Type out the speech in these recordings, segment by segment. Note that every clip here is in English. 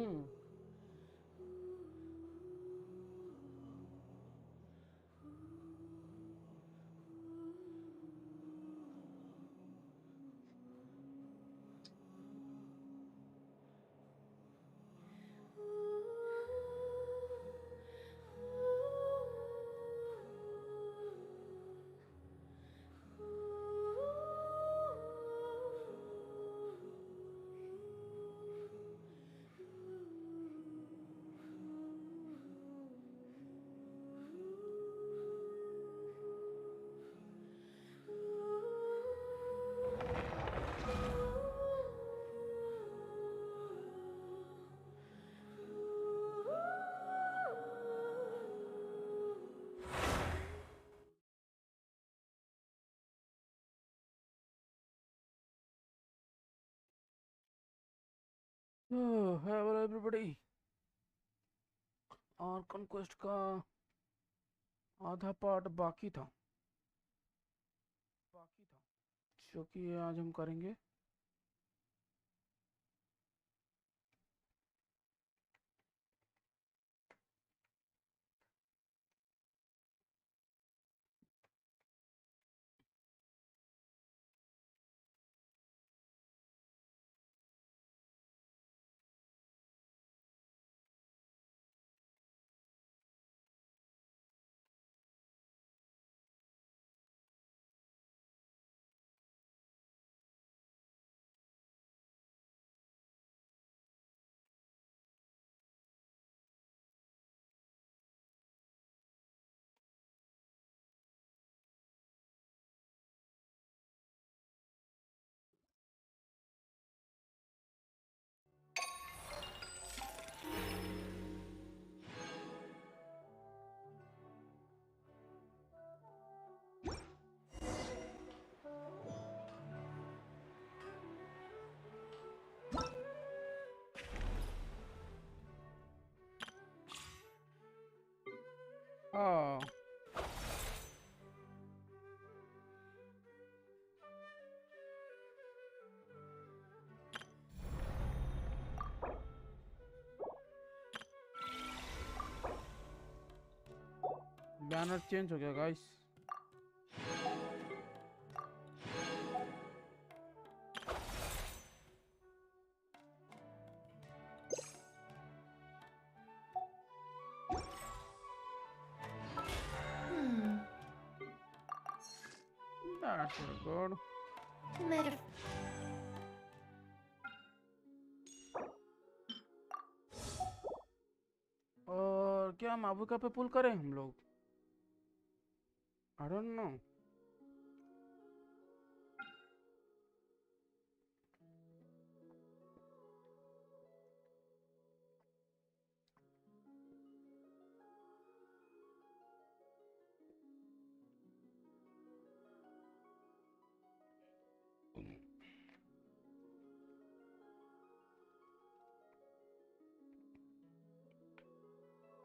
Hello everybody. और conquest का आधा पार्ट बाकी था जो कि आज हम करेंगे। हाँ, बैनर चेंज हो गया गाइस। That's good. Metaphor. और क्या माबुका पे पुल करें हम लोग? I don't know.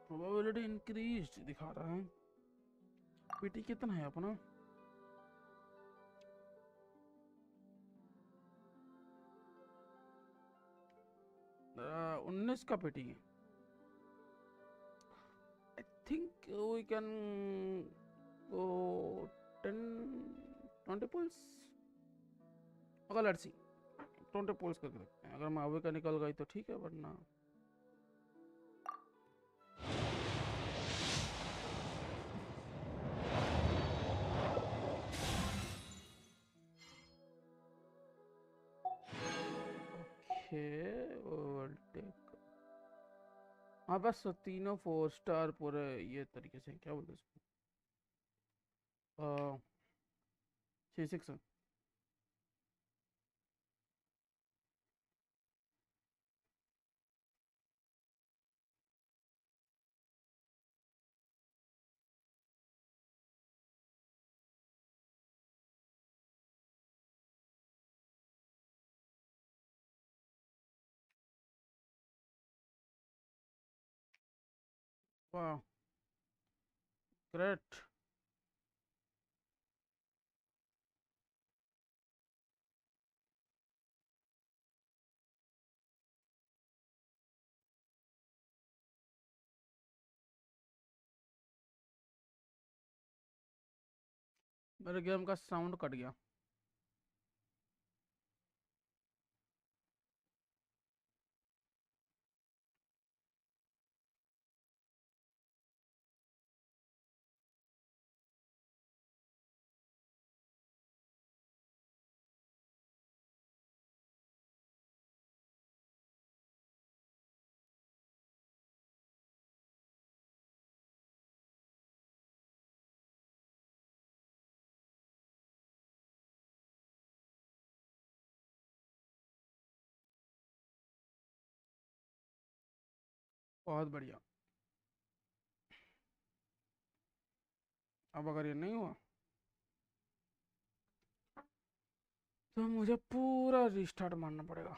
Probability increase दिखा रहा है। पीटी कितना है अपना? 19 का पीटी है। I think we can go 10 20 pulls. अगर लेट्स सी 20 पुल्स करके देखते हैं। अगर मावे का निकल गई तो ठीक है, वरना हाँ बस तीनों 4 स्टार पूरे ये तरीके से क्या बोलते हैं इसको 6-6 है। वाह, ग्रेट। मेरे गेम का साउंड कट गया। बहुत बढ़िया। अब अगर ये नहीं हुआ तो मुझे पूरा रिस्टार्ट मारना पड़ेगा।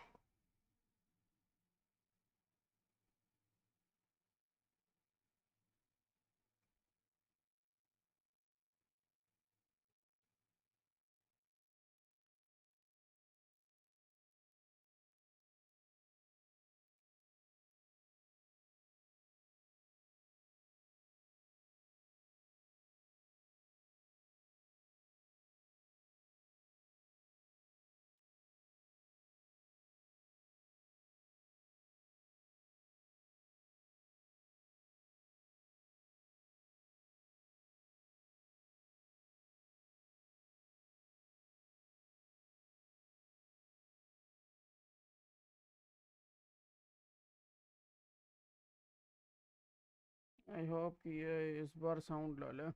आई होप कि ये इस बार साउंड ला ले।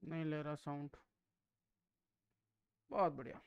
नहीं ले रहा साउंड। बहुत बढ़िया।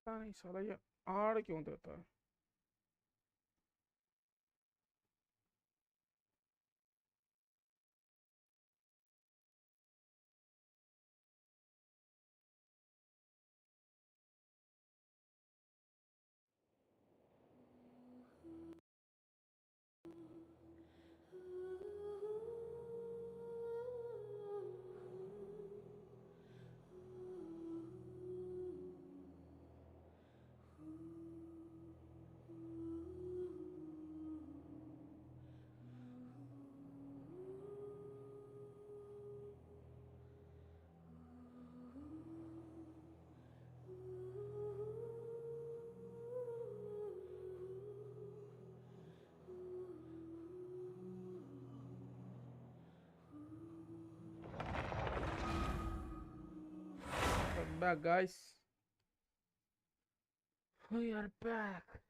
पता नहीं साला ये आड़ क्यों देता है। Back, guys. We are back.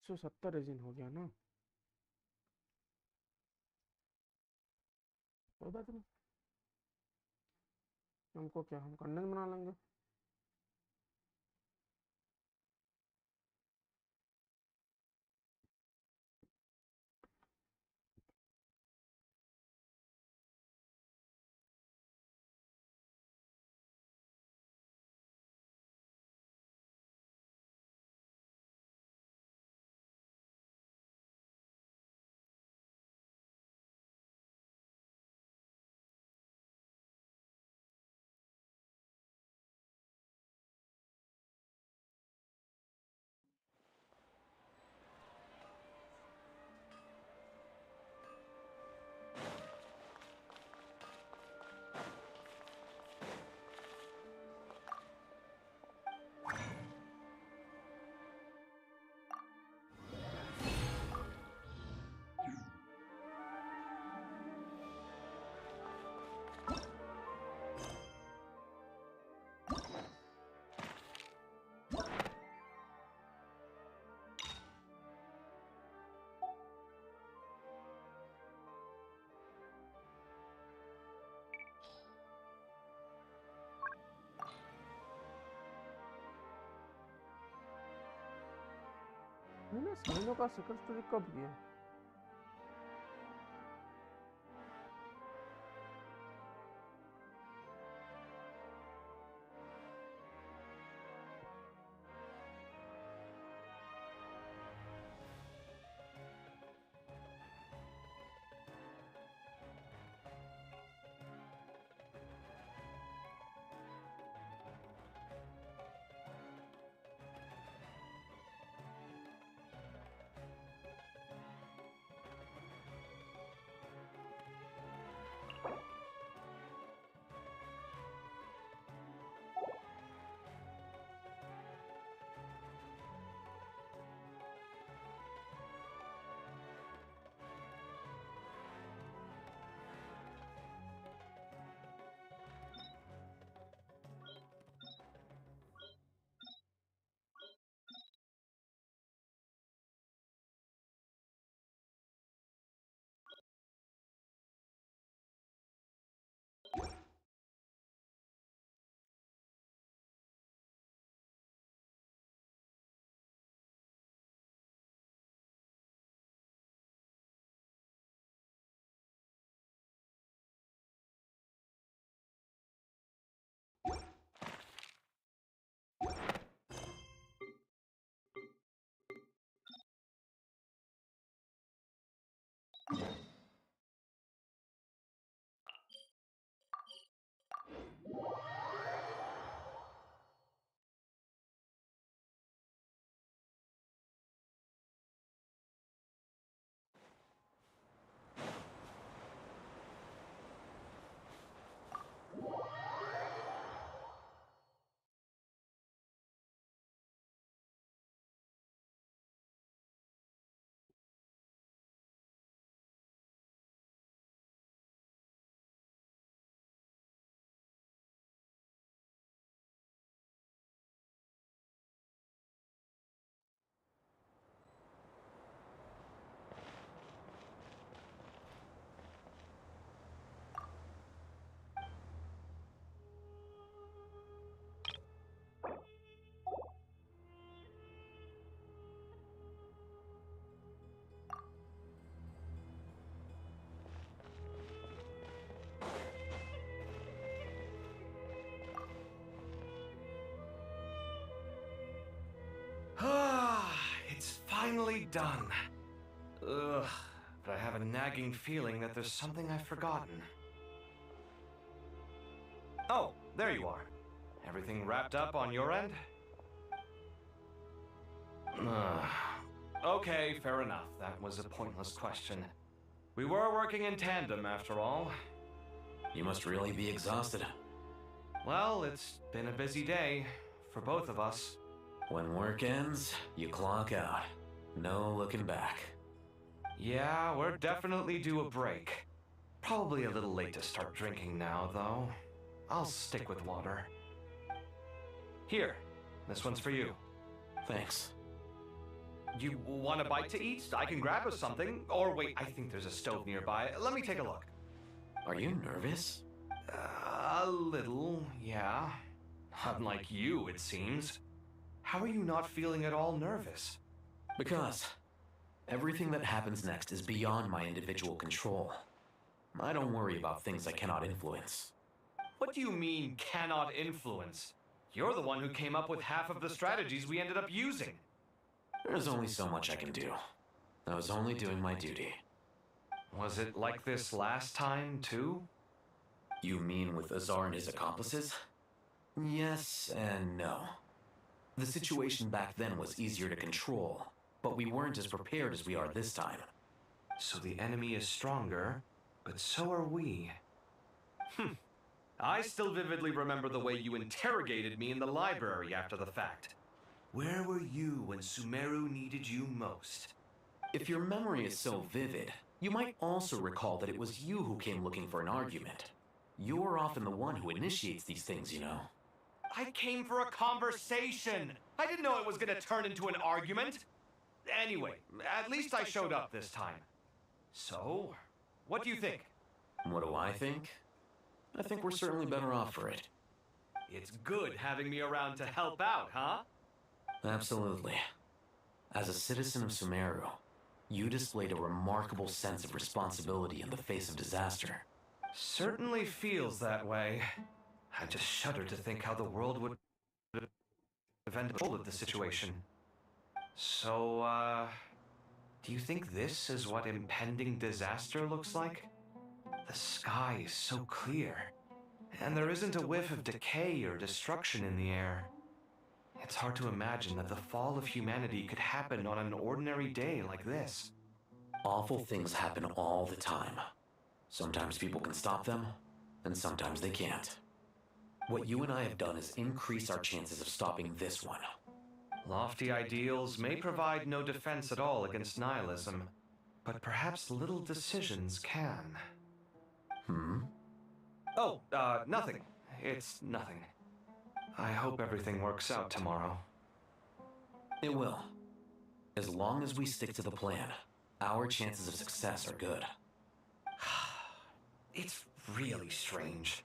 सौ 70 रेजिन हो गया ना। कोई बात नहीं, हमको क्या, हम कंडेंस बना लेंगे। मैंने साइनो का सेकंड स्टोरी कब किया? finally done. Ugh, but I have a nagging feeling that there's something I've forgotten. Oh, there you are. Everything wrapped up on your end? Okay, fair enough. That was a pointless question. We were working in tandem, after all. You must really be exhausted. Well, it's been a busy day for both of us. When work ends, you clock out. No looking back. Yeah, we're definitely due a break. Probably a little late to start drinking now, though. I'll stick with water. Here, this one's for you. Thanks. You want a bite to eat? I can grab us something. Or wait, I think there's a stove nearby. Let me take a look. Are you nervous? A little, yeah. Unlike you, it seems. How are you not feeling at all nervous? Because everything that happens next is beyond my individual control. I don't worry about things I cannot influence. What do you mean, cannot influence? You're the one who came up with half of the strategies we ended up using. There's only so much I can do. I was only doing my duty. Was it like this last time, too? You mean with Azar and his accomplices? Yes and no. The situation back then was easier to control, but we weren't as prepared as we are this time. So the enemy is stronger, but so are we. I still vividly remember the way you interrogated me in the library after the fact. Where were you when Sumeru needed you most? If your memory is so vivid, you might also recall that it was you who came looking for an argument. You're often the one who initiates these things, you know. I came for a conversation! I didn't know it was gonna turn into an argument! Anyway, at least I showed up this time. So, what do you think? What do I think? I think we're certainly better off for it. It's good having me around to help out, huh? Absolutely. As a citizen of Sumeru, you displayed a remarkable sense of responsibility in the face of disaster. Certainly feels that way. I just shudder to think how the world would have ended the situation. So, do you think this is what impending disaster looks like? The sky is so clear, and there isn't a whiff of decay or destruction in the air. It's hard to imagine that the fall of humanity could happen on an ordinary day like this. Awful things happen all the time. Sometimes people can stop them, and sometimes they can't. What you and I have done is increase our chances of stopping this one. Lofty ideals may provide no defense at all against nihilism, but perhaps little decisions can. Oh, nothing. It's nothing. I hope everything works out tomorrow. It will. As long as we stick to the plan, our chances of success are good. It's really strange.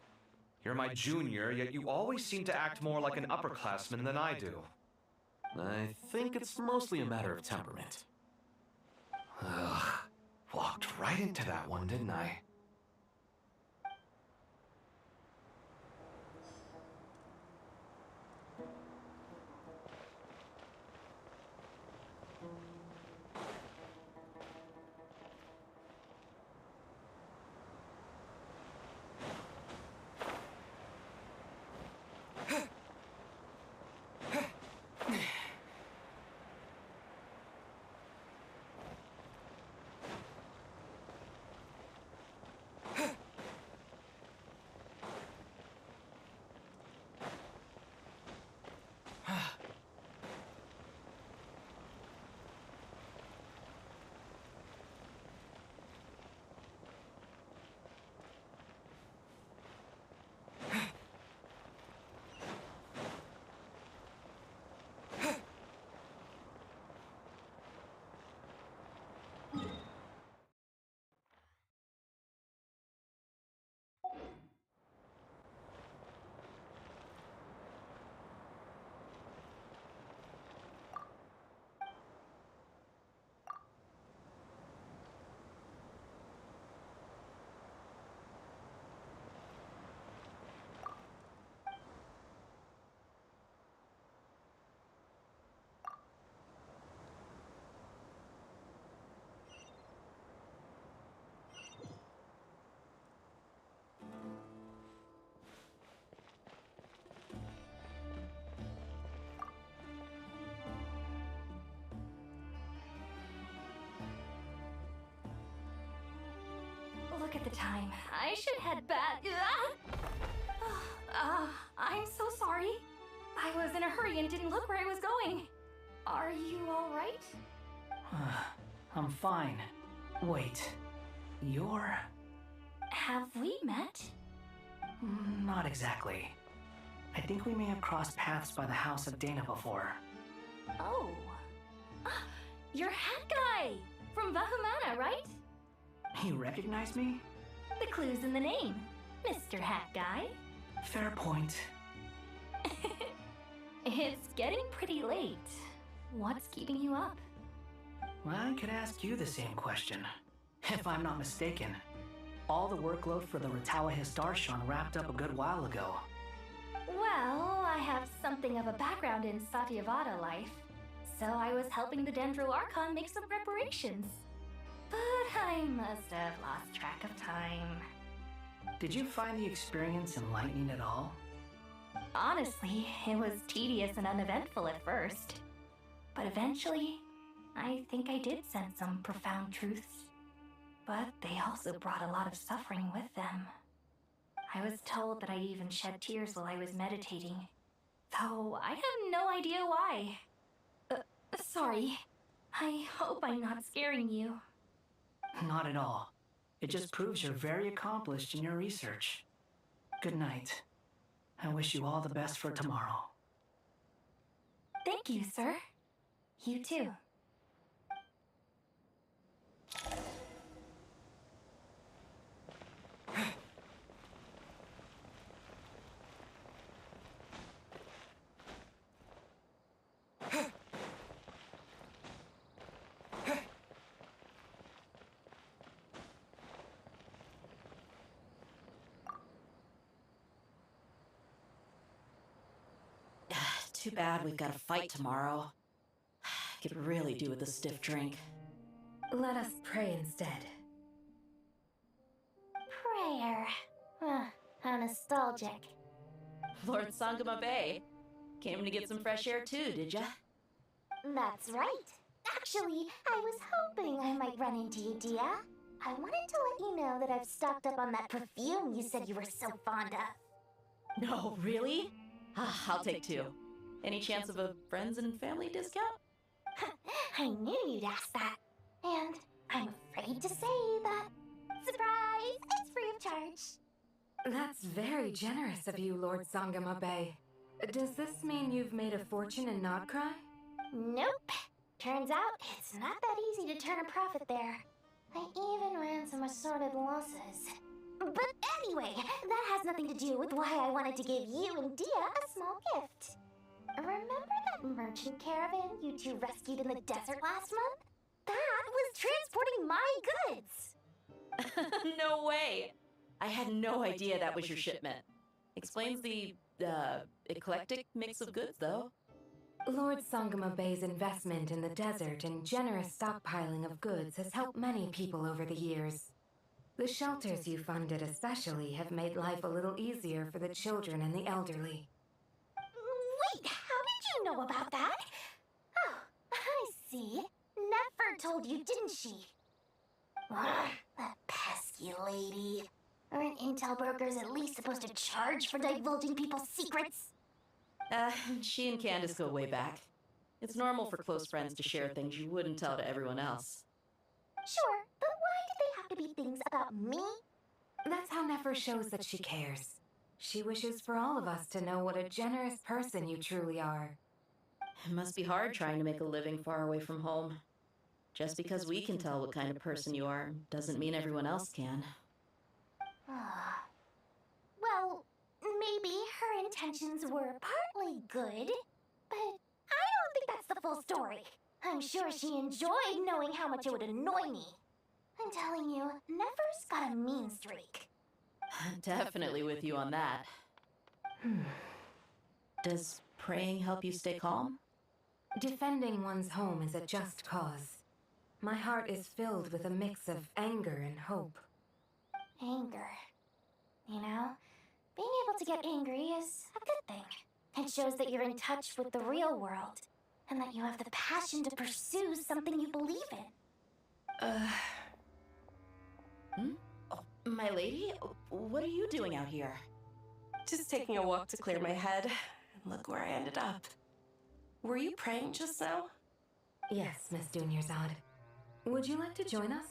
You're my junior, yet you always seem to act more like an upperclassman than I do. I think it's mostly a matter of temperament. Ugh. Walked right into that one, didn't I? the time. I should head back. I'm so sorry. I was in a hurry and didn't look where I was going. Are you alright? I'm fine. Wait, you're... Have we met? Not exactly. I think we may have crossed paths by the house of Dana before. Oh. You're Hat Guy! From Bahumana, right? You recognize me? The clue's in the name. Mr. Hat Guy. Fair point. It's getting pretty late. What's keeping you up? Well, I could ask you the same question. If I'm not mistaken, all the workload for the Ratawa Archon wrapped up a good while ago. Well, I have something of a background in Satyavada life, so I was helping the Dendro Archon make some preparations. But I must have lost track of time. Did you find the experience enlightening at all? Honestly, it was tedious and uneventful at first. But eventually, I think I did sense some profound truths. But they also brought a lot of suffering with them. I was told that I even shed tears while I was meditating, though I have no idea why. Sorry. I hope I'm not scaring you. Not at all. It just proves you're very accomplished in your research. Good night. I wish you all the best for tomorrow. Thank you, sir. You too. Too bad we've got a fight tomorrow. Could really do with a stiff drink. Let us pray instead. Prayer. How nostalgic. Lord Sangama Bay. Came to get some fresh air too, did ya? That's right. Actually, I was hoping I might run into you, Dia. I wanted to let you know that I've stocked up on that perfume you said you were so fond of. No, really? I'll take two. Any chance of a friends and family discount? I knew you'd ask that. And I'm afraid to say that. Surprise! It's free of charge. That's very generous of you, Lord Sangama Bay. Does this mean you've made a fortune in Nodcry? Nope. Turns out it's not that easy to turn a profit there. I even ran some assorted losses. But anyway, that has nothing to do with why I wanted to give you and Dia a small gift. Remember that merchant caravan you two rescued in the desert last month? That was transporting my goods! No way! I had no idea that was your shipment. Explains the, eclectic mix of goods, though. Lord Sangama Bay's investment in the desert and generous stockpiling of goods has helped many people over the years. The shelters you funded especially have made life a little easier for the children and the elderly. Wait, how did you know about that? Oh, I see. Never told you, didn't she? That pesky lady. Aren't intel brokers at least supposed to charge for divulging people's secrets? She and Candace go way back. It's normal for close friends to share things you wouldn't tell to everyone else. Sure, but why did they have to be things about me? That's how Nefer shows that she cares. She wishes for all of us to know what a generous person you truly are. It must be hard trying to make a living far away from home. Just because we can tell what kind of person you are doesn't mean everyone else can. Well, maybe her intentions were partly good, but I don't think that's the full story. I'm sure she enjoyed knowing how much it would annoy me. I'm telling you, Nefer's got a mean streak. Definitely with you on that. Does praying help you stay calm? Defending one's home is a just cause. My heart is filled with a mix of anger and hope. Anger. You know, being able to get angry is a good thing. It shows that you're in touch with the real world, and that you have the passion to pursue something you believe in. My lady, what are you doing out here? Just taking a walk to clear my head. And look where I ended up. Were you praying just now? Yes, Miss Dunyarzad. Would you like to join us?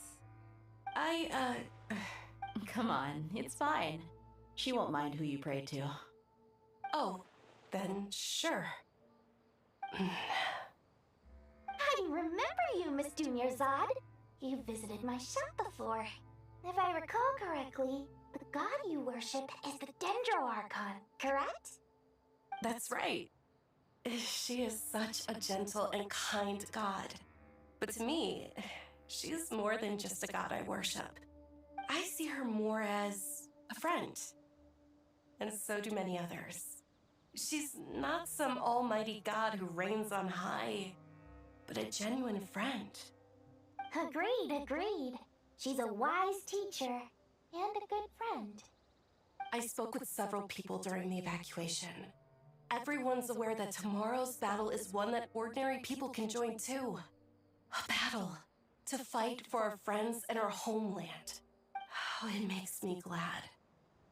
Come on, it's fine. She won't mind who you pray to. Oh, then sure. I remember you, Miss Dunyarzad. You visited my shop before. If I recall correctly, the god you worship is the Dendro Archon, correct? That's right. She is such a gentle and kind god. But to me, she's more than just a god I worship. I see her more as a friend. And so do many others. She's not some almighty god who reigns on high, but a genuine friend. Agreed. She's a wise teacher and a good friend. I spoke with several people during the evacuation. Everyone's aware that tomorrow's battle is one that ordinary people can join too. A battle to fight for our friends and our homeland. Oh, it makes me glad.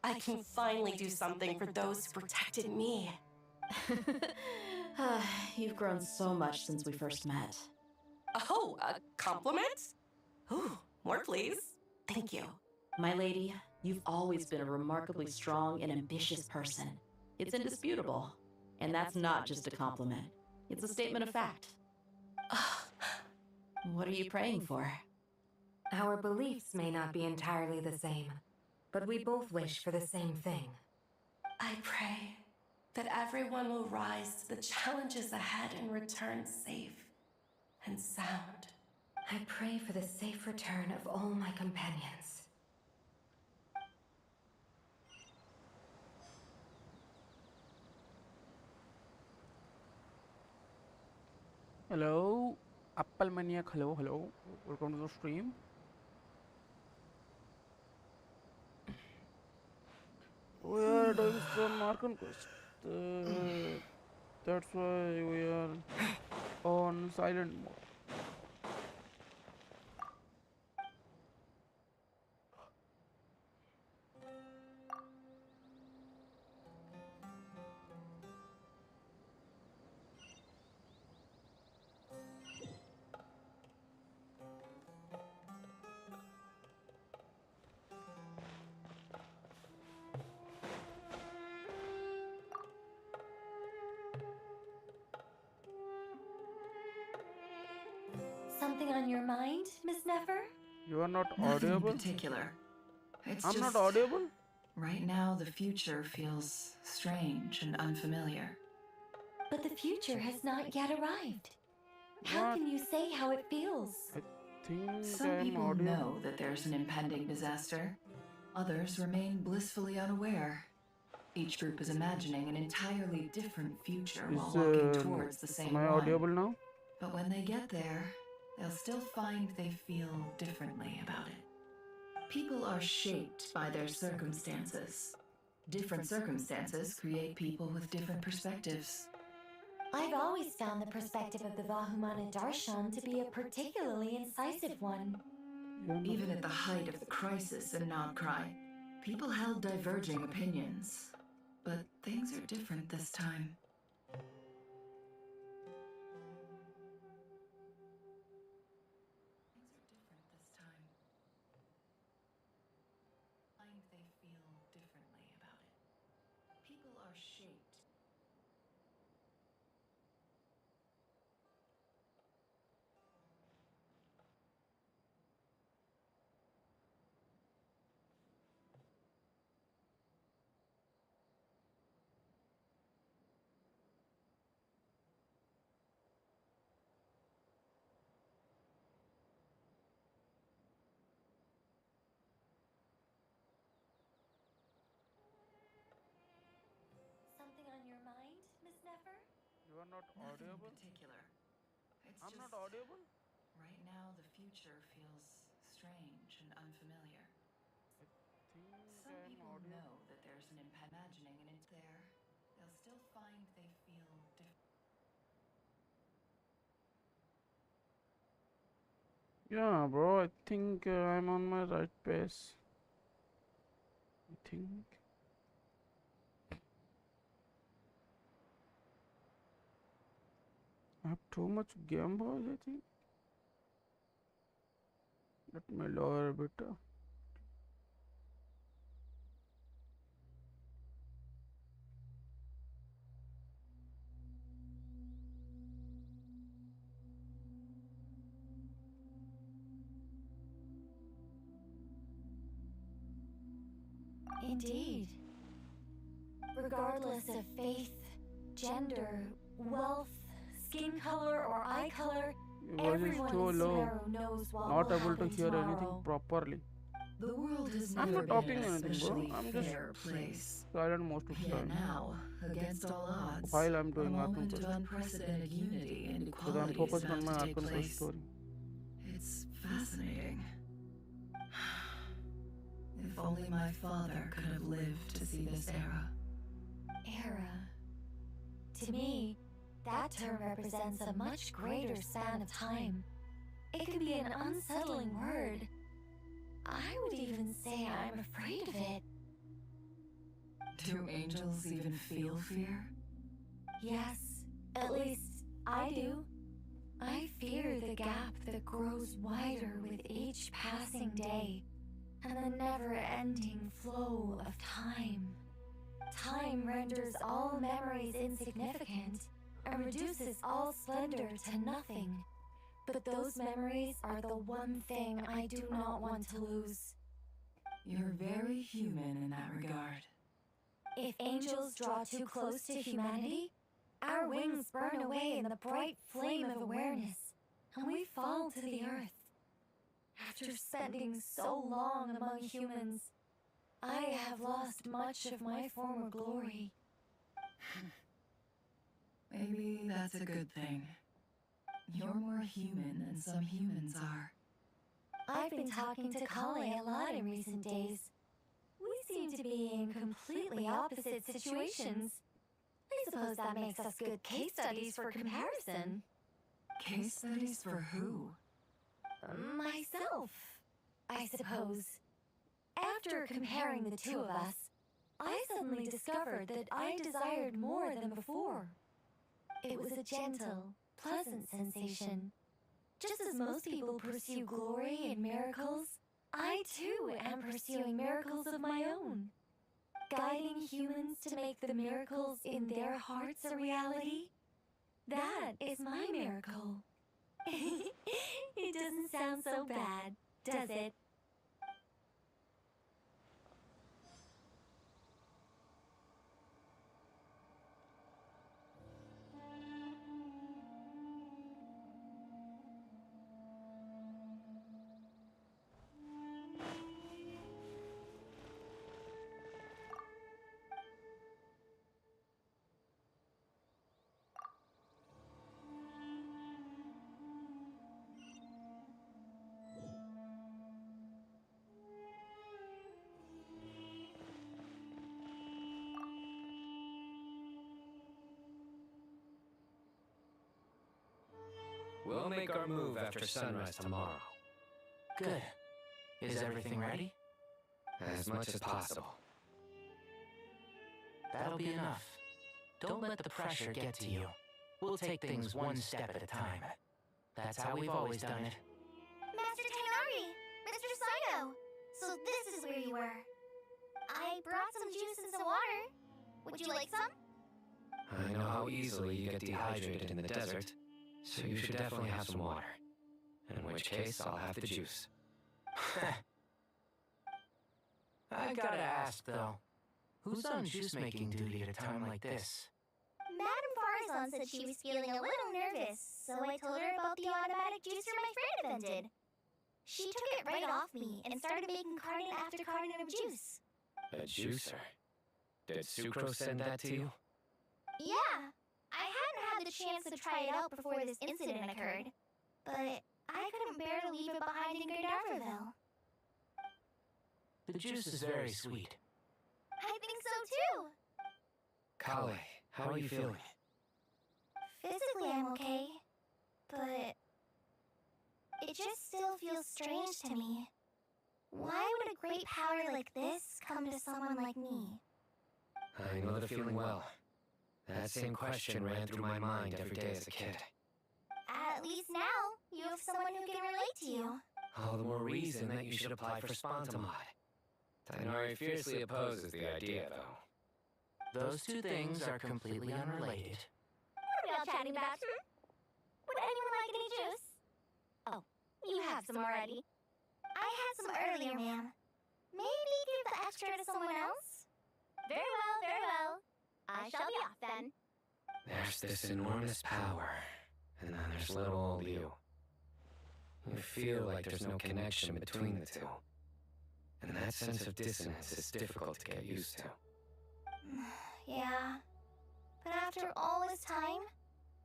I can finally do something for those who protected me. You've grown so much since we first met. Oh, a compliment? Ooh, more please. Thank you. My lady, you've always been a remarkably strong and ambitious person. It's indisputable. And that's not just a compliment. It's a statement of fact. What are you praying for? Our beliefs may not be entirely the same, but we both wish for the same thing. I pray that everyone will rise to the challenges ahead and return safe and sound. I pray for the safe return of all my companions. Hello, Apple Maniac. Hello. Welcome to the stream. We are doing some Archon quest. That's why we are on silent mode. Something on your mind, Miss Nefer? You are not Nothing audible. in particular. It's I'm just not audible. right now the future feels strange and unfamiliar. But the future has not yet arrived. How What? can you say how it feels? I think Some I'm people audible. know that there's an impending disaster. Others remain blissfully unaware. Each group is imagining an entirely different future while walking towards the same Am I one. audible now? But when they get there, they'll still find they feel differently about it. People are shaped by their circumstances. Different circumstances create people with different perspectives. I've always found the perspective of the Vahumana Darshan to be a particularly incisive one. Even at the height of the crisis in Nagcry, people held diverging opinions. But things are different this time. They feel differently about it. People are shaped. Something on your mind, Miss Nefer? You are not Nothing in audible. particular. It's I'm just not audible. right now the future feels strange and unfamiliar. I think Some I'm people audible. know that there's an imagining and it's there. They'll still find they feel different. Yeah, bro. I think I'm on my right pace. think I have too much game balls, I think. Let me lower a bit. Indeed. Regardless of faith, gender, wealth, skin color, or eye color, Your voice is everyone too in low. Sumeru knows what Not will able to happen hear anything tomorrow. properly. The world has I'm never not been talking an anything, bro. especially I'm just fair place. silent most of the Yet time. now, against all odds, While I'm a doing Archon moment of quest. unprecedented unity and Because I'm equality is focusing on about my to take Archon quest place. story. It's fascinating. If only my father could have lived to see this era. Era. To me, that term represents a much greater span of time. It can be an unsettling word. I would even say I'm afraid of it. Do angels even feel fear? Yes, at least I do. I fear the gap that grows wider with each passing day, and the never-ending flow of time. Time renders all memories insignificant and reduces all splendor to nothing. But those memories are the one thing I do not want to lose. You're very human in that regard. If angels draw too close to humanity, our wings burn away in the bright flame of awareness, and we fall to the earth. After spending so long among humans, I have lost much of my former glory. Maybe that's a good thing. You're more human than some humans are. I've been talking to Kale a lot in recent days. We seem to be in completely opposite situations. I suppose that makes us good case studies for comparison. Case studies for who? Myself, I suppose. After comparing the two of us, I suddenly discovered that I desired more than before. It was a gentle, pleasant sensation. Just as most people pursue glory and miracles, I too am pursuing miracles of my own. Guiding humans to make the miracles in their hearts a reality. That is my miracle. It doesn't sound so bad, does it? We'll make our move after sunrise tomorrow. Good. Is everything ready? As much as possible. That'll be enough. Don't let the pressure get to you. We'll take things one step at a time. That's how we've always done it. Master Tainari! Mr. Saito! So this is where you were. I brought some juice and some water. Would you like some? I know how easily you get dehydrated in the desert, so you should definitely have some water. In which case, I'll have the juice. I gotta ask, though. Who's on juice-making duty at a time like this? Madame Farazan said she was feeling a little nervous, so I told her about the automatic juicer my friend invented. She took it right off me and started making carton after carton of juice. A juicer? Did Sucro send that to you? Yeah, I hadn't had the chance to try it out before this incident occurred, but I couldn't bear to leave it behind in Gandharville. The juice is very sweet. I think so too. Kale, how are you feeling? Physically, I'm okay, but it just still feels strange to me. Why would a great power like this come to someone like me? I know the feeling well. That same question ran through my mind every day as a kid. At least now, you have someone who can relate to you. All the more reason that you should apply for Spontamod. Tainari fiercely opposes the idea, though. Those two things are completely unrelated. What are we all chatting about, Would anyone like any juice? Oh, you have some already. I had some earlier, ma'am. Maybe give the extra to someone else? Very well, very well. I shall be off then. There's this enormous power, and then there's little old you. You feel like there's no connection between the two. And that sense of dissonance is difficult to get used to. Yeah. But after all this time,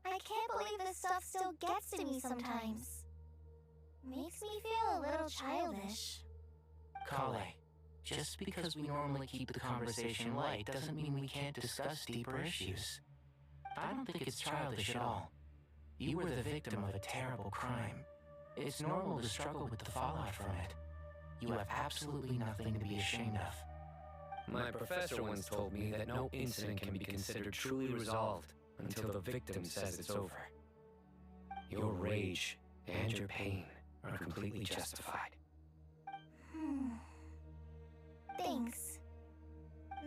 I can't believe this stuff still gets to me sometimes. Makes me feel a little childish. Kale, just because we normally keep the conversation light doesn't mean we can't discuss deeper issues. I don't think it's childish at all. You were the victim of a terrible crime. It's normal to struggle with the fallout from it. You have absolutely nothing to be ashamed of. My professor once told me that no incident can be considered truly resolved until the victim says it's over. Your rage and your pain are completely justified. Thanks.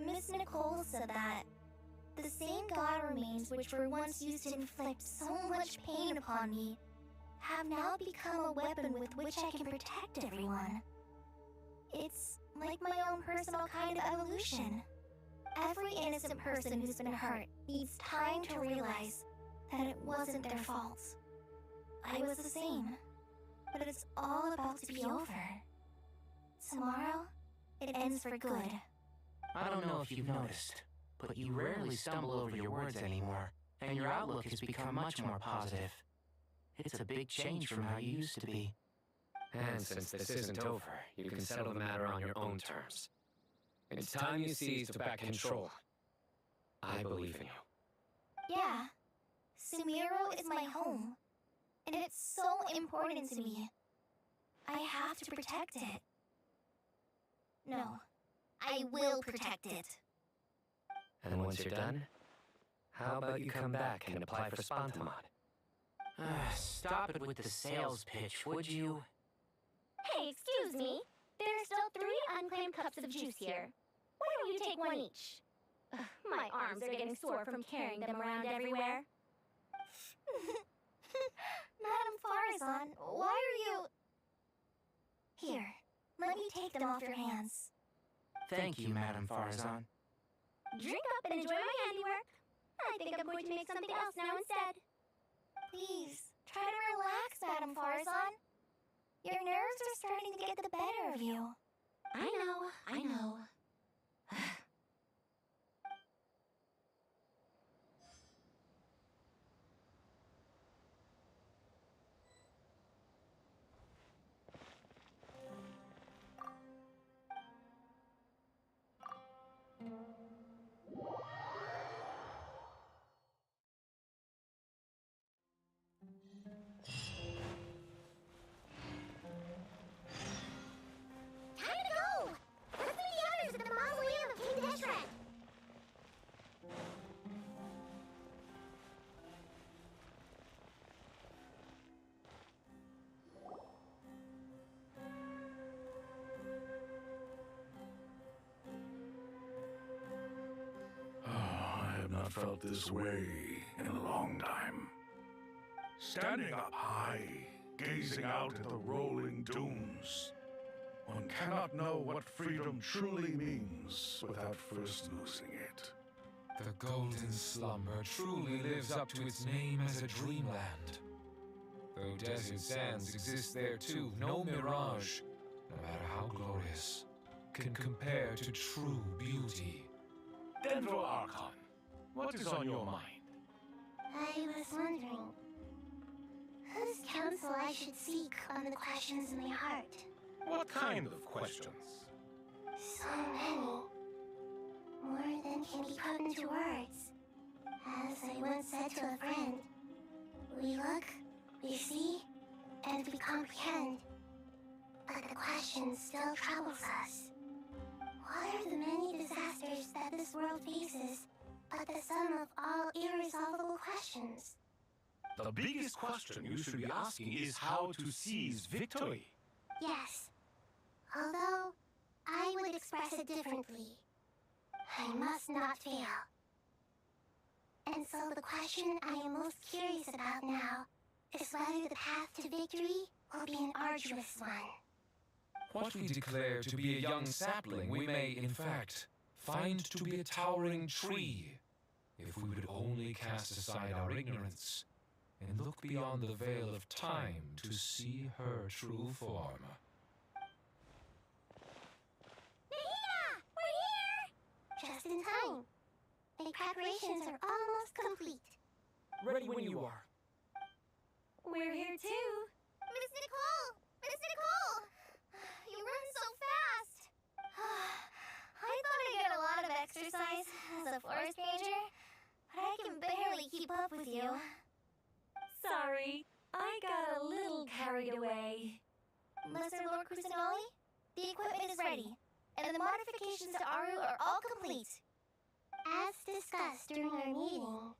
Miss Nicole said that the same god remains which were once used to inflict so much pain upon me have now become a weapon with which I can protect everyone. It's like my own personal kind of evolution. Every innocent person who's been hurt needs time to realize that it wasn't their fault. I was the same, but it's all about to be over. Tomorrow, it ends for good. I don't know if you've noticed, but you rarely stumble over your words anymore, and your outlook has become much more positive. It's a big change from how you used to be. And since this isn't over, you can settle the matter on your own terms. It's time you seized back control. I believe in you. Yeah, Sumiro is my home, and it's so important to me. I have to protect it. No, I will protect it. And once you're done, how about you come back and apply for Spontamod? Stop it with the sales pitch, would you? Hey, excuse me. There are still 3 unclaimed cups of juice here. Why don't you take one each? My arms are getting sore from carrying them around everywhere. Madame Farazan, why are you... Here, let me take them off your hands. Thank you, Madame Farazan. Drink up and enjoy my handiwork. I think I'm going to make something else now instead. Please, try to relax, Madame Farazan. Your nerves are starting to get the better of you. I know. Felt this way in a long time. Standing up high, gazing out at the rolling dunes, one cannot know what freedom truly means without first losing it. The golden slumber truly lives up to its name as a dreamland. Though desert sands exist there too, no mirage, no matter how glorious, can compare to true beauty. Dendro Archon, what is on your mind? I was wondering, whose counsel I should seek on the questions in my heart? What kind of questions? So many. More than can be put into words. As I once said to a friend, we look, we see, and we comprehend. But But the question still troubles us. What are the many disasters that this world faces, but the sum of all irresolvable questions? The biggest question you should be asking is how to seize victory. Yes. Although, I would express it differently. I must not fail. And so the question I am most curious about now is whether the path to victory will be an arduous one. What we declare to be a young sapling, we may, in fact, find to be a towering tree, if we would only cast aside our ignorance and look beyond the veil of time to see her true form. Nahida! We're here! Just in time. My preparations are almost complete. Ready when you are. We're here too. Miss Nicole! Miss Nicole! You run so fast! I thought I'd get a lot of exercise as a forest ranger, but I can barely keep up with you. Sorry, I got a little carried away. Lesser Lord Kusanali, the equipment is ready, and the modifications to Aru are all complete. As discussed during our meeting,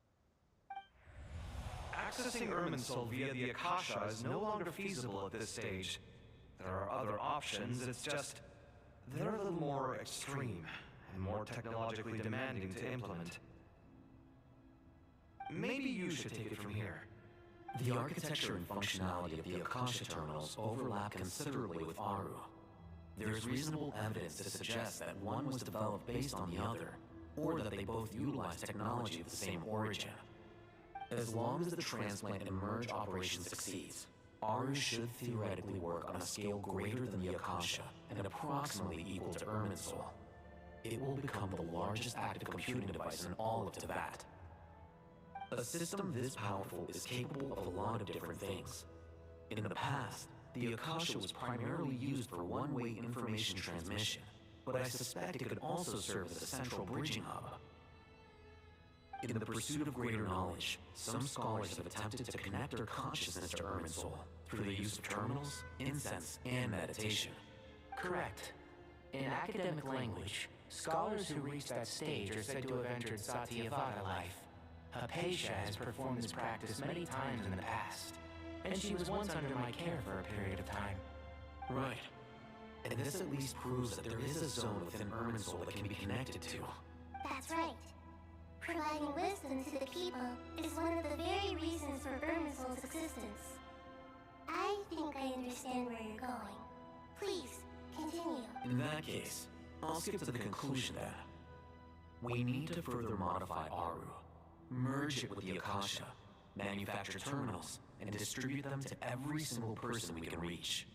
Accessing Irminsul via the Akasha is no longer feasible at this stage. There are other options, it's just... they're a little more extreme and more technologically demanding to implement. Maybe you should take it from here. The architecture and functionality of the Akasha terminals overlap considerably with Aru. There is reasonable evidence to suggest that one was developed based on the other, or that they both utilize technology of the same origin. As long as the transplant and merge operation succeeds, Aru should theoretically work on a scale greater than the Akasha and approximately equal to Irminsul. It will become the largest active computing device in all of Teyvat. A system this powerful is capable of a lot of different things. In the past, the Akasha was primarily used for one-way information transmission, but I suspect it could also serve as a central bridging hub. In the pursuit of greater knowledge, some scholars have attempted to connect their consciousness to Irminsul through the use of terminals, incense, and meditation. Correct. In academic language, scholars who reach that stage are said to have entered Satyavada life. Hypatia has performed this practice many times in the past, and she was once under my care for a period of time. Right. And this at least proves that there is a zone within Irminsul that can be connected to. that's right. Providing wisdom to the people is one of the very reasons for Irminsul's existence. I think I understand where you're going. Please, continue. In that case, I'll skip to the conclusion then. We need to further modify Aru, merge it with the Akasha, manufacture terminals, and distribute them to every single person we can reach.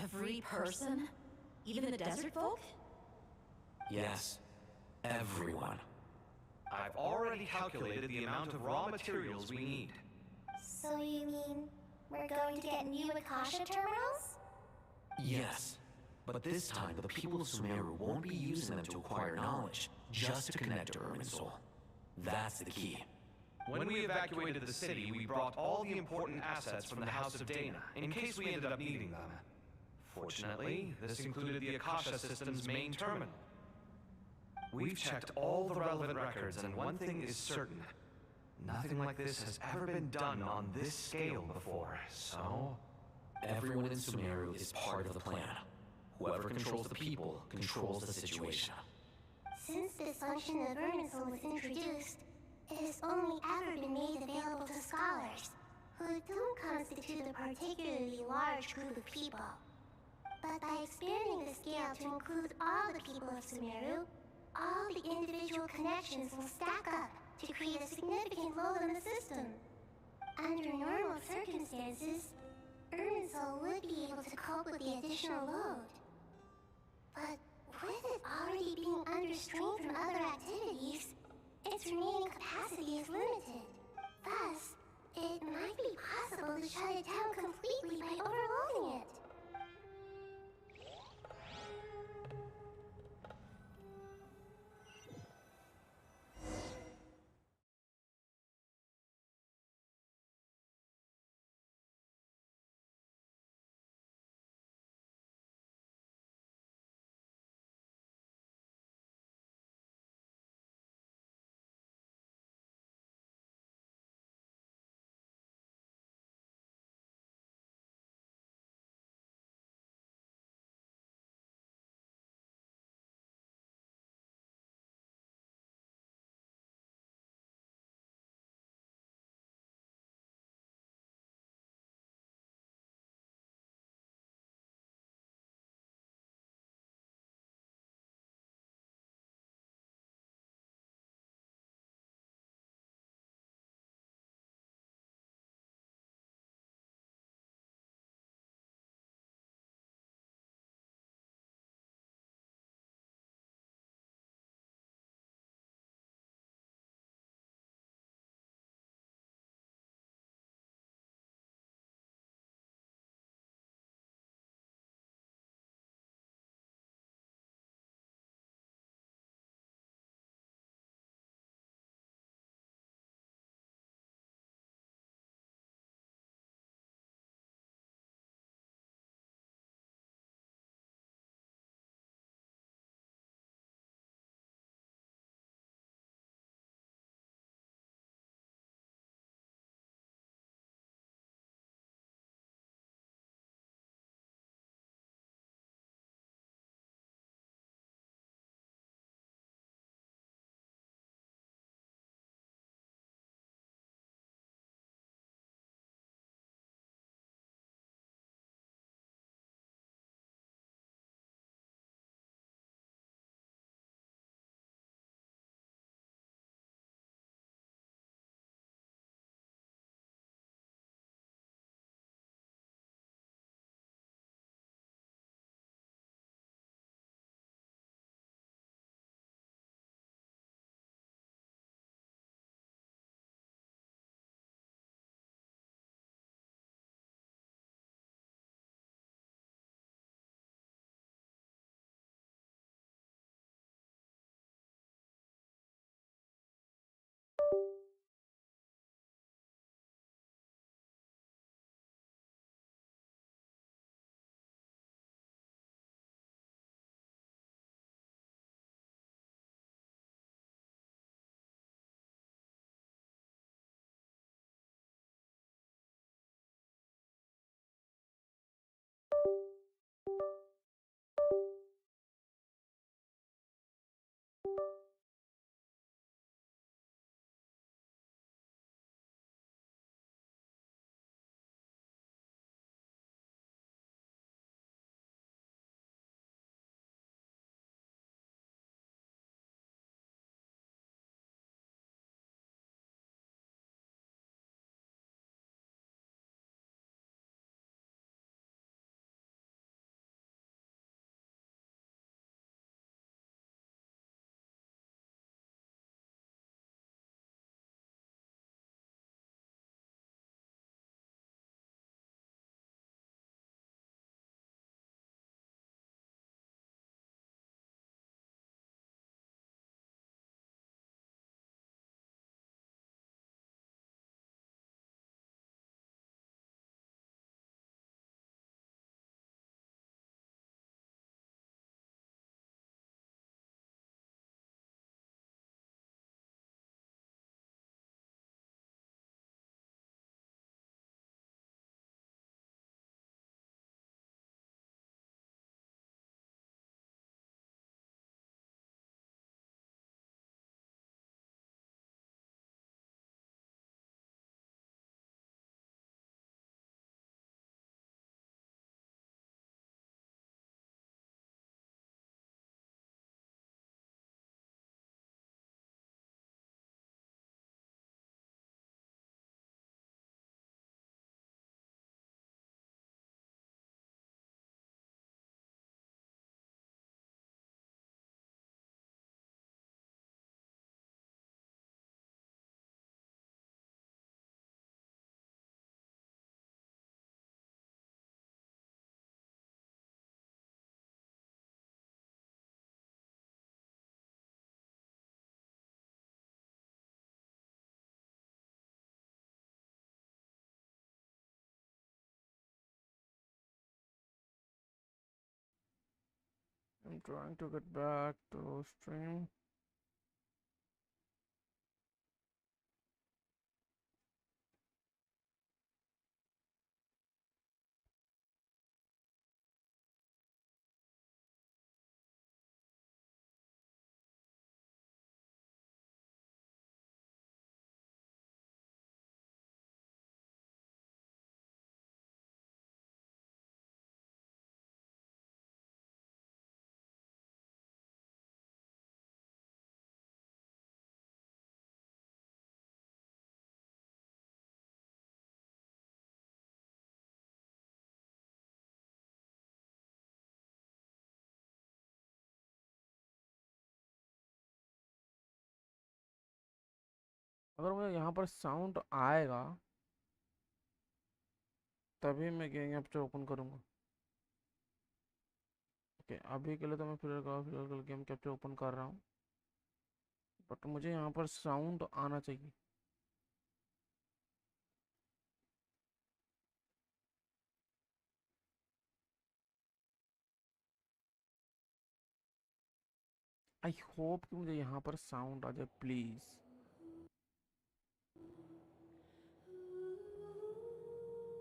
Every person? Even the desert folk? Yes, everyone. I've already calculated the amount of raw materials we need. So you mean we're going to get new Akasha terminals? Yes, but this time the people of Sumeru won't be using them to acquire knowledge, just to connect to Irminsul. That's the key. When we evacuated the city, we brought all the important assets from the House of Dana, in case we ended up needing them. Fortunately, this included the Akasha system's main terminal. We've checked all the relevant records, and one thing is certain. Nothing like this has ever been done on this scale before, so... Everyone in Sumeru is part of the plan. Whoever controls the people controls the situation. Since dysfunction of Irminsul was introduced, it has only ever been made available to scholars, who don't constitute a particularly large group of people. But by expanding the scale to include all the people of Sumeru, all the individual connections will stack up to create a significant load on the system. Under normal circumstances, Irminsul would be able to cope with the additional load. But with it already being under strain from other activities, its remaining capacity is limited. Thus, it might be possible to shut it down completely by overloading it. I'm trying to get back to stream. अगर मुझे यहाँ पर sound आएगा तभी मैं game capture open करूँगा। Okay, अभी के लिए तो मैं फिलहाल गेम कैप्चर ओपन कर रहा हूँ, बट मुझे यहाँ पर साउंड आना चाहिए। आई होप कि मुझे यहाँ पर साउंड आ जाए प्लीज।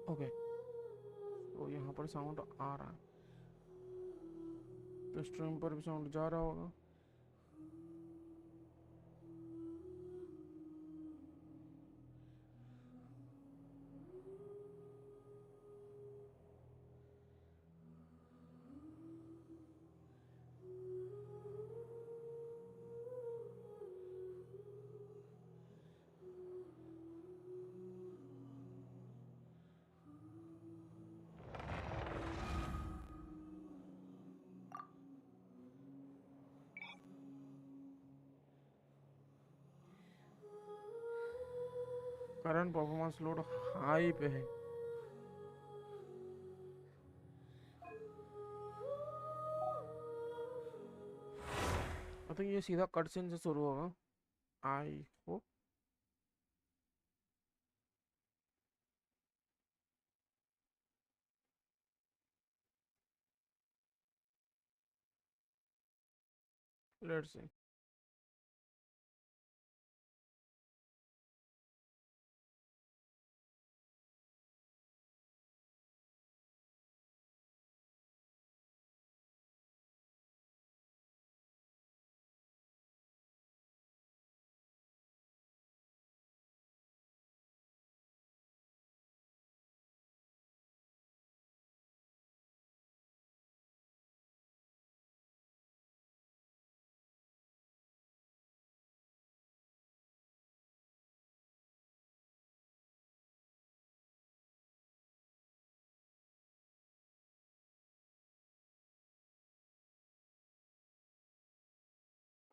ओके, तो यहाँ पर साउंड आ रहा है, तो स्ट्रीम पर भी साउंड जा रहा होगा। करंट परफॉर्मेंस लोड हाई पे है। आई थिंक ये सीधा कट सीन से शुरू होगा। I hope. Let's see.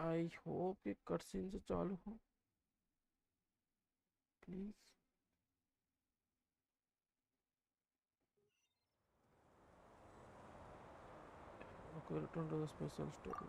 I hope ये कट सीन से चालू हो please. Okay, return to the special story.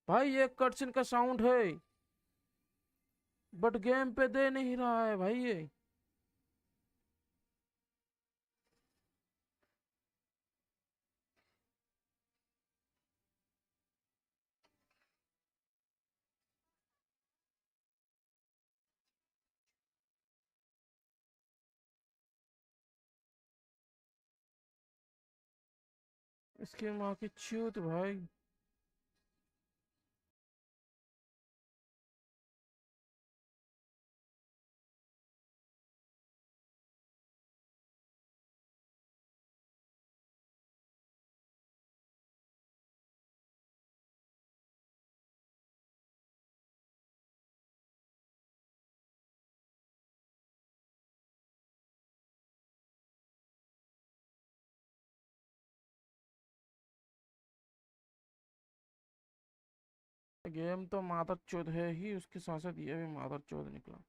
भाई ये कटसीन का साउंड है, बट गेम पे दे नहीं रहा है भाई ये। इसकी माँ की चूत भाई। गेम तो मादर चौध है ही, उसके साथ साथ ये भी मादर चौध निकला।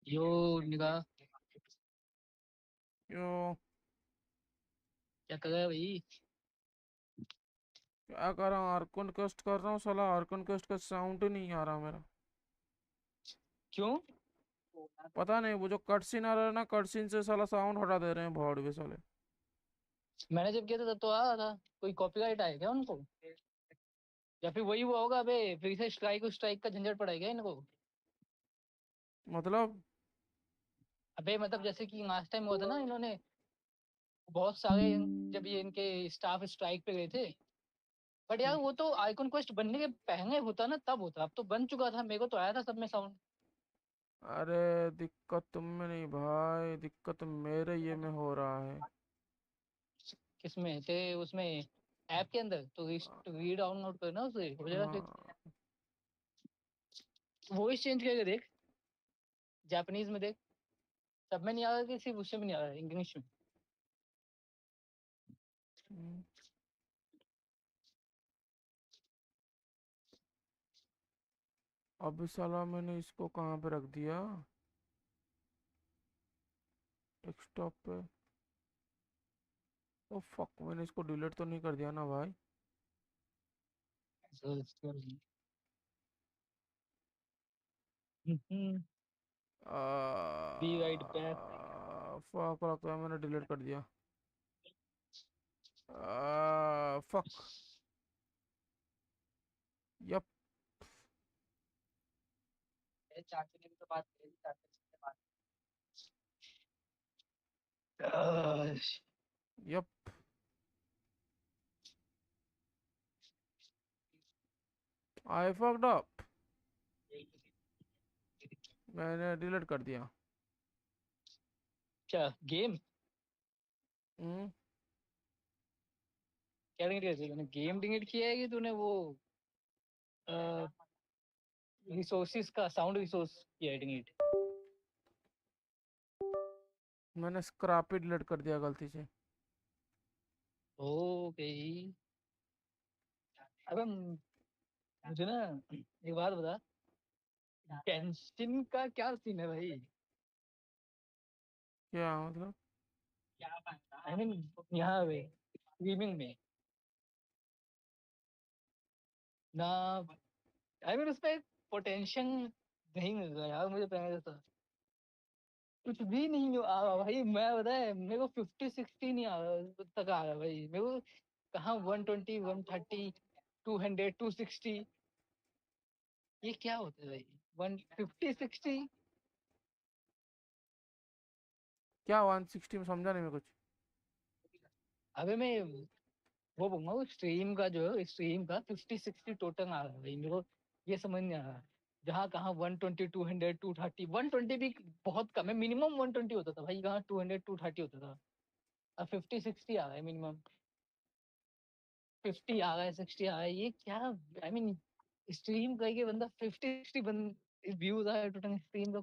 यो निगाह यो क्या कर रहा है भाई? क्या कर रहा हूँ, आर्कन कस्ट कर रहा हूँ साला। आर्कन कस्ट का साउंड ही नहीं आ रहा मेरा। क्यों? पता नहीं, वो जो कट सीन आ रहा है ना, कट सीन से साला साउंड हटा दे रहे हैं भौड़वे साले। मैंने जब किया था तब तो आ रहा था। कोई कॉपीराइट आया क्या उनको? या फिर वही हुआ होगा बे, फिर से स्ट्राइक का झंझट पड़ा है क्या इनको? मतलब अबे मतलब जैसे कि लास्ट टाइम हुआ था ना, इन्होंने बहुत सारे, जब ये इनके स्टाफ स्ट्राइक पे गए थे। बट यार वो तो आइकन क्वेस्ट बनने के पहले होता ना, तब होता। अब तो बन चुका था, मेरे को तो आया था सब में साउंड। अरे दिक्कत तुम में नहीं भाई, दिक्कत मेरे ये में हो रहा है। किसमें थे? उसमें ऐप के अंदर तो री डाउनलोड करना, उसे हो जाएगा फिर। हाँ। वॉइस चेंज करके देख, जापानीज में देख, सब में नहीं आ रहा कि सिर्फ उससे में नहीं आ रहा, इंग्लिश में। हम्म, अब साला मैंने इसको कहाँ पे रख दिया, डेस्कटॉप पे। ओ फक, मैंने इसको डिलीट तो नहीं कर दिया ना भाई? B right back. फक लगता है मैंने डिलीट कर दिया। फक। यप। चाचा ने भी तो बात करी, चाचा से बात। यप। आई फक्ड अप, मैंने डिलीट कर दिया। क्या गेम? हम्म। क्या डिलीट किया तूने? गेम डिलीट किया है कि तूने वो रिसोर्सेज का साउंड रिसोर्स किया है डिलीट? मैंने स्क्रैप ही डिलीट कर दिया गलती से। ओके। अबे मुझे ना एक बात बता, टेंशन का क्या सीन है भाई? क्या मतलब? आई मीन यहाँ पे स्ट्रीमिंग में ना, आई मीन उसमें पोटेंशियल नहीं मिल रहा यार मुझे पहले जैसा। कुछ भी नहीं आ रहा भाई। मैं बताया, मेरे को 50-60 नहीं आ रहा तक आ रहा भाई मेरे को। कहाँ 120, 130, 200, 260, ये क्या होता है भाई? 150, 60। क्या 160 में समझा नहीं मैं कुछ। अबे मैं वो बोलूंगा, वो स्ट्रीम का जो है, स्ट्रीम का 50-60 टोटल आ रहा है भाई मेरे को। ये समझ नहीं आ रहा। जहाँ कहाँ 120, 200, 230, 120 भी बहुत कम है। मिनिमम 120 होता था भाई, कहाँ 200, 230 होता था। अब 50-60 आ रहा है मिनिमम। 50 आ रहा है, 60 आ रहा है, ये क्या? आई मीन स्ट्रीम करके बंदा 50-60 व्यूज आ रहा है टोटल स्ट्रीम का।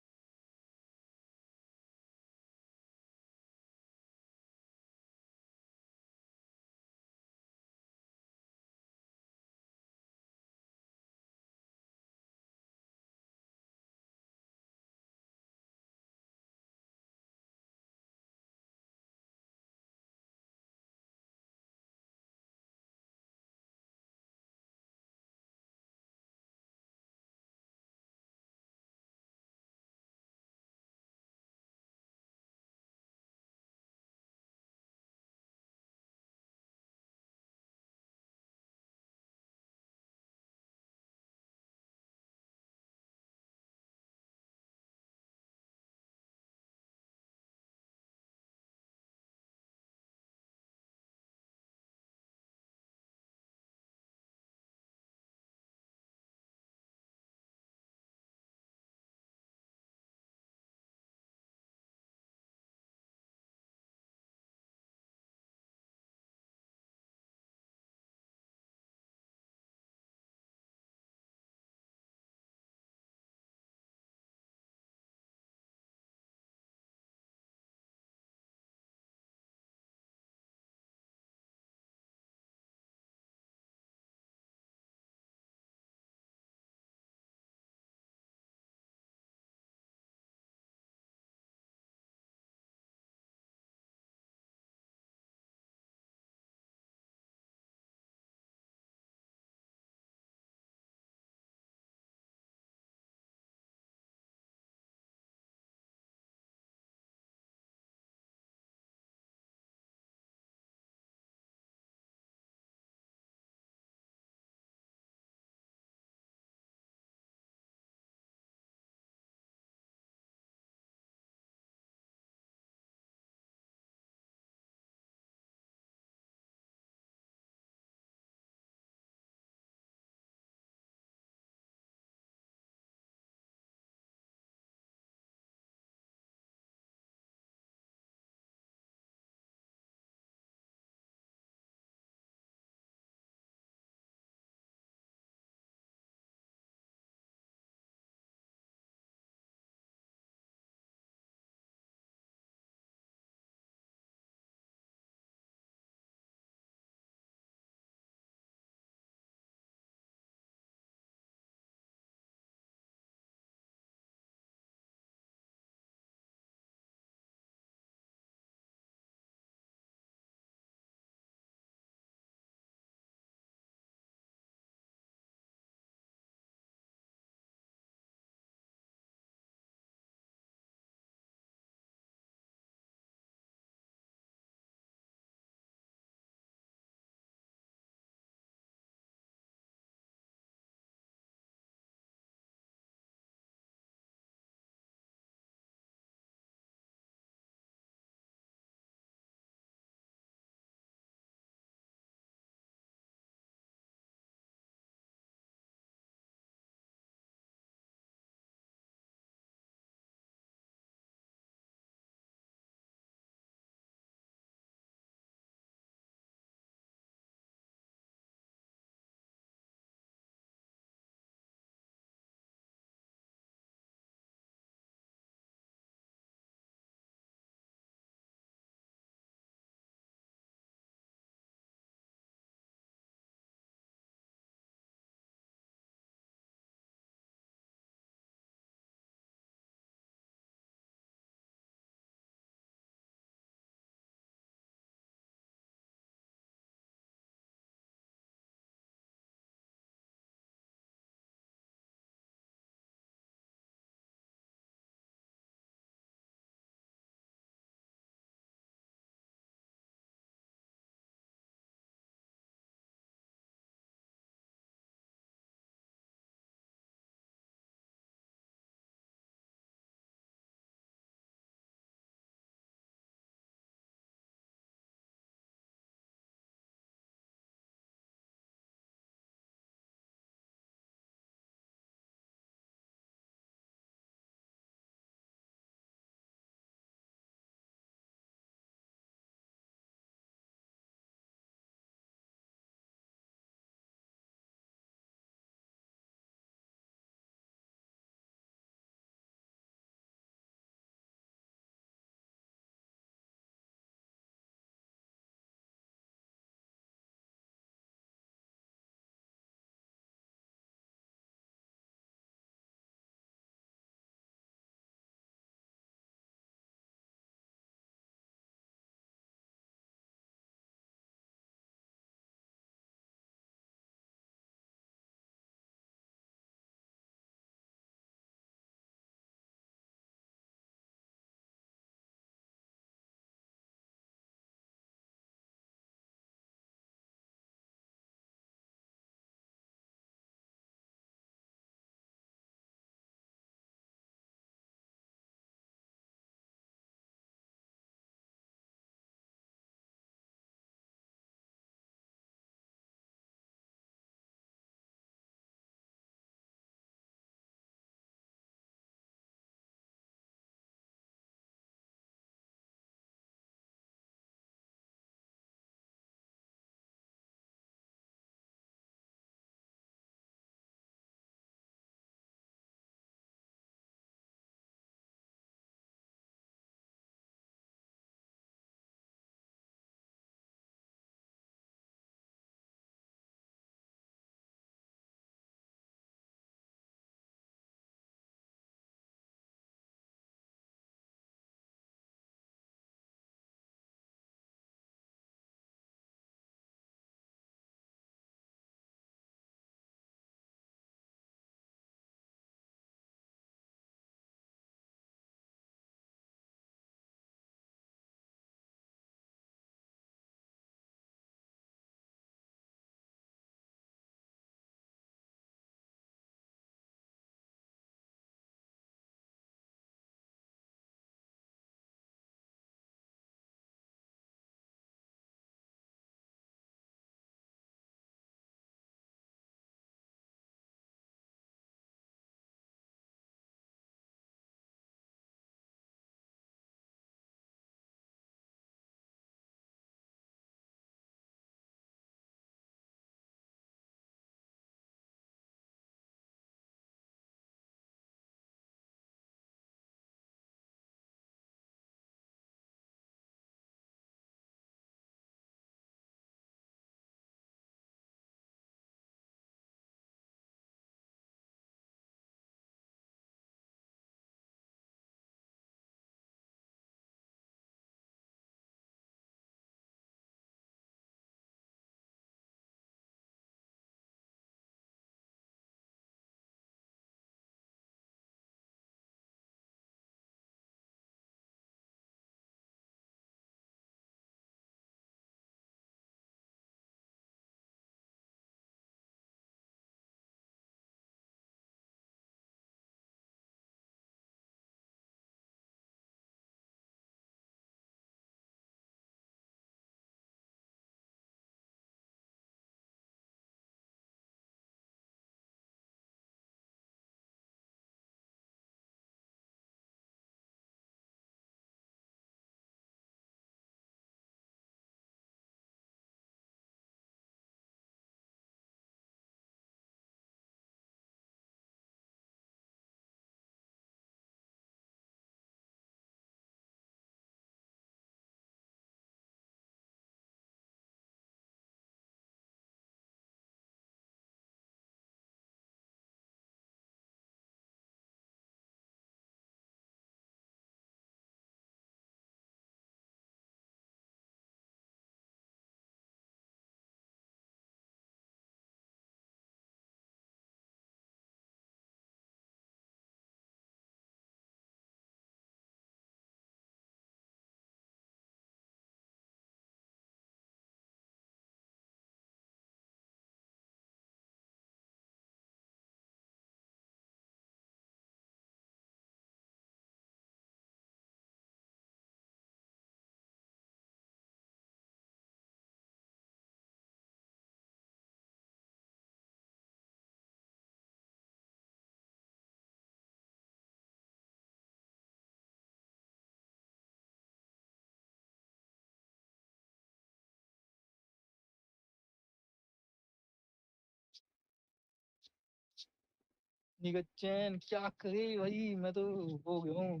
निगच्चन क्या करे भाई, मैं तो हो गया हूँ,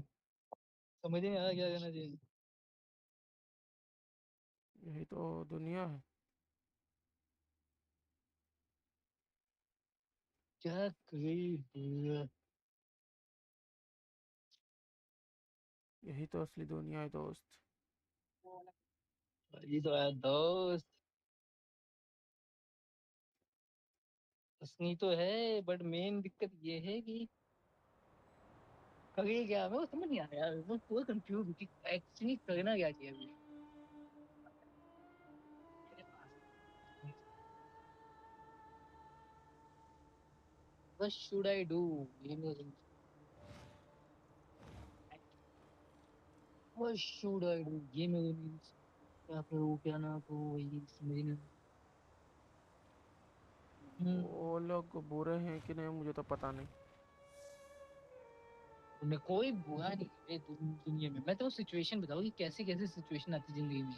समझ नहीं आ रहा क्या करना चाहिए। यही तो दुनिया है। क्या करे यही तो असली दुनिया है दोस्त। भाई, तो है दोस्त, असली तो है, बट मेन दिक्कत ये है कि करें क्या, मैं समझ नहीं आ रहा यार, मैं पूरा कंफ्यूज हूँ कि एक्चुअली करना क्या चाहिए अभी मेरे पास। What should I do? ये मेरे, What should I do? ये मेरे means क्या करूँ क्या ना करूँ, वही समझ नहीं। वो लोग बुरे हैं कि नहीं मुझे तो पता नहीं। मैं कोई बुरा नहीं है दुनिया में, मैं तो सिचुएशन बताऊँ कि कैसे कैसे सिचुएशन आती है जिंदगी में।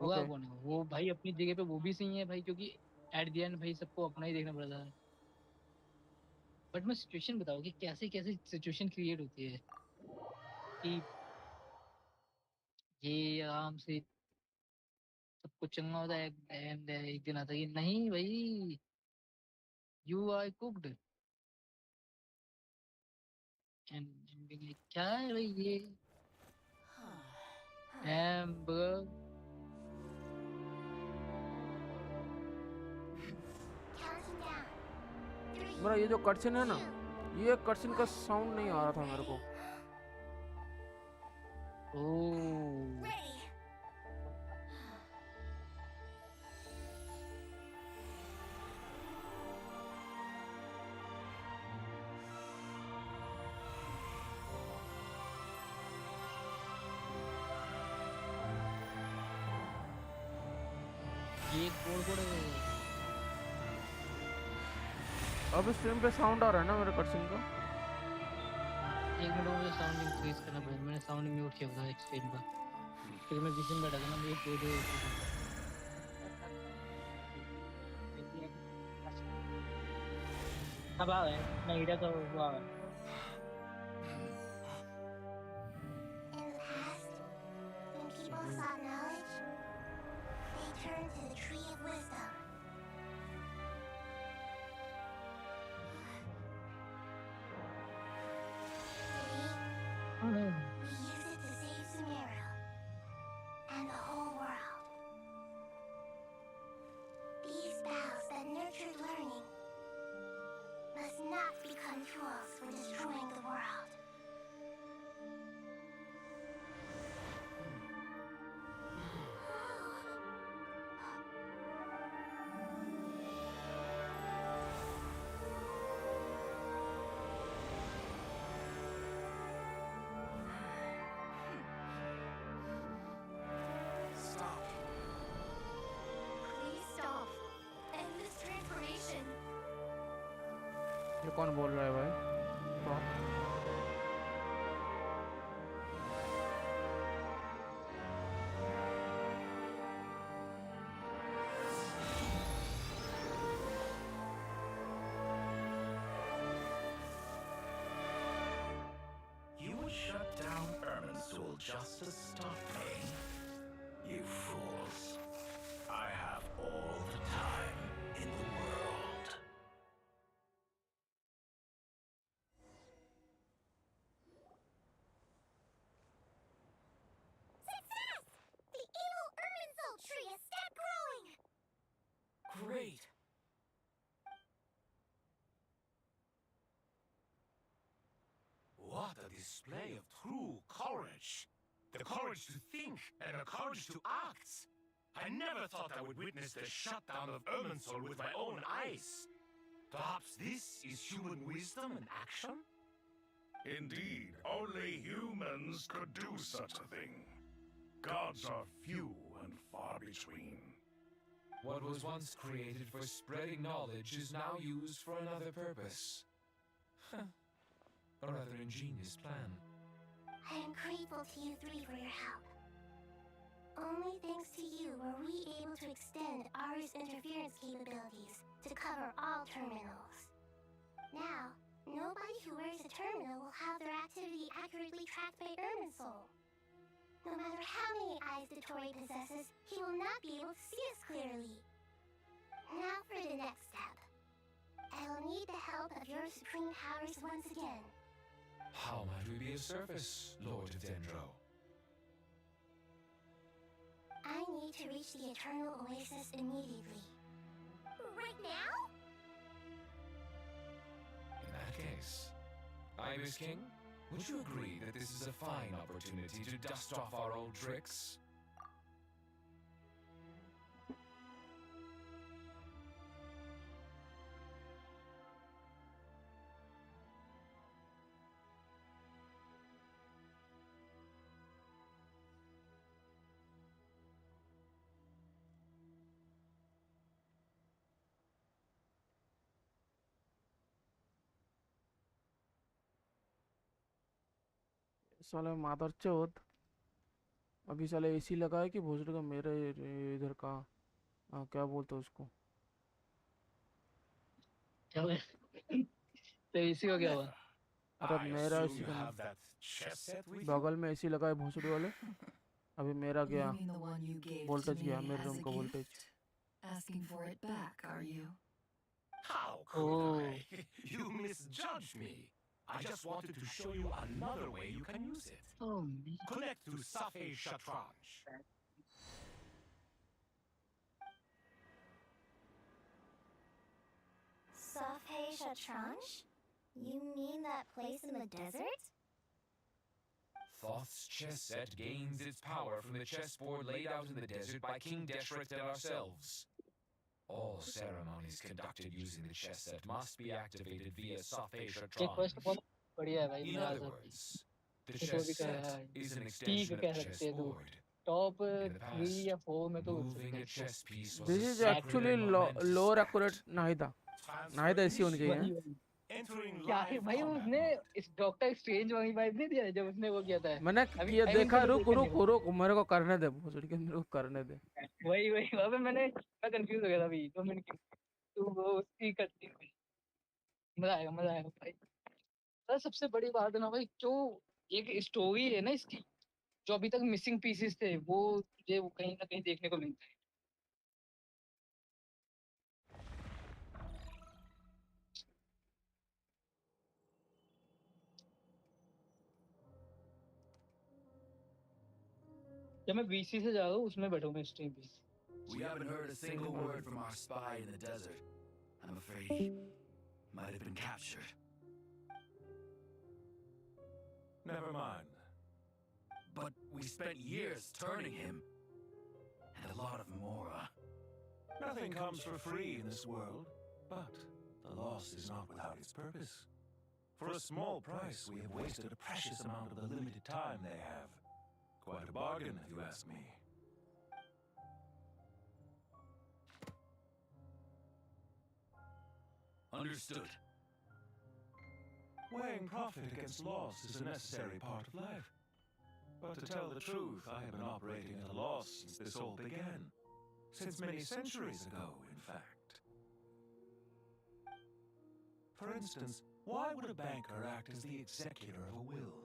बुरा ओके। कौन है वो भाई, अपनी जगह पे वो भी सही है भाई, क्योंकि एट द एंड भाई सबको अपना ही देखना पड़ता है। बट मैं सिचुएशन बताऊँ कि कैसे कैसे सिचुएशन क्रिएट होती है कि ये आराम से सब कुछ चंगा होता है, एंड एक दिन आता है कि नहीं भाई, यू आर कुक्ड, एंड क्या है भाई ये, ब्रो। मेरा ये जो कटसिन है ना, ये कटसिन का साउंड नहीं आ रहा था मेरे को। ओह ये कोड कोड अब स्ट्रीम पे साउंड आ रहा है ना मेरे कटसिन का। एक मिनट मुझे साउंड इंक्रीज करना पड़ेगा, मैंने साउंड म्यूट किया हुआ है स्ट्रीम का, क्योंकि मैं किसी में बैठा था ना, मुझे दो अब आ गए, नहीं इधर तो वो आ गए। In the past, when people sought knowledge, they turned to the Tree of Wisdom. Today, we use it to save Sumeru and the whole world. These boughs that nurtured learning must not become tools for destroying the world. Stop. Please stop. End this transformation. ये कौन बोल रहा है भाई? You would shut down Irminsul just to stop me? You fools. I have all the time in the world. Success! The evil Irminsul tree has stopped growing! Great. What a display of true courage! The courage to think and the courage to act! I never thought I would witness the shutdown of Irminsul with my own eyes. Perhaps this is human wisdom in action? Indeed, only humans could do such a thing. Gods are few and far between. What was once created for spreading knowledge is now used for another purpose. A rather ingenious plan. I am grateful to you three for your help. Only thanks to you were we able to extend Ari's interference capabilities to cover all terminals. Now, nobody who wears a terminal will have their activity accurately tracked by Irminsul. No matter how many eyes Dottore possesses, he will not be able to see us clearly. Now for the next step. I will need the help of your supreme powers once again. How might we be of service, Lord of Dendro? I need to reach the Eternal Oasis immediately. Right now? In that case, Ibis King, would you agree that this is a fine opportunity to dust off our old tricks? साले मादर चौथ अभी साले AC लगा है कि भोसड़ी का मेरे इधर का क्या बोलते हैं उसको क्या हुआ? तो इसी को क्या हुआ? अरे मेरा एसी का बगल में एसी लगा है भोसड़ी वाले अभी मेरा गया You mean the one you gave to voltage me गया मेरे as रूम a का gift? Voltage Asking for it back, are you? How could I? You misjudged me. I just wanted to show you another way you can use it. Oh, Connect to Safe Shatranj. Safe Shatranj? You mean that place in the desert? Thoth's chess set gains its power from the chessboard laid out in the desert by King Deshret and ourselves. All ceremonies conducted using the chess set must be activated via Safe ये Shatranj. Quest बहुत बढ़िया है भाई In मजा other आता है words, the तो भी chess कह set रहा है is an ठीक extension of कह the सकते हैं तू chessboard. Top In the 3 past, या 4 में तो moving a chess piece was this a is sacred actually and momentous lower accurate Nahida Nahida ऐसी होनी चाहिए वही वही क्या है भाई उसने इस डॉक्टर स्ट्रेंज वाली वाइब नहीं दिया जब उसने वो किया था मैंने अभी किया टाइम देखा से रुक देखा रुक नहीं रुक मेरे को करने दे भोसड़ी के मेरे को करने दे वही वही अबे मैं कंफ्यूज हो गया था अभी 2 मिनट की तो वो उसकी करती हुई मजा आएगा भाई सर सबसे बड़ी बात है ना भाई जो एक स्टोरी है ना इसकी जो अभी तक मिसिंग पीसेस थे वो तुझे वो कहीं ना कहीं देखने को मिलता है जब मैं बीसी से जा रहा हूँ उसमें बैठूंगा स्ट्रीम पे We haven't heard a single word from our spy in the desert. I'm afraid he might have been captured. Never mind. But we spent years turning him. And a lot of Mora. Nothing comes for free in this world, but the loss is not without its purpose. For a small price, we have wasted a precious amount of the limited time they have. Quite a bargain, if you ask me. Understood. Weighing profit against loss is a necessary part of life. But to tell the truth, I have been operating at a loss since this all began. Since many centuries ago, in fact. For instance, why would a banker act as the executor of a will?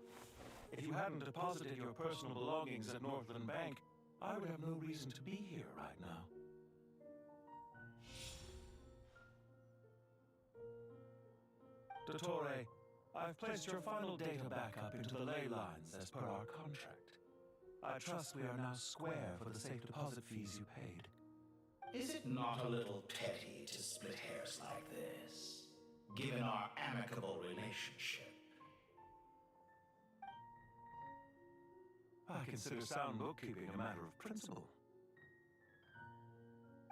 If you hadn't deposited your personal belongings at Northland Bank, I would have no reason to be here right now. Dottore, I've placed your final data backup into the ley lines as per our contract. I trust we are now square for the safe deposit fees you paid. Is it not a little petty to split hairs like this, given our amicable relationship? I consider sound bookkeeping a matter of principle.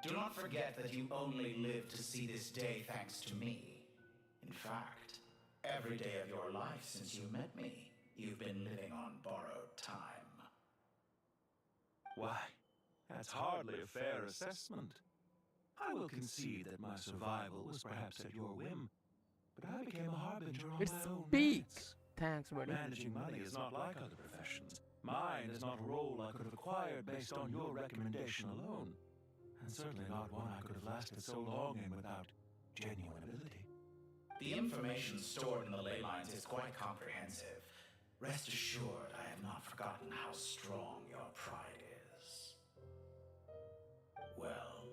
Do not forget that you only live to see this day thanks to me. In fact, every day of your life since you met me, you've been living on borrowed time. Why, that's hardly a fair assessment. I will concede that my survival was perhaps at your whim, but I became a harbinger on my own Speak. merits. Thanks, buddy. Managing money is not like other professions. Mine is not a role I could have acquired based on your recommendation alone, and certainly not one I could have lasted so long in without genuine ability. The information stored in the ley lines is quite comprehensive. Rest assured, I have not forgotten how strong your pride is. Well,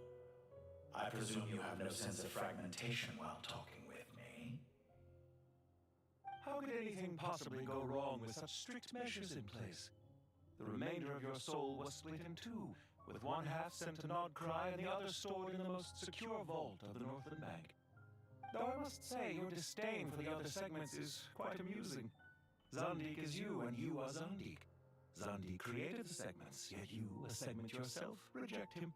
I presume you have no sense of fragmentation while talking with me. How could anything possibly go wrong with such strict measures in place? The remainder of your soul was split in two, with one half sent to Nodcry and the other stored in the most secure vault of the Northern Bank. Though I must say, your disdain for the other segments is quite amusing. Zandik is you, and you are Zandik. Zandik created the segments, yet you, a segment yourself, reject him.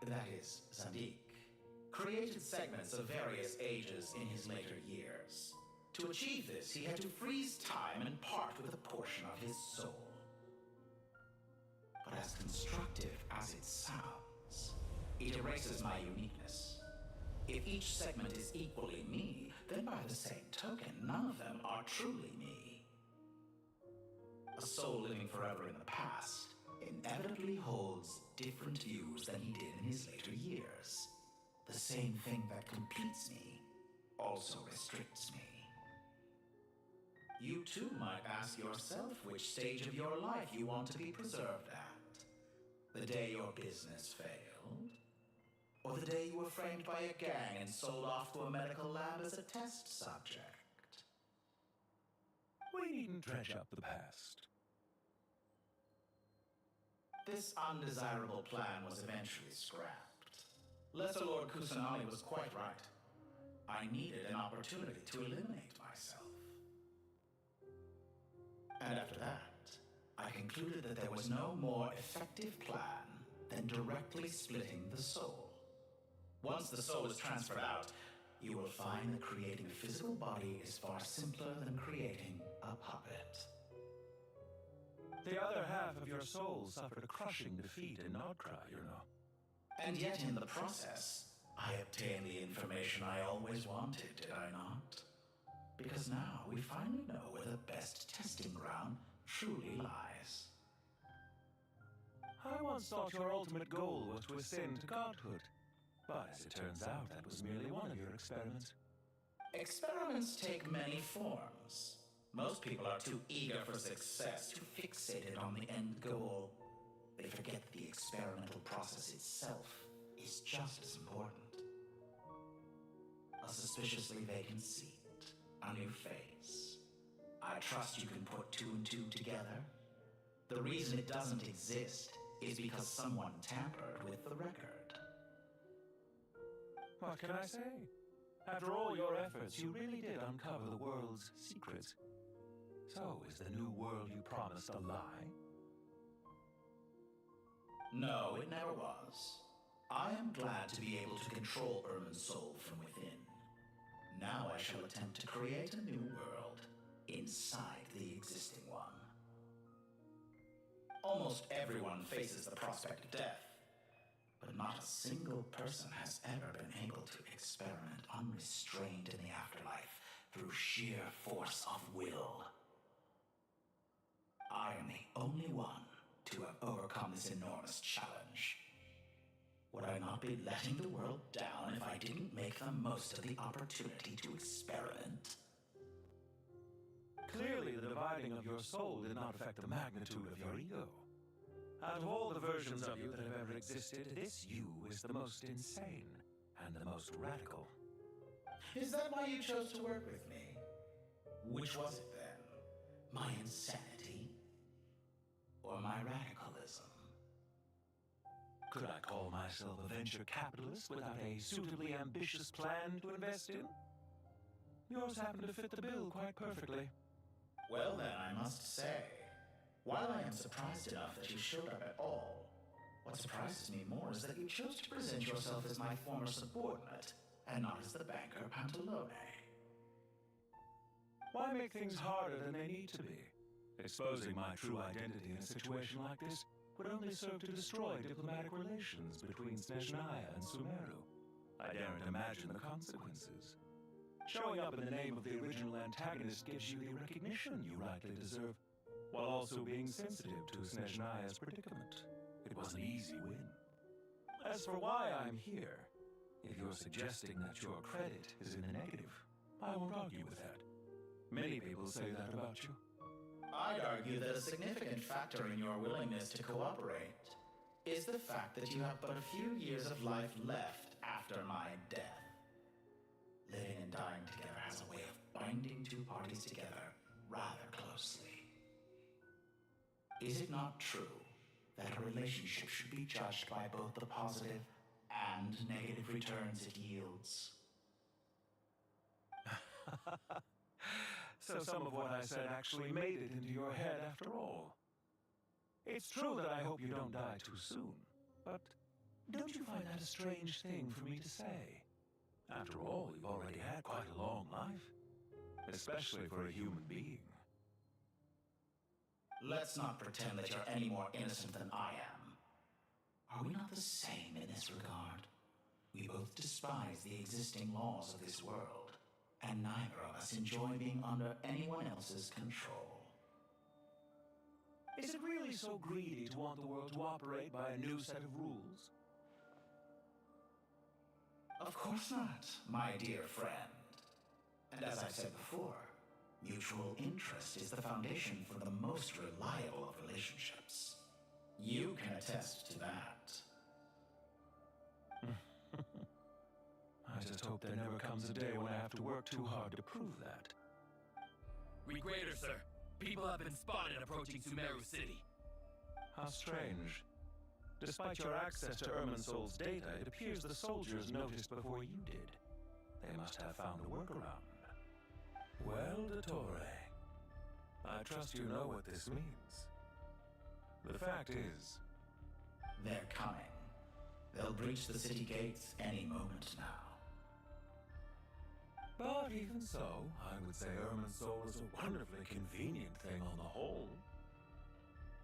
That is, Zandik, created segments of various ages in his later years. To achieve this, he had to freeze time and part with a portion of his soul. But as constructive as it sounds, it erases my uniqueness. If each segment is equally me, then by the same token, none of them are truly me. A soul living forever in the past inevitably holds different views than he did in his later years. The same thing that completes me also restricts me. You too might ask yourself which stage of your life you want to be preserved at. The day your business failed? Or the day you were framed by a gang and sold off to a medical lab as a test subject? We needn't dredge up the past. This undesirable plan was eventually scrapped. Lesser Lord Kusanali was quite right. I needed an opportunity to eliminate myself. And after that, I concluded that there was no more effective plan than directly splitting the soul. Once the soul is transferred out, you will find that creating a physical body is far simpler than creating a puppet. The other half of your soul suffered a crushing defeat in Nodcry, you know. And yet in the process, I obtained the information I always wanted, did I not? Because now we finally know where the best testing ground truly lies. I once thought your ultimate goal was to ascend to godhood. But as it turns out, that was merely one of your experiments. Experiments take many forms. Most people are too eager for success, too fixated on the end goal. They forget that the experimental process itself is just as important. A suspiciously vacant seat, a new face. I trust you can put two and two together. The reason it doesn't exist is because someone tampered with the record. What can I say? After all your efforts, you really did uncover the world's secrets. So, is the new world you promised a lie? No, it never was. I am glad to be able to control Ermin's soul from within. Now I shall attempt to create a new world inside the existing one. Almost everyone faces the prospect of death, but not a single person has ever been able to experiment unrestrained in the afterlife through sheer force of will. I am the only one to have overcome this enormous challenge. Would I not be letting the world down if I didn't make the most of the opportunity to experiment? Clearly, the dividing of your soul did not affect the magnitude of your ego. Out of all the versions of you that have ever existed, this you is the most insane and the most radical. Is that why you chose to work with me? Which was it then? My insanity? Or my radicalism? Could I call myself a venture capitalist without a suitably ambitious plan to invest in? Yours happened to fit the bill quite perfectly. Well then, I must say, while I am surprised enough that you showed up at all, what surprises me more is that you chose to present yourself as my former subordinate, and not as the banker Pantalone. Why make things harder than they need to be? Exposing my true identity in a situation like this would only serve to destroy diplomatic relations between Snezhnaya and Sumeru. I daren't imagine the consequences. Showing up in the name of the original antagonist gives you the recognition you rightly deserve, while also being sensitive to Snezhnaya's predicament. It was an easy win. As for why I'm here, if you're suggesting that your credit is in the negative, I won't argue with that. Many people say that about you. I'd argue that a significant factor in your willingness to cooperate is the fact that you have but a few years of life left after my death. Living and dying together has a way of binding two parties together rather closely. Is it not true that a relationship should be judged by both the positive and negative returns it yields? So some of what I said actually made it into your head after all. It's true that I hope you don't die too soon, but don't you find that a strange thing for me to say? After all, you've already had quite a long life, especially for a human being. Let's not pretend that you're any more innocent than I am. Are we not the same in this regard? We both despise the existing laws of this world, and neither of us enjoy being under anyone else's control. Is it really so greedy to want the world to operate by a new set of rules? Of course not, my dear friend. And as I've said before, mutual interest is the foundation for the most reliable of relationships. You can attest to that. I just hope there never comes a day when I have to work too hard to prove that. Regreator, sir. People have been spotted approaching Sumeru City. How strange. Despite your access to Irminsol's data, it appears the soldiers noticed before you did. They must have found a workaround. Well, Dottore, I trust you know what this means. The fact is, they're coming. They'll breach the city gates any moment now. But even so, I would say Irminsol is a wonderfully convenient thing on the whole.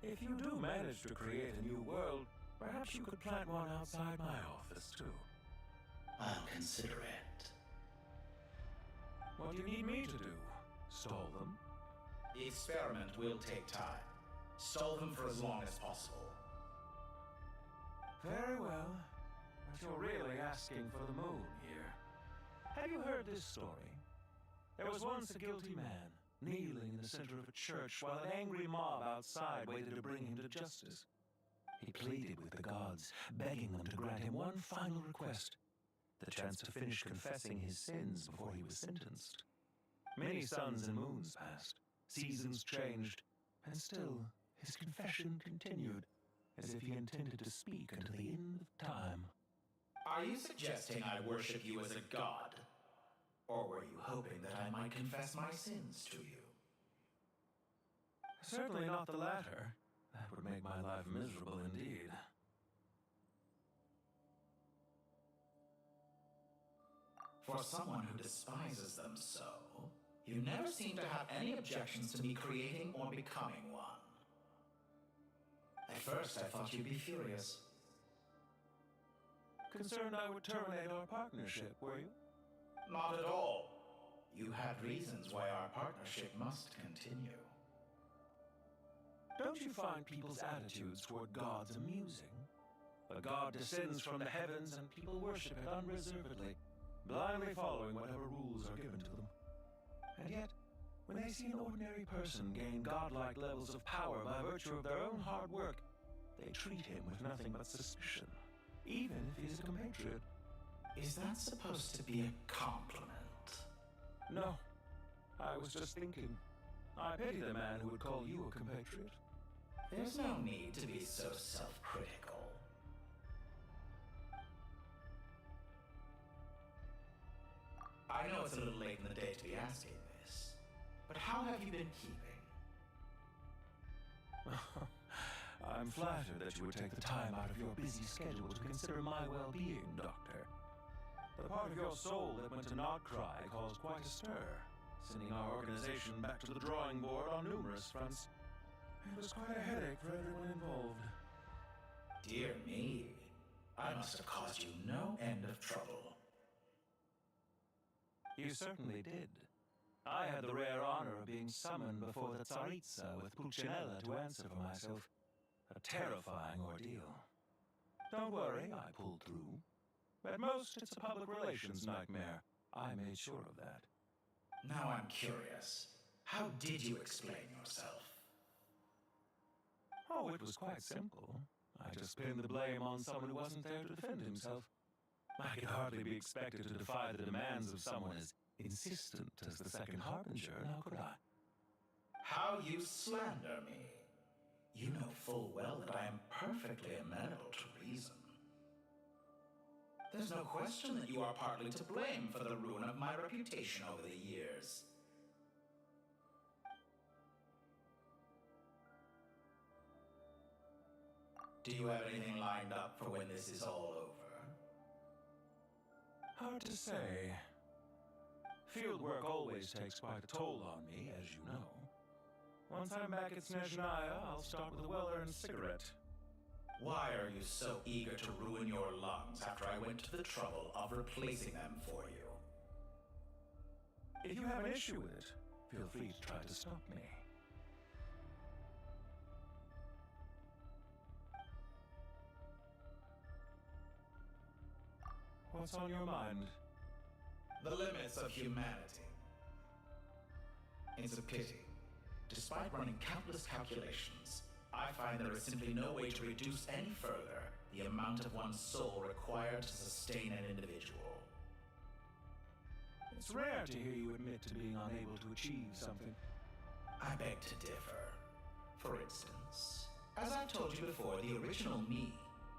If you do manage to create a new world, perhaps you could plant one outside my office, too. I'll consider it. What do you need me to do? Stall them? The experiment will take time. Stall them for as long as possible. Very well. But you're really asking for the moon here. Have you heard this story? There was once a guilty man, kneeling in the center of a church while an angry mob outside waited to bring him to justice. He pleaded with the gods, begging them to grant him one final request, the chance to finish confessing his sins before he was sentenced. Many suns and moons passed, seasons changed, and still his confession continued, as if he intended to speak until the end of time. Are you suggesting I worship you as a god? Or were you hoping that I might confess my sins to you? Certainly not the latter. That would make my life miserable indeed. For someone who despises them so, you never seem to have any objections to me creating or becoming one. At first, I thought you'd be furious. Concerned I would terminate our partnership, were you? Not at all. You had reasons why our partnership must continue. Don't you find people's attitudes toward gods amusing? A god descends from the heavens and people worship it unreservedly, blindly following whatever rules are given to them. And yet, when they see an ordinary person gain godlike levels of power by virtue of their own hard work, they treat him with nothing but suspicion, even if he's a compatriot. Is that supposed to be a compliment? No. I was just thinking. I pity the man who would call you a compatriot. There's no need to be so self-critical. I know it's a little late in the day to be asking this, but how have you been keeping? I'm flattered that you would take the time out of your busy schedule to consider my well-being, Doctor. The part of your soul that went to Nodcry caused quite a stir, sending our organization back to the drawing board on numerous fronts. It was quite a headache for everyone involved. Dear me, I must have caused you no end of trouble. You certainly did. I had the rare honor of being summoned before the Tsaritsa with Pulcinella to answer for myself. A terrifying ordeal. Don't worry, I pulled through. At most, it's a public relations nightmare. I made sure of that. Now I'm curious. How did you explain yourself? Oh, it was quite simple. I just pinned the blame on someone who wasn't there to defend himself. I could hardly be expected to defy the demands of someone as insistent as the Second Harbinger, now could I? How you slander me. You know full well that I am perfectly amenable to reason. There's no question that you are partly to blame for the ruin of my reputation over the years. Do you have anything lined up for when this is all over? Hard to say. Field work always takes quite a toll on me, as you know. Once I'm back at Snezhnaya, I'll start with a well-earned cigarette. Why are you so eager to ruin your lungs after I went to the trouble of replacing them for you? If you have an issue with it, feel free to try to stop me. What's on your mind? The limits of humanity. It's a pity. Despite running countless calculations, I find there is simply no way to reduce any further the amount of one's soul required to sustain an individual. It's rare to hear you admit to being unable to achieve something. I beg to differ. For instance, as I've told you before, the original me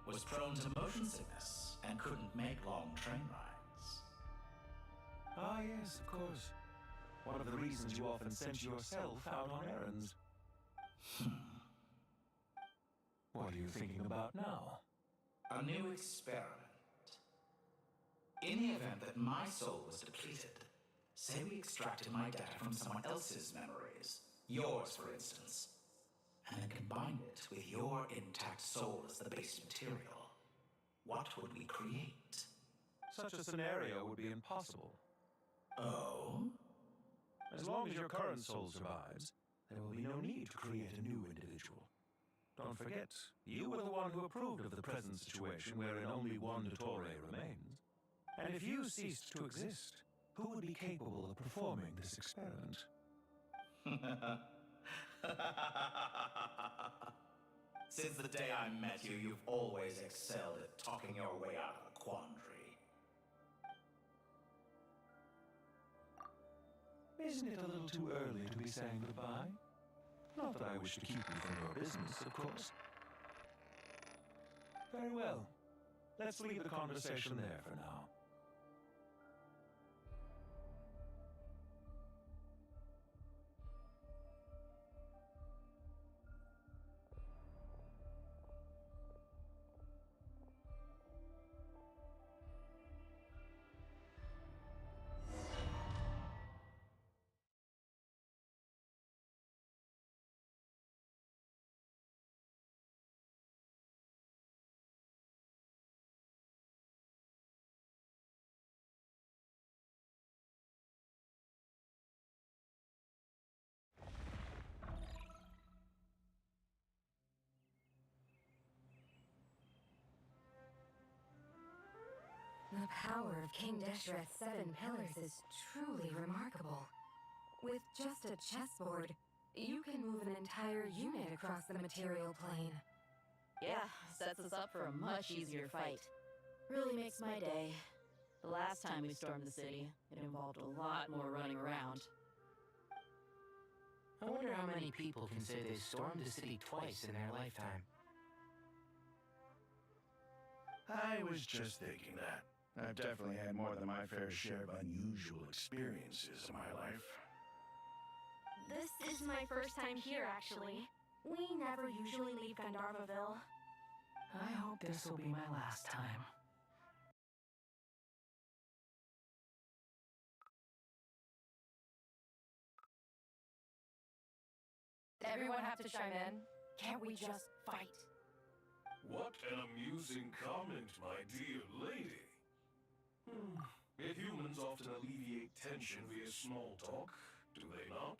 was prone to motion sickness and couldn't make long train rides. Ah, yes, of course. One of the reasons you often sent yourself out on errands. What are you thinking about now? A new experiment. In the event that my soul was depleted, say we extracted my data from someone else's memories, yours for instance, and then combined it with your intact soul as the base material, what would we create? Such a scenario would be impossible. Oh? As long as your current soul survives, there will be no need to create a new individual. Don't forget, you were the one who approved of the present situation wherein only one Dottore remains. And if you ceased to exist, who would be capable of performing this experiment? Since the day I met you, you've always excelled at talking your way out of a quandary. Isn't it a little too early to be saying goodbye? Not that I wish to keep you from your business, of course. Very well. Let's leave the conversation there for now. The power of King Deshret's 7 pillars is truly remarkable. With just a chessboard, you can move an entire unit across the material plane. Yeah, sets us up for a much easier fight. Really makes my day. The last time we stormed the city, it involved a lot more running around. I wonder how many people can say they stormed the city twice in their lifetime. I was just thinking that. I've definitely had more than my fair share of unusual experiences in my life. This is my first time here, actually. We never usually leave Gandharvaville. I hope this will be my last time. Everyone have to chime in? Can't we just fight? What an amusing comment, my dear lady. Yet humans often alleviate tension via small talk, do they not?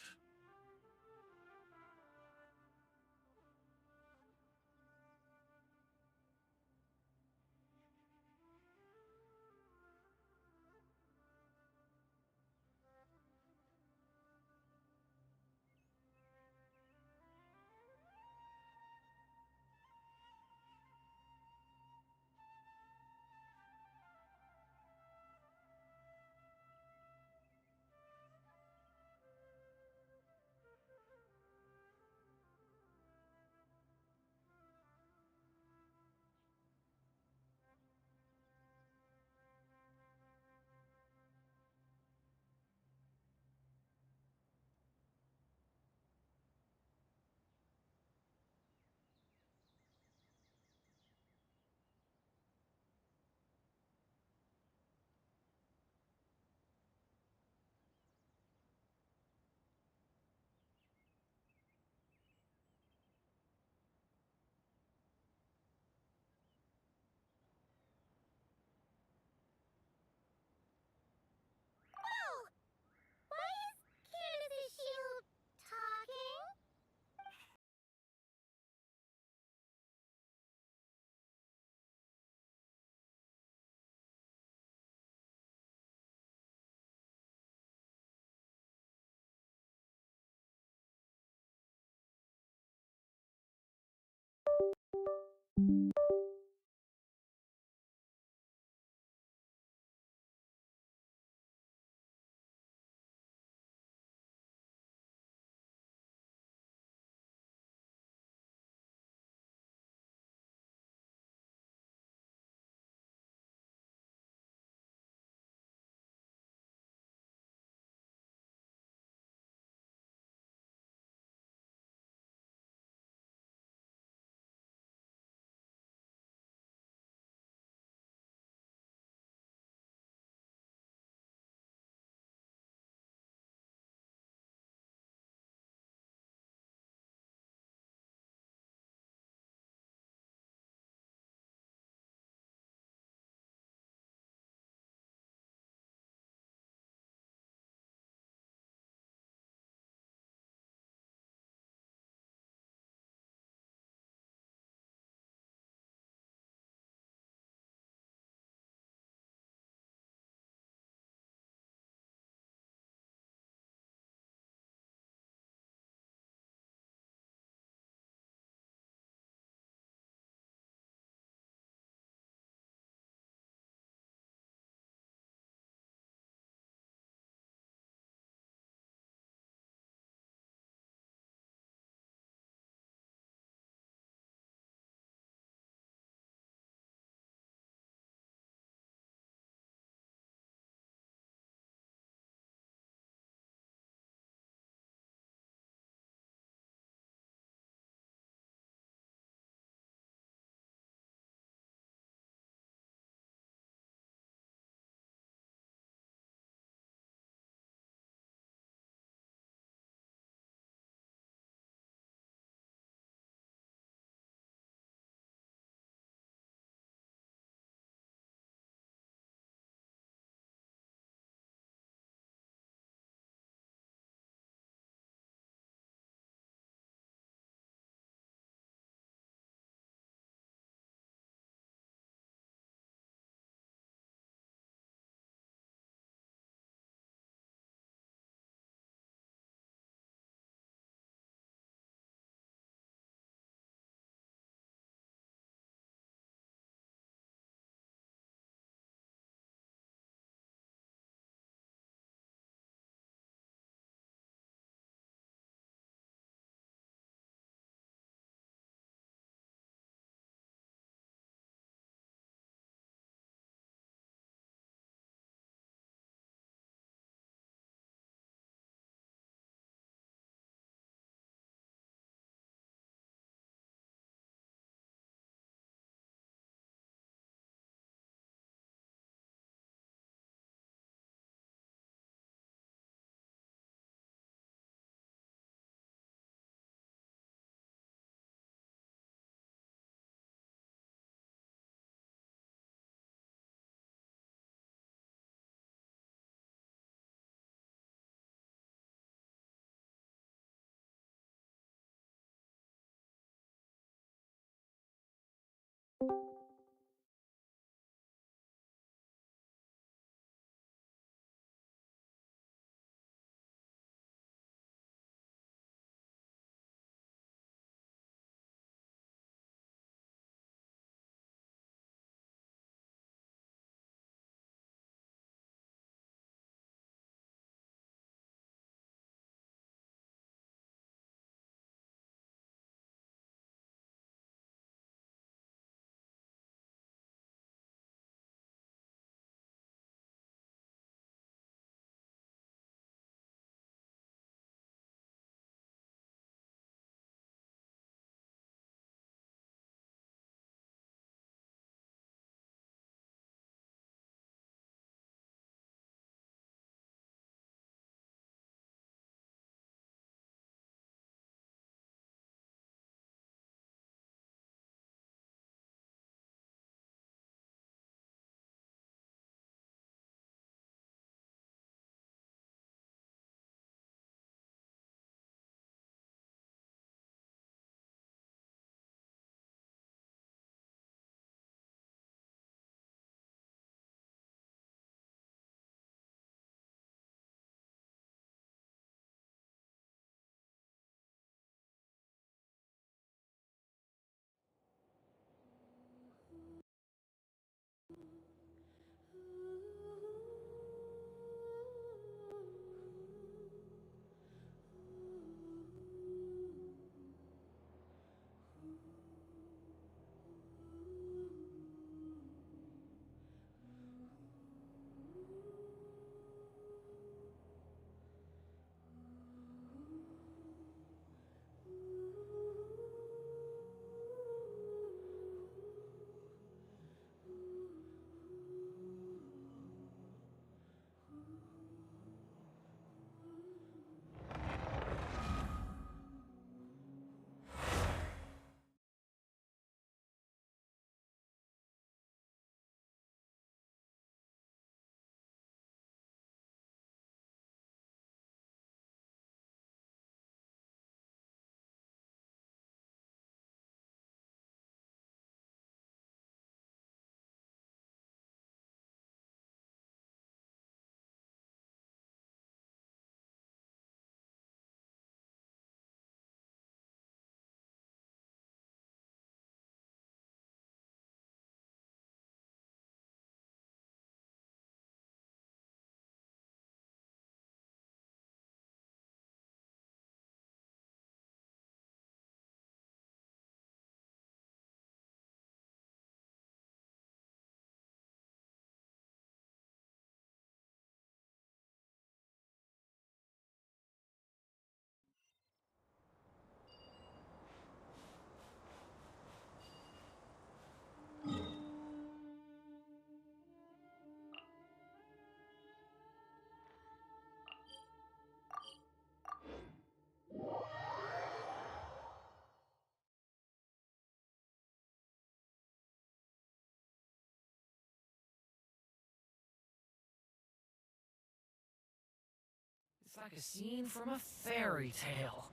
It's like a scene from a fairy tale.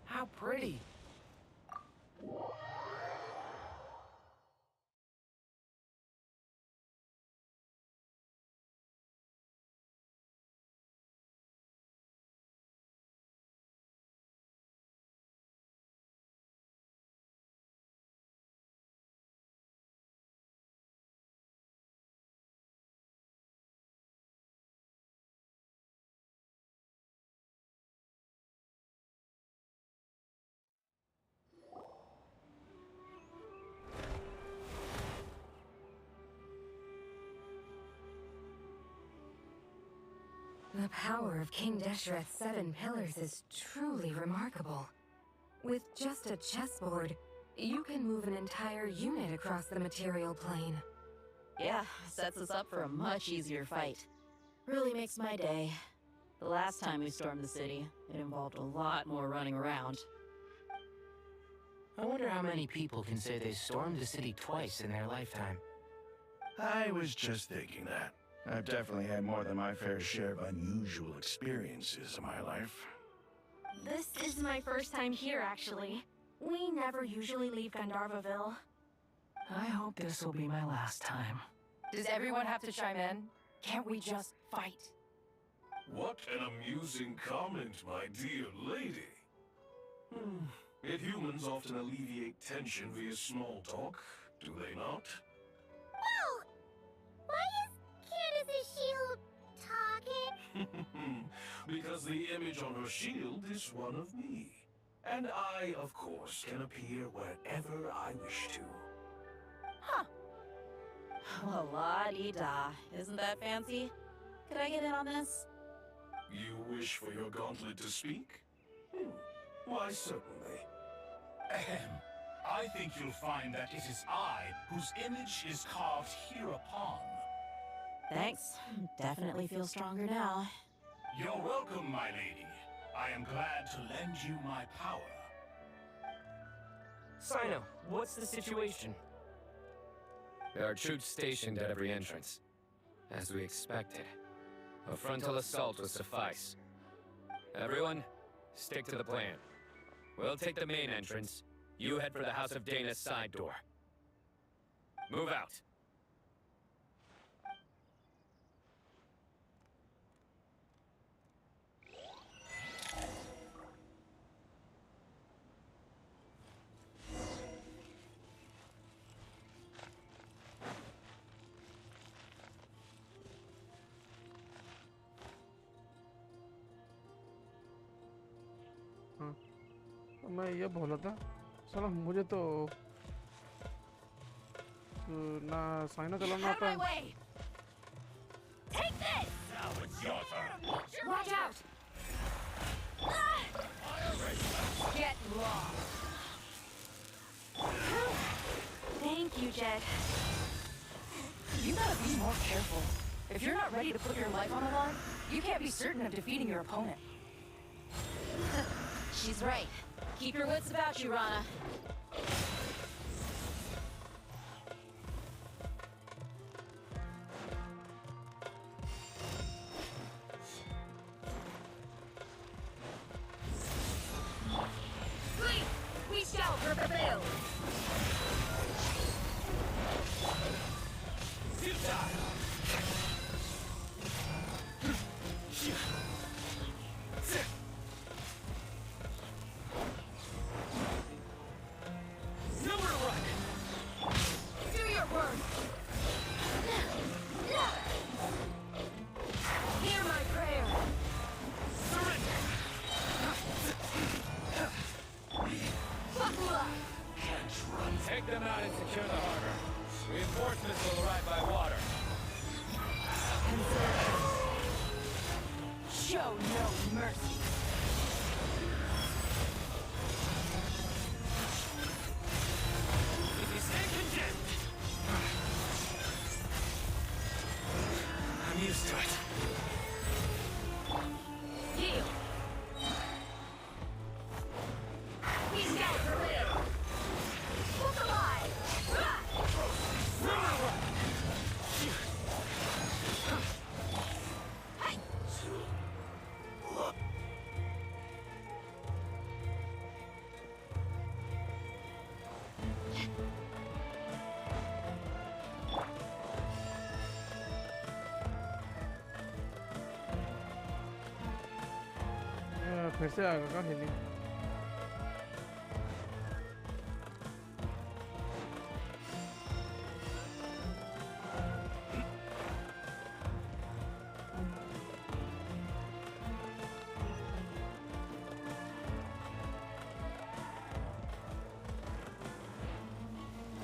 How pretty. The power of King Deshret's 7 pillars is truly remarkable. With just a chessboard, you can move an entire unit across the material plane. Yeah, sets us up for a much easier fight. Really makes my day. The last time we stormed the city, it involved a lot more running around. I wonder how many people can say they stormed the city twice in their lifetime. I was just thinking that. I've definitely had more than my fair share of unusual experiences in my life. This is my first time here, actually. We never usually leave Gandharvaville. I hope this will be my last time. Does everyone have to chime in? Can't we just fight? What an amusing comment, my dear lady. Yet humans often alleviate tension via small talk, do they not? Whoa! Why is Candace's shield talking? Because the image on her shield is one of me. And I, of course, can appear wherever I wish to. Huh. Well, la-di-da. Isn't that fancy? Could I get in on this? You wish for your gauntlet to speak? Why, certainly. Ahem. I think you'll find that it is I whose image is carved hereupon. Thanks. Definitely feel stronger now. You're welcome, my lady. I am glad to lend you my power. Sino, what's the situation? There are troops stationed at every entrance. As we expected. A frontal assault will suffice. Everyone, stick to the plan. We'll take the main entrance. You head for the House of Dana's side door. Move out. तो मैं ये बोला था साला मुझे तो ना साइना चलाना आता है Take this! Now it's your turn. Watch out! Get lost. Thank you, Jed. You gotta be more careful. If you're not ready to put your life on the line, you can't be certain of defeating your opponent. She's right. Keep your wits about you, Rana. We shall prevail. Take them out and secure the harbor. Reinforcements will arrive by water. Show no mercy. Stay condemned. I'm used to it. Yield. We shall prevail. Look alive. फिर से आएगा क्या healing?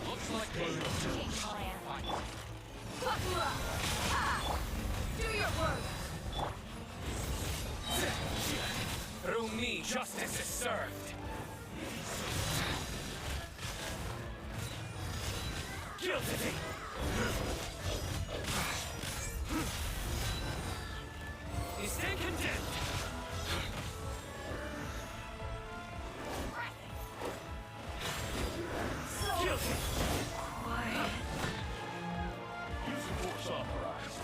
Looks like they do your work. Through me, justice is served. Guilty. You stand condemned. Guilty. Use the force authorized.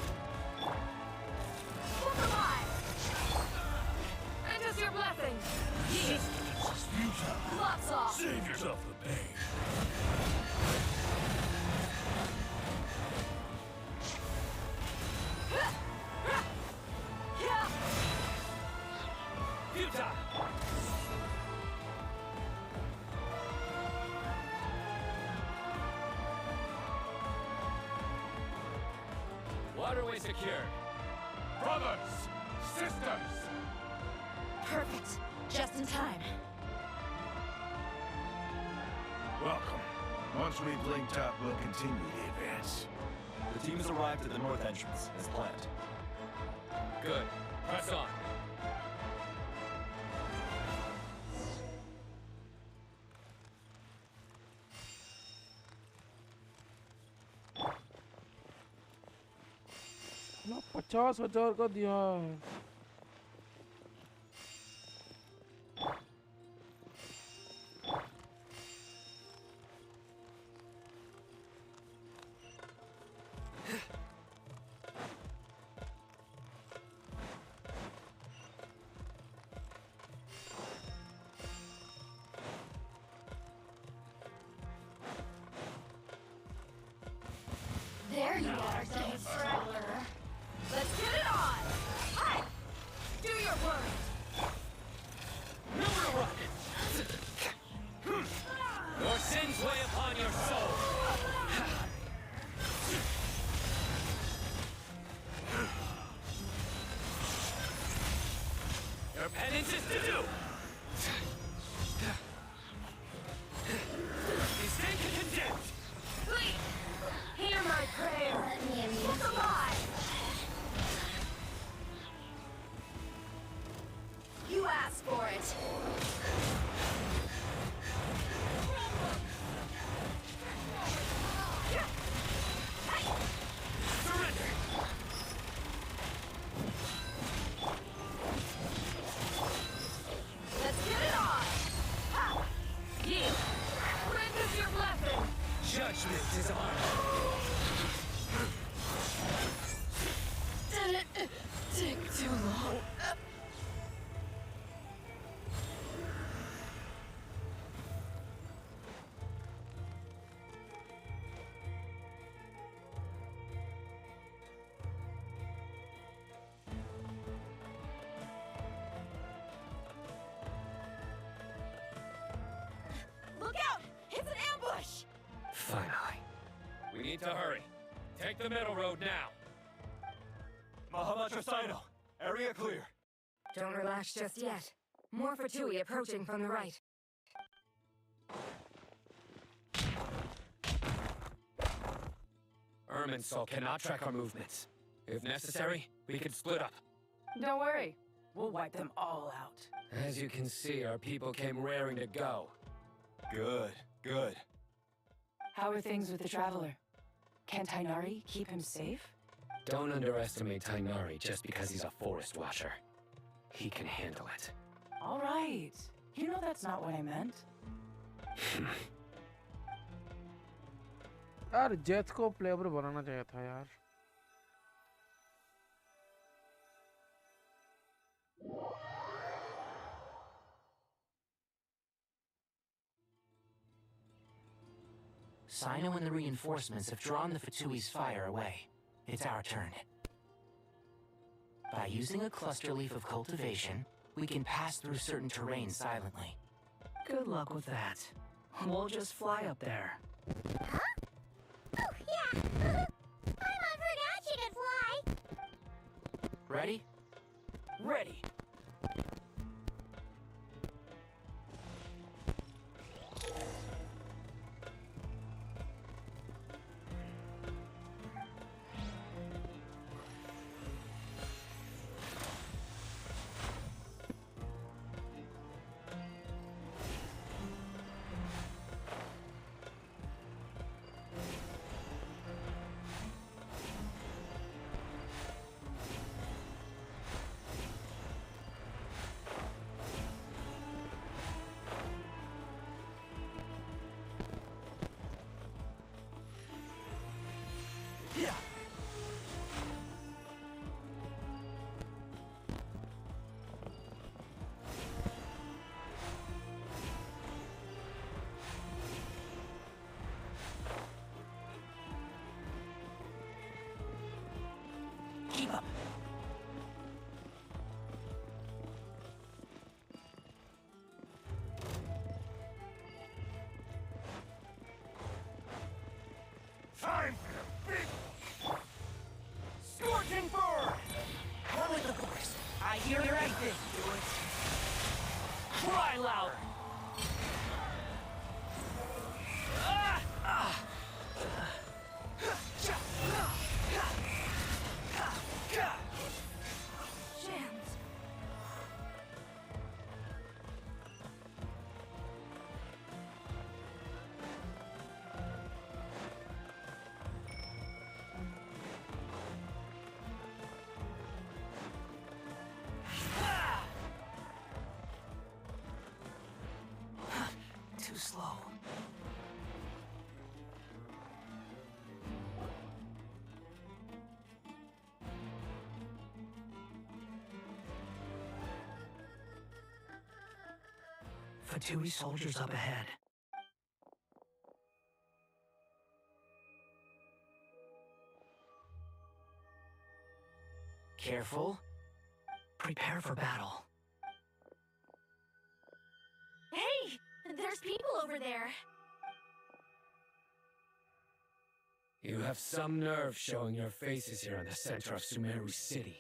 Look alive. And just your blessing. Resistance is futile. Flux off. Save yourself the pain. Futile. Waterway secured. Brothers! Sisters! Perfect. Just in time. Welcome. Once we've linked up, we'll continue the advance. The team has arrived at the north entrance, as planned. Good. Press on. ना 50,000 का दिया है. There you are, young straggler. Let's get it on! Hi! Do your work! Nowhere to run! Your sins weigh upon your soul! Your penance is to do! You stand condemned! Please! Hear my prayer! Look alive! You asked for it! Surrender! Let's get it on! Ha! Yield! Witness your blessing! Judgment is on! Did it take too long? Look out! It's an ambush! Finally. We need to hurry. Take the middle road now. Mahamatra Sino, area clear. Don't relax just yet. More Fatui approaching from the right. Irminsul cannot track our movements. If necessary, we can split up. Don't worry. We'll wipe them all out. As you can see, our people came raring to go. Good, good. How are things with the Traveler? Can Tainari keep him safe? Don't underestimate Tainari just because he's a forest watcher. He can handle it. All right. You know that's not what I meant. यार जेथ को playable बनाना चाहिए था यार. Sino and the reinforcements have drawn the Fatui's fire away. It's our turn. By using a cluster leaf of cultivation, we can pass through certain terrain silently. Good luck with that. We'll just fly up there. Huh? Oh, yeah! Paimon forgot she could fly! Ready? Ready! Keep up. Time for the big Scorching bird! Hold with the force. I hear anything. Do it. Cry louder. Shams. Too slow. Fatui soldiers up ahead. Careful. Prepare for battle. Hey! There's people over there. You have some nerve showing your faces here in the center of Sumeru City.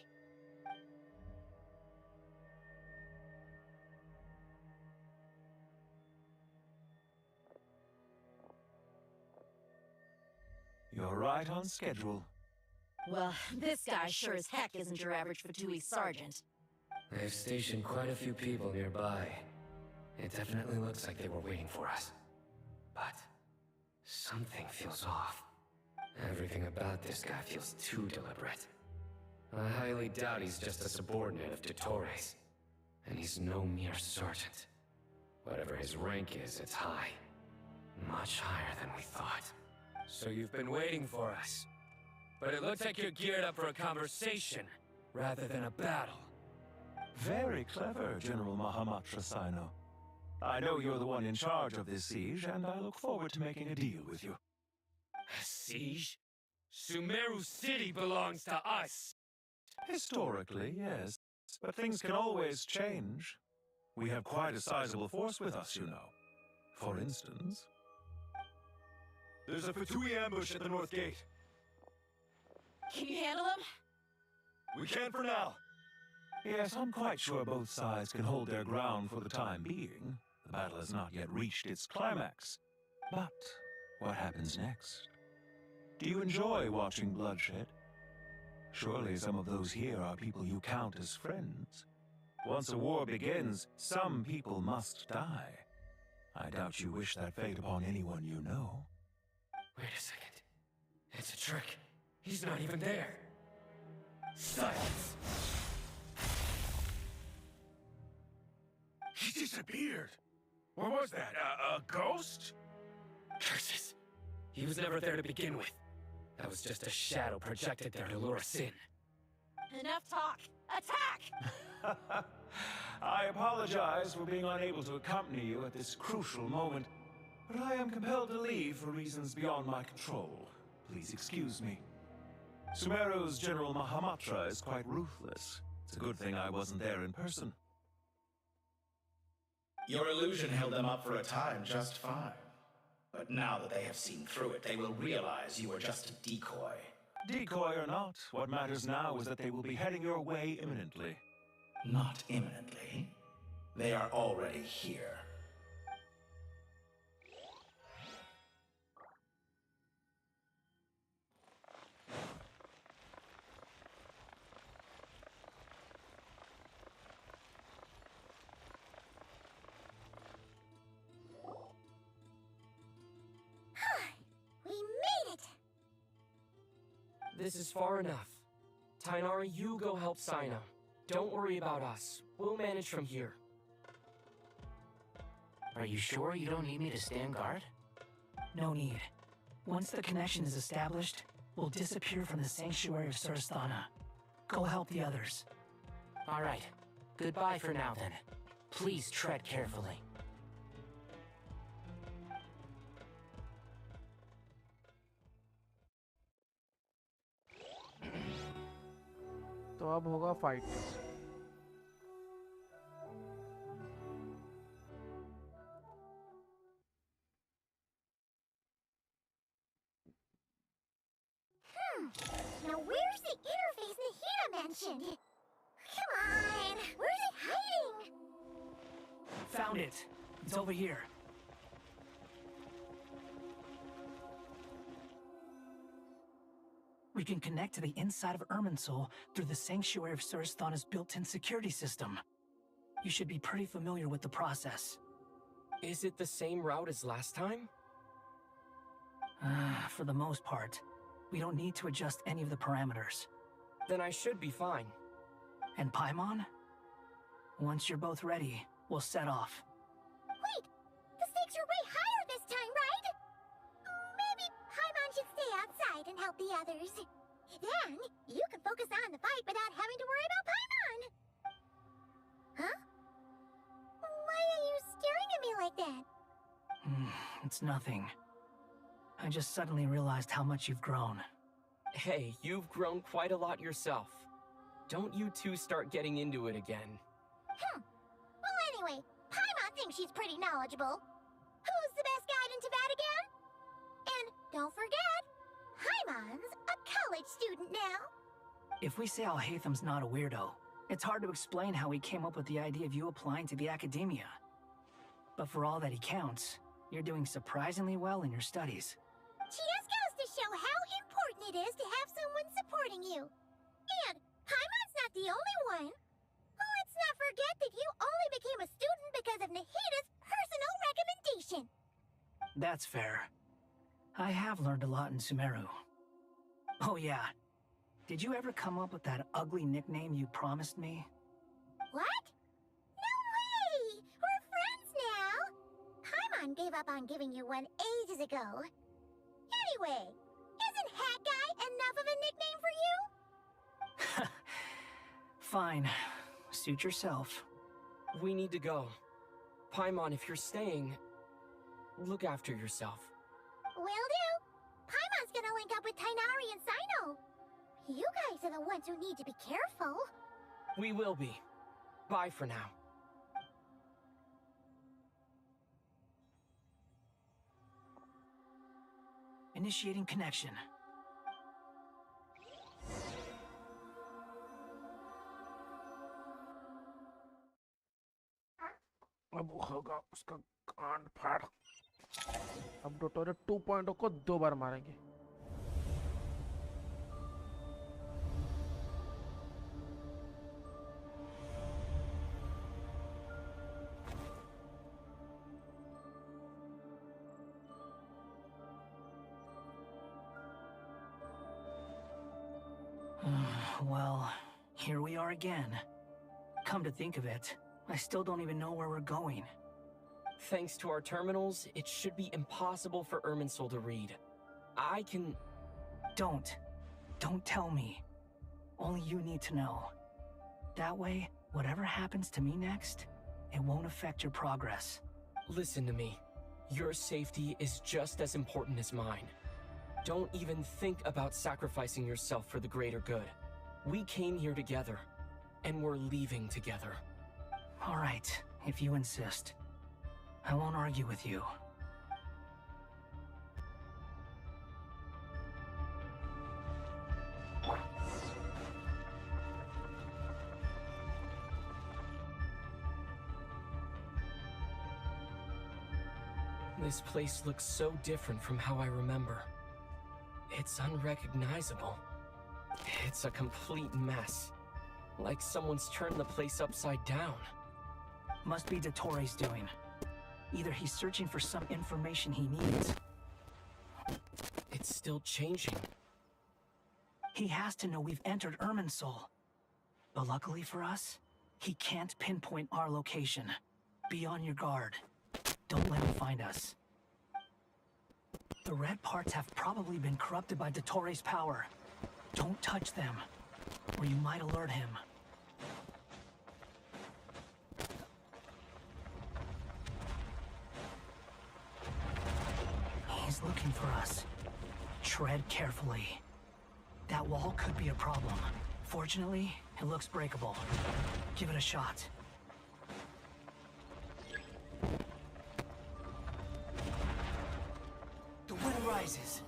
You're right on schedule. Well, this guy sure as heck isn't your average Fatui sergeant. They've stationed quite a few people nearby. It definitely looks like they were waiting for us. But something feels off. Everything about this guy feels too deliberate. I highly doubt he's just a subordinate of Dottores. And he's no mere sergeant. Whatever his rank is, it's high. Much higher than we thought. So you've been waiting for us. But it looks like you're geared up for a conversation, rather than a battle. Very clever, General Mahamatra Sino. I know you're the one in charge of this siege, and I look forward to making a deal with you. A siege? Sumeru City belongs to us! Historically, yes. But things can always change. We have quite a sizable force with us, you know. For instance... There's a Fatui ambush at the north gate. Can you handle him? We can for now. Yes, I'm quite sure both sides can hold their ground for the time being. The battle has not yet reached its climax. But what happens next? Do you enjoy watching bloodshed? Surely some of those here are people you count as friends. Once a war begins, some people must die. I doubt you wish that fate upon anyone you know. Wait a second. It's a trick. He's not even there. Silence! He disappeared. What was that? A ghost? Curses! He was never there to begin with. That was just a shadow projected there to lure us in. Enough talk. Attack! I apologize for being unable to accompany you at this crucial moment, but I am compelled to leave for reasons beyond my control. Please excuse me. Sumeru's General Mahamatra is quite ruthless. It's a good thing I wasn't there in person. Your illusion held them up for a time just fine. But now that they have seen through it, they will realize you are just a decoy. Decoy or not, what matters now is that they will be heading your way imminently. Not imminently. They are already here. We made it! This is far enough. Tainari, you go help Sino. Don't worry about us. We'll manage from here. Are you sure you don't need me to stand guard? No need. Once the connection is established, we'll disappear from the Sanctuary of Surasthana. Go help the others. All right. Goodbye for now, then. Please tread carefully. तो अब होगा fight. Now where's the interface Nahida mentioned? Come on, where's it hiding? Found it. It's over here. We can connect to the inside of Irminsul through the Sanctuary of Surasthana's built-in security system. You should be pretty familiar with the process. Is it the same route as last time? For the most part. We don't need to adjust any of the parameters. Then I should be fine. And Paimon? Once you're both ready, we'll set off. Wait! The stakes are way higher this time, right? Maybe Paimon should stay outside and help the others. Then, you can focus on the fight without having to worry about Paimon. Huh? Why are you staring at me like that? It's nothing. I just suddenly realized how much you've grown. Hey, you've grown quite a lot yourself. Don't you two start getting into it again. Well, anyway, Paimon thinks she's pretty knowledgeable. Who's the best guide in Tavatigan? And don't forget, Paimon's a college student now. If we say Alhatham's not a weirdo, it's hard to explain how he came up with the idea of you applying to the academia. But for all that he counts, you're doing surprisingly well in your studies. Just goes to show how important it is to have someone supporting you. And Paimon's not the only one. Let's not forget that you only became a student because of Nahida's personal recommendation. That's fair. I have learned a lot in Sumeru. Oh yeah. Did you ever come up with that ugly nickname you promised me? What? No way! We're friends now! Paimon gave up on giving you one ages ago. Anyway, isn't Hat Guy enough of a nickname for you? Fine. Suit yourself. We need to go. Paimon, if you're staying, look after yourself. Will do. Paimon's gonna link up with Tainari and Sino. You guys are the ones who need to be careful. We will be. Bye for now. Initiating connection. अब होगा उसका कांड फाड़. अब डोटोरे 2.0 को 2 बार मारेंगे. Well, here we are again. Come to think of it, I still don't even know where we're going. Thanks to our terminals, it should be impossible for Irminsul to read. I can... Don't tell me. Only you need to know. That way, whatever happens to me next, it won't affect your progress. Listen to me. Your safety is just as important as mine. Don't even think about sacrificing yourself for the greater good. We came here together, and we're leaving together. All right, if you insist. I won't argue with you. This place looks so different from how I remember. It's unrecognizable. It's a complete mess. Like someone's turned the place upside down. Must be Dottoro's doing. Either he's searching for some information he needs. It's still changing. He has to know we've entered Irminsul. But luckily for us, he can't pinpoint our location. Be on your guard. Don't let him find us. The red parts have probably been corrupted by Dottoro's power. Don't touch them, or you might alert him. He's looking for us. Tread carefully. That wall could be a problem. Fortunately, it looks breakable. Give it a shot. The wind rises.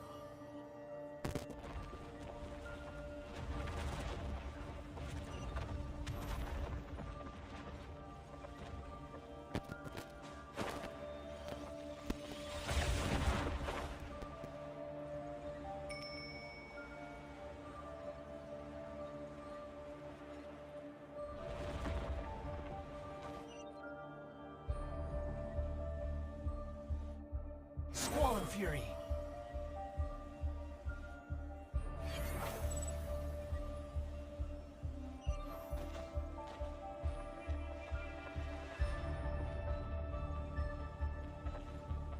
Squall and Fury.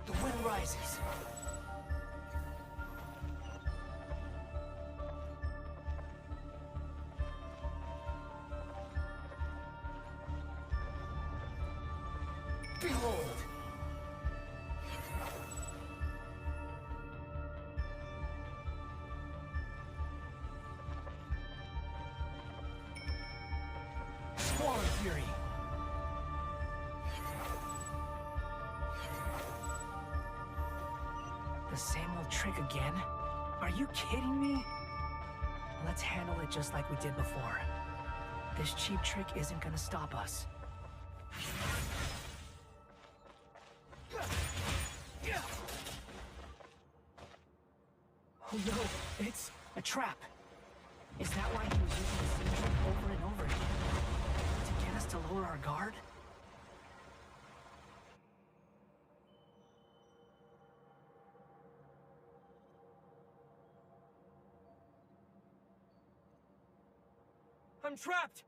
The wind rises. Behold! Squall and Fury. The same old trick again? Are you kidding me? Let's handle it just like we did before. This cheap trick isn't gonna stop us. Oh no, it's a trap. Is that why he was using the same trick over and over again? To get us to lower our guard? I'm trapped!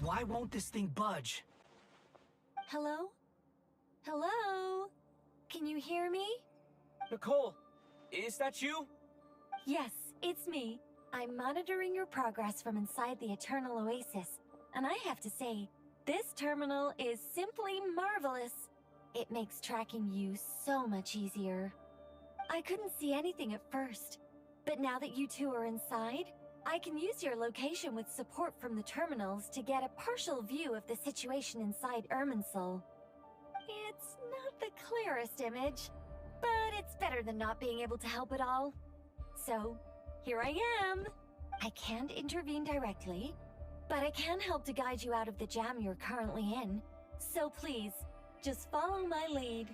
Why won't this thing budge? Hello? Hello? Can you hear me? Nicole, is that you? Yes, it's me. I'm monitoring your progress from inside the Eternal Oasis, and I have to say, this terminal is simply marvelous. It makes tracking you so much easier. I couldn't see anything at first, but now that you two are inside, I can use your location with support from the terminals to get a partial view of the situation inside Irminsul. It's not the clearest image, but it's better than not being able to help at all. So, here I am. I can't intervene directly, but I can help to guide you out of the jam you're currently in. So please, just follow my lead.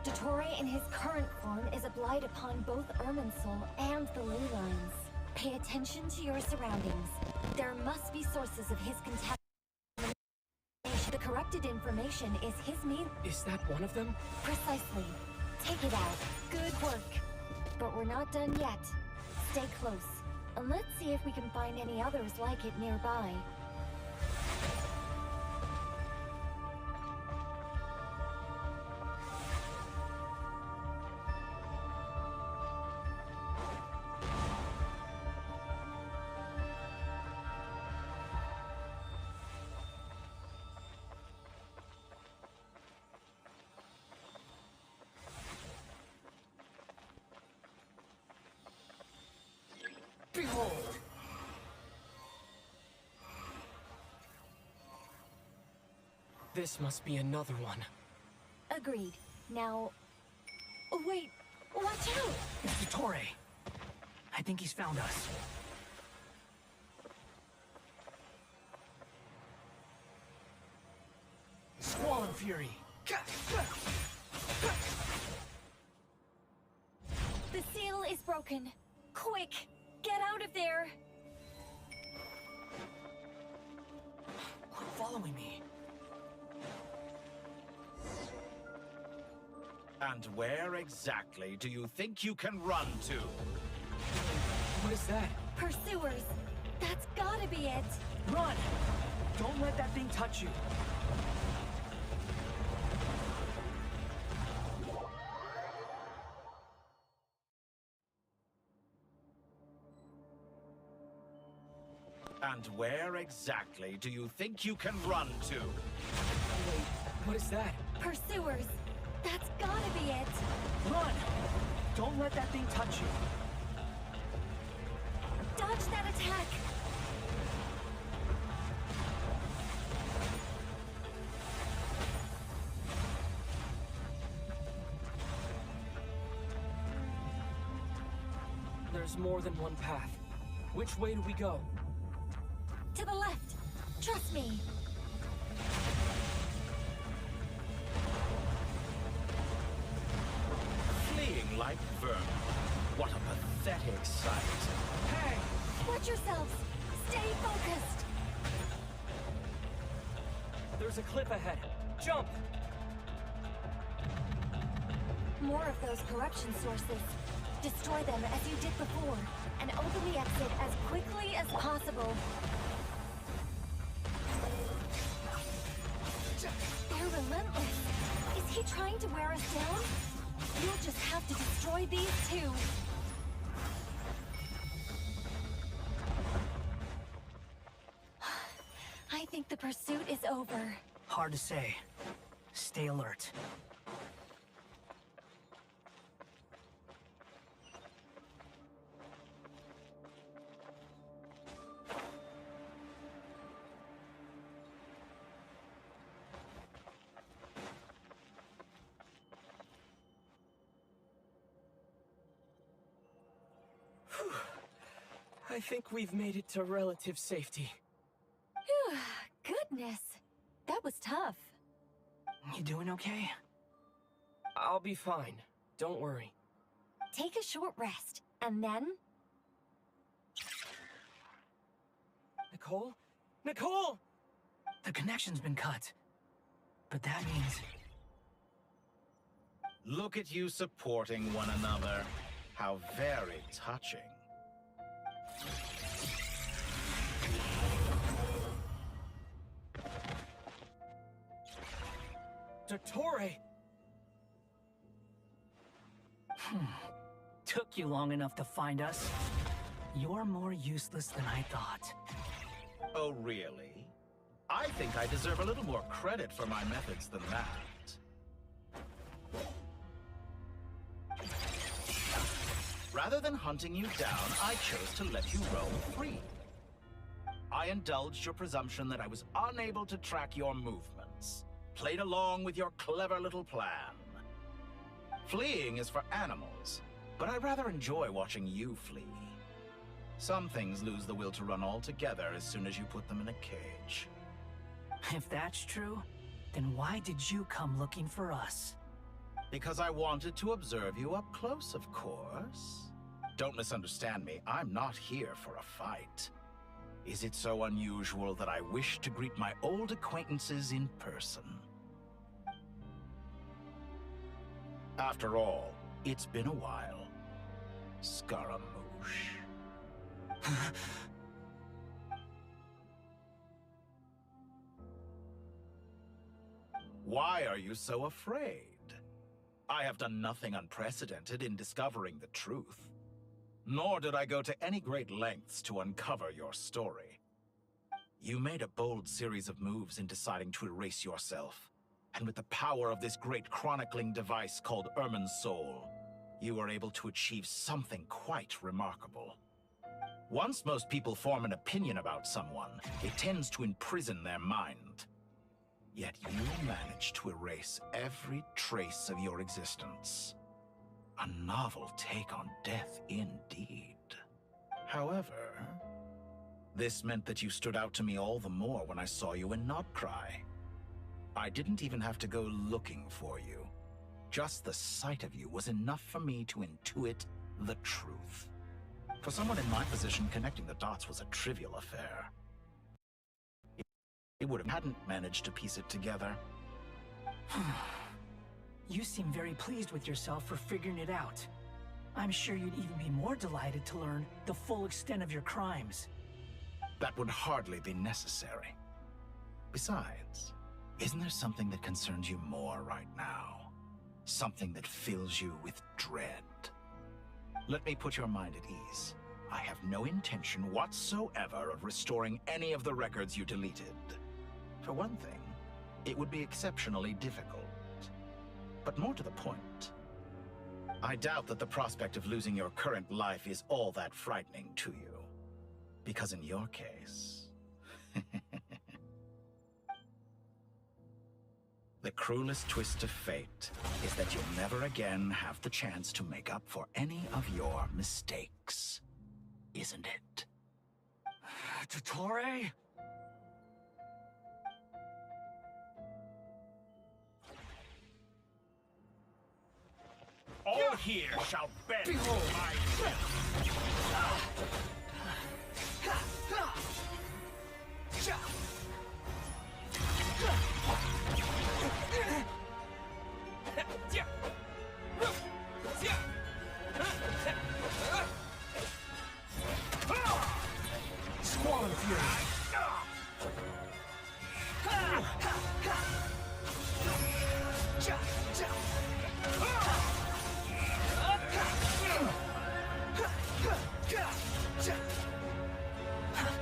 Dottore in his current form is a blight upon both Irminsul and the Ley Lines. Pay attention to your surroundings. There must be sources of his contamination. The corrupted information is his mean. Is that one of them? Precisely. Take it out. Good work. But we're not done yet. Stay close, and let's see if we can find any others like it nearby. Sentry hold! This must be another one. Agreed. Now... Oh, wait! Watch out! It's Dottore. I think he's found us. Squall and Fury! The seal is broken. Quick! Get out of there! Quit following me. And where exactly do you think you can run to? What is that? Pursuers! That's gotta be it! Run! Don't let that thing touch you. And where exactly do you think you can run to? Wait, what is that? Pursuers! That's gotta be it! Run! Don't let that thing touch you. Dodge that attack! There's more than one path. Which way do we go? To the left! Trust me! Fleeing like vermin. What a pathetic sight. Hey! Watch yourselves! Stay focused! There's a cliff ahead. Jump! More of those corruption sources. Destroy them as you did before, and open the exit as quickly as possible. They're relentless. Is he trying to wear us down? You'll just have to destroy these too. I think the pursuit is over. Hard to say. Stay alert. I think we've made it to relative safety. Phew, goodness. That was tough. You doing okay? I'll be fine. Don't worry. Take a short rest, and then... Nicole? Nicole! The connection's been cut. But that means... Look at you supporting one another. How very touching. Dottore! Took you long enough to find us. You're more useless than I thought. Oh, really? I think I deserve a little more credit for my methods than that. Rather than hunting you down, I chose to let you roam free. I indulged your presumption that I was unable to track your movements. Played along with your clever little plan. Fleeing is for animals, but I rather enjoy watching you flee. Some things lose the will to run altogether as soon as you put them in a cage. If that's true, then why did you come looking for us? Because I wanted to observe you up close, of course. Don't misunderstand me, I'm not here for a fight. Is it so unusual that I wish to greet my old acquaintances in person? After all, it's been a while. Scaramouche. Why are you so afraid? I have done nothing unprecedented in discovering the truth. Nor did I go to any great lengths to uncover your story. You made a bold series of moves in deciding to erase yourself. And with the power of this great chronicling device called Irmin's Soul, you were able to achieve something quite remarkable. Once most people form an opinion about someone, it tends to imprison their mind. Yet you manage to erase every trace of your existence. A novel take on death indeed. However, this meant that you stood out to me all the more when I saw you in Notcry. I didn't even have to go looking for you. Just the sight of you was enough for me to intuit the truth. For someone in my position, connecting the dots was a trivial affair. It would have hadn't managed to piece it together. You seem very pleased with yourself for figuring it out. I'm sure you'd even be more delighted to learn the full extent of your crimes. That would hardly be necessary. Besides, isn't there something that concerns you more right now? Something that fills you with dread? Let me put your mind at ease. I have no intention whatsoever of restoring any of the records you deleted. For one thing, it would be exceptionally difficult. But more to the point, I doubt that the prospect of losing your current life is all that frightening to you. Because in your case, the cruelest twist of fate is that you'll never again have the chance to make up for any of your mistakes. Isn't it? Dottore? All here shall bend my will. Squall of Fury.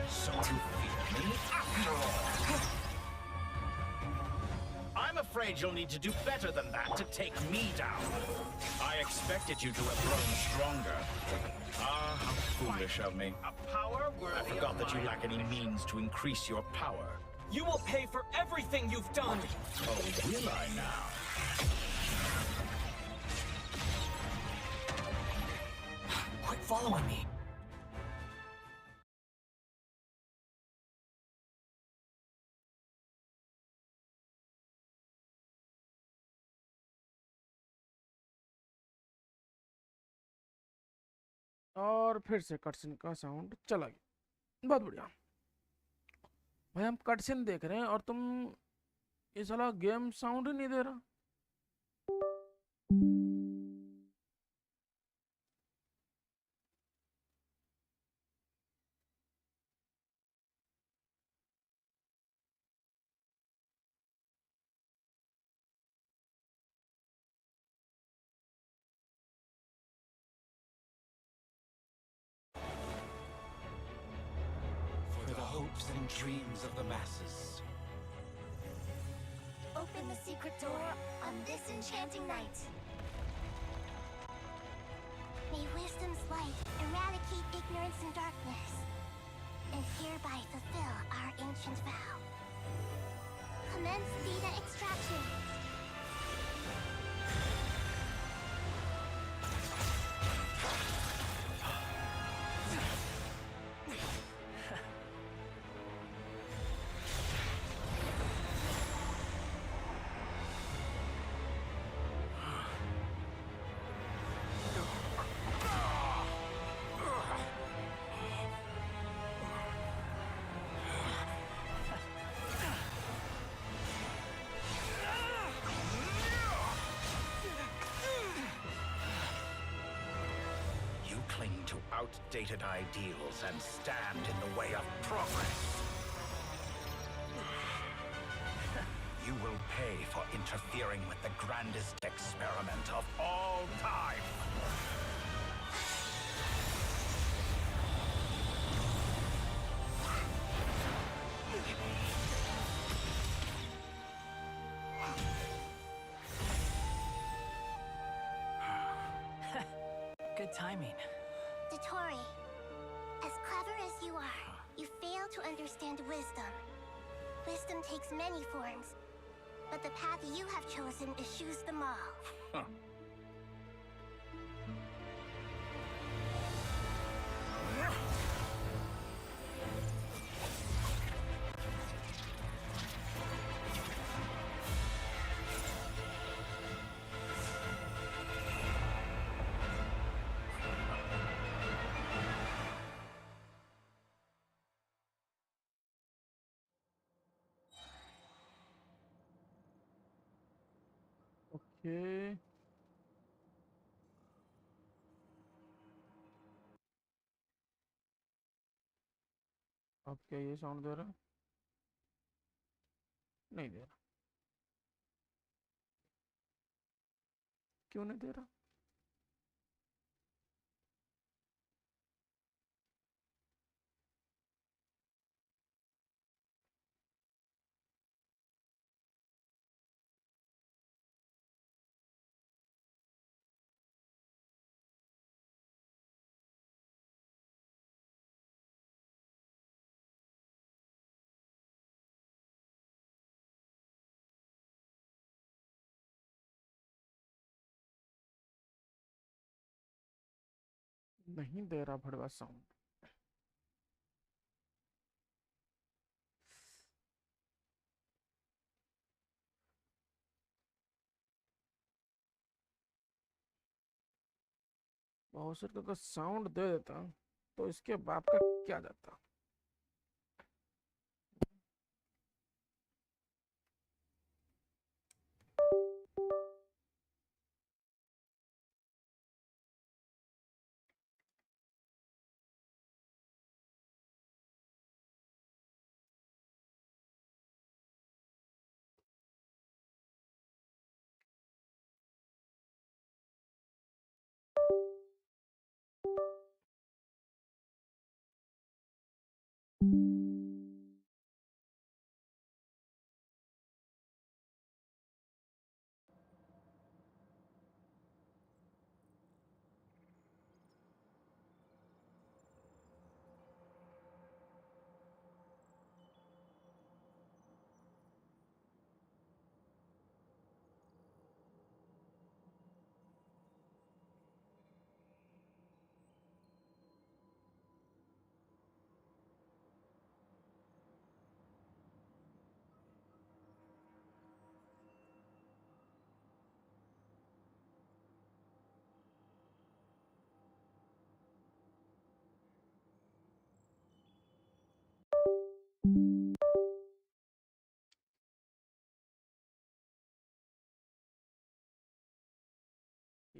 So you fear me after all. I'm afraid you'll need to do better than that to take me down. I expected you to have grown stronger. Ah, how foolish of me. I forgot that you lack any means to increase your power. You will pay for everything you've done! Oh, will I now? Quit following me. और फिर से cutscene का sound चला गया। बहुत बढ़िया भाई, हम कटसिन देख रहे हैं और तुम ये साला गेम साउंड ही नहीं दे रहा। For the hopes and dreams of the masses. Open the secret door on this enchanting night. May wisdom's light eradicate ignorance and darkness, and hereby fulfill our ancient vow. Commence data extraction. Cling to outdated ideals and stand in the way of progress. You will pay for interfering with the grandest experiment of all time. Good timing. Dottore, as clever as you are, you fail to understand wisdom. Wisdom takes many forms, but the path you have chosen eschews them all. Huh. Okay. अब क्या ये sound दे रहा? नहीं दे रहा. क्यों नहीं दे रहा? नहीं दे रहा भड़वा साउंड. बाउंसर का अगर साउंड दे देता तो इसके बाप का क्या जाता.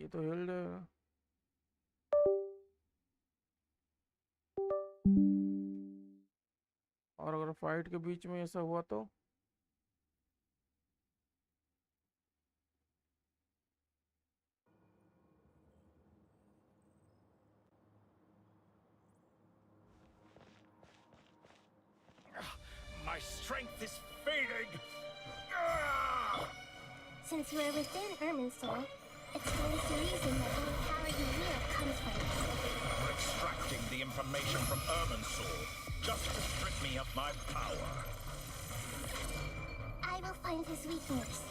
ये तो हिल जाएगा. और अगर फाइट के बीच में ऐसा हुआ तो My strength is fading. Since we're within Irminsul, it stands to reason that any power you wield comes from it. We're extracting the information from Irminsul just to strip me of my power. I will find his weakness.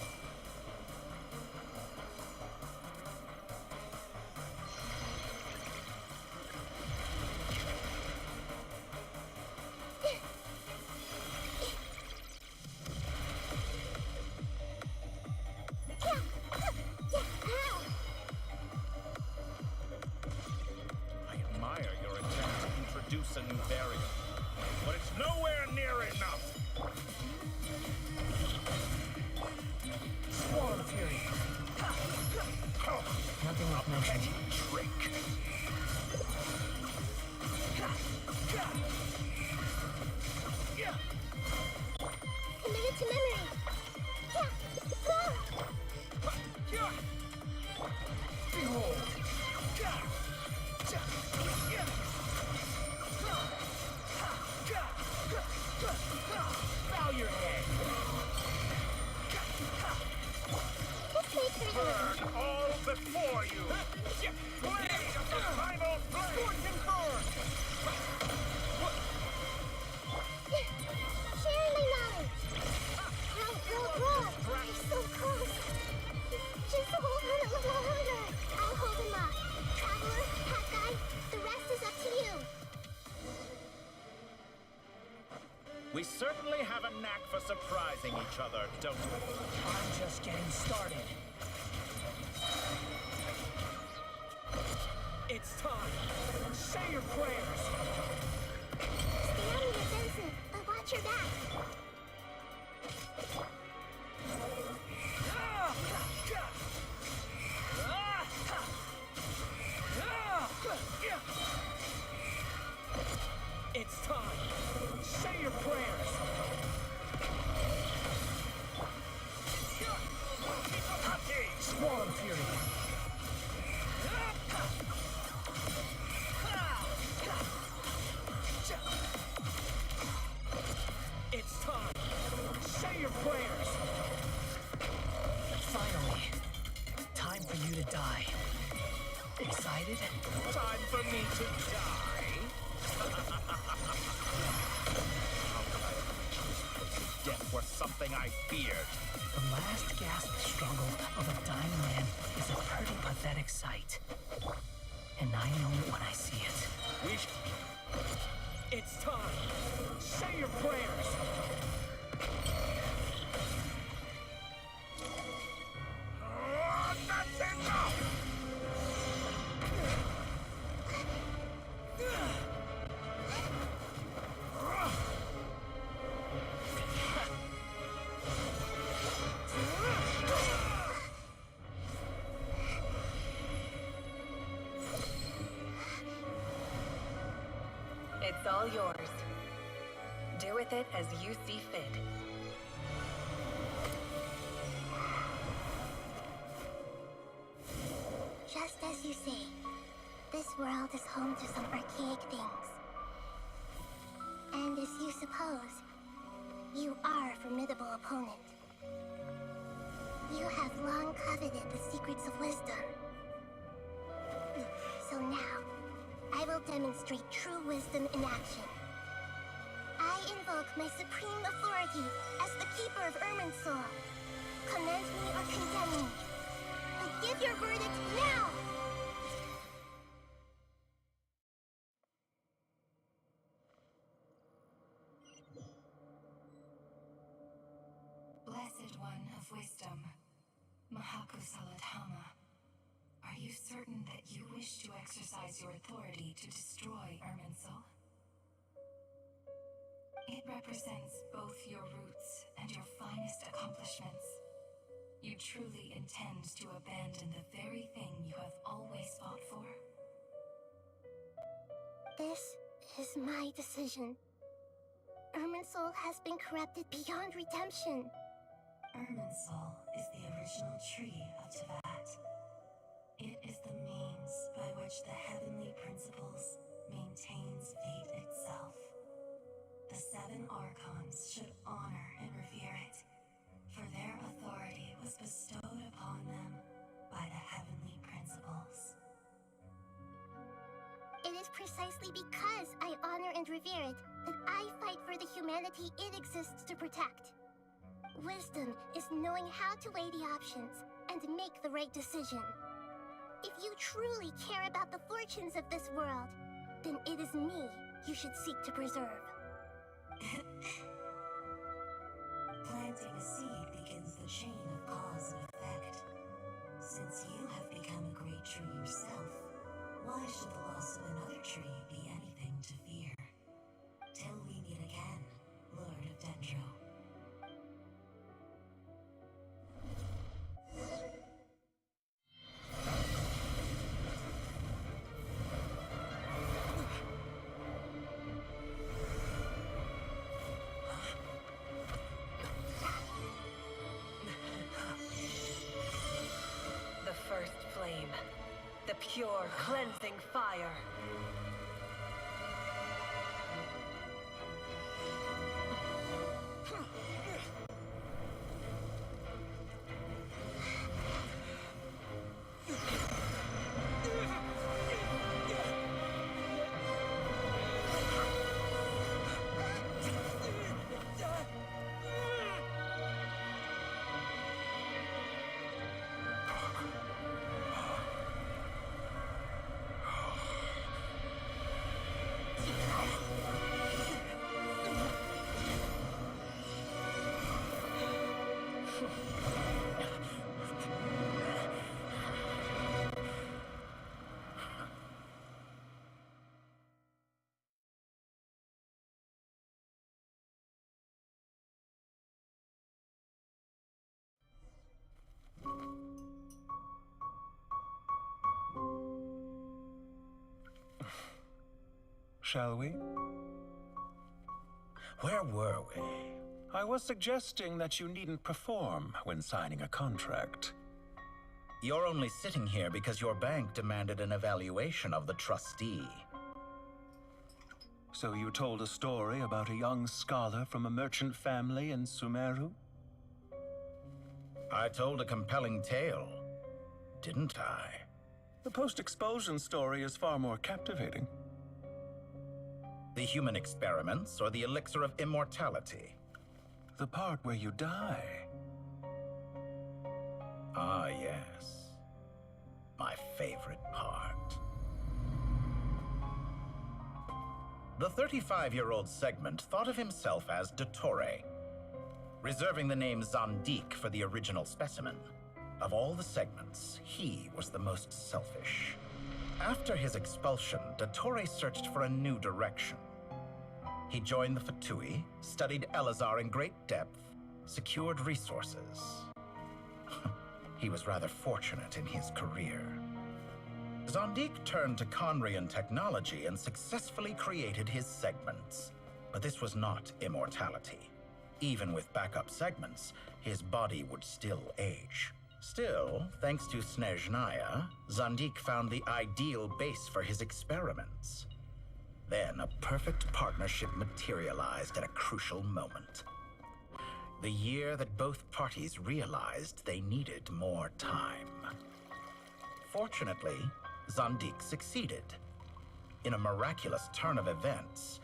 A new variant, but it's nowhere near enough. Swarm Fury. Nothing like mentioned. Trick. Committed to memory. Behold. Bow your head. Burn all before you. We certainly have a knack for surprising each other, don't we? I'm just getting started. It's time. Say your prayers. Stay on the defensive, but watch your back. It's time. Say your prayers. Swarm Fury. It's time. Say your prayers. Finally. Time for you to die. Excited? Time for me to die? Death was something I feared. The last gasp struggle of a dying man is a pretty pathetic sight. And I know it when I see it. It's time. Say your prayers. That's enough! It's all yours. Do with it as you see fit. Just as you say, this world is home to some archaic things. And as you suppose, you are a formidable opponent. You have long coveted the secrets of wisdom. So now, I will demonstrate true wisdom in action. I invoke my supreme authority as the keeper of Irminsul. Commend me or condemn me. But give your verdict now! Blessed One of Wisdom, Mahakusaladhama, are you certain that you wish to exercise your authority to destroy Irminsul? It represents both your roots and your finest accomplishments. You truly intend to abandon the very thing you have always fought for? This is my decision. Irminsul has been corrupted beyond redemption. Irminsul is the original tree of Teyvat. It is the means by which the heavenly principles maintains fate itself. The 7 Archons should honor and revere it, for their authority was bestowed upon them by the heavenly principles. It is precisely because I honor and revere it that I fight for the humanity it exists to protect. Wisdom is knowing how to weigh the options and make the right decision. If you truly care about the fortunes of this world, then it is me you should seek to preserve. Planting a seed begins the chain of cause and effect. Since you have become a great tree yourself, why should the loss of another tree be anything to fear? Till we meet again, Lord of Dendro. The first flame. The pure, cleansing fire. shall we? Where were we? I was suggesting that you needn't perform when signing a contract. You're only sitting here because your bank demanded an evaluation of the trustee. So you told a story about a young scholar from a merchant family in Sumeru? I told a compelling tale, didn't I? The post-expulsion story is far more captivating. The human experiments or the elixir of immortality? The part where you die. Ah, yes. My favorite part. The 35-year-old Segment thought of himself as Dottore, reserving the name Zondique for the original specimen. Of all the Segments, he was the most selfish. After his expulsion, Dottore searched for a new direction. He joined the Fatui, studied Elazar in great depth, secured resources. He was rather fortunate in his career. Zondique turned to Conrian technology and successfully created his segments. But this was not immortality. Even with backup segments, his body would still age. Still, thanks to Snezhnaya, Zondique found the ideal base for his experiments. Then a perfect partnership materialized at a crucial moment. The year that both parties realized they needed more time. Fortunately, Zondique succeeded. In a miraculous turn of events,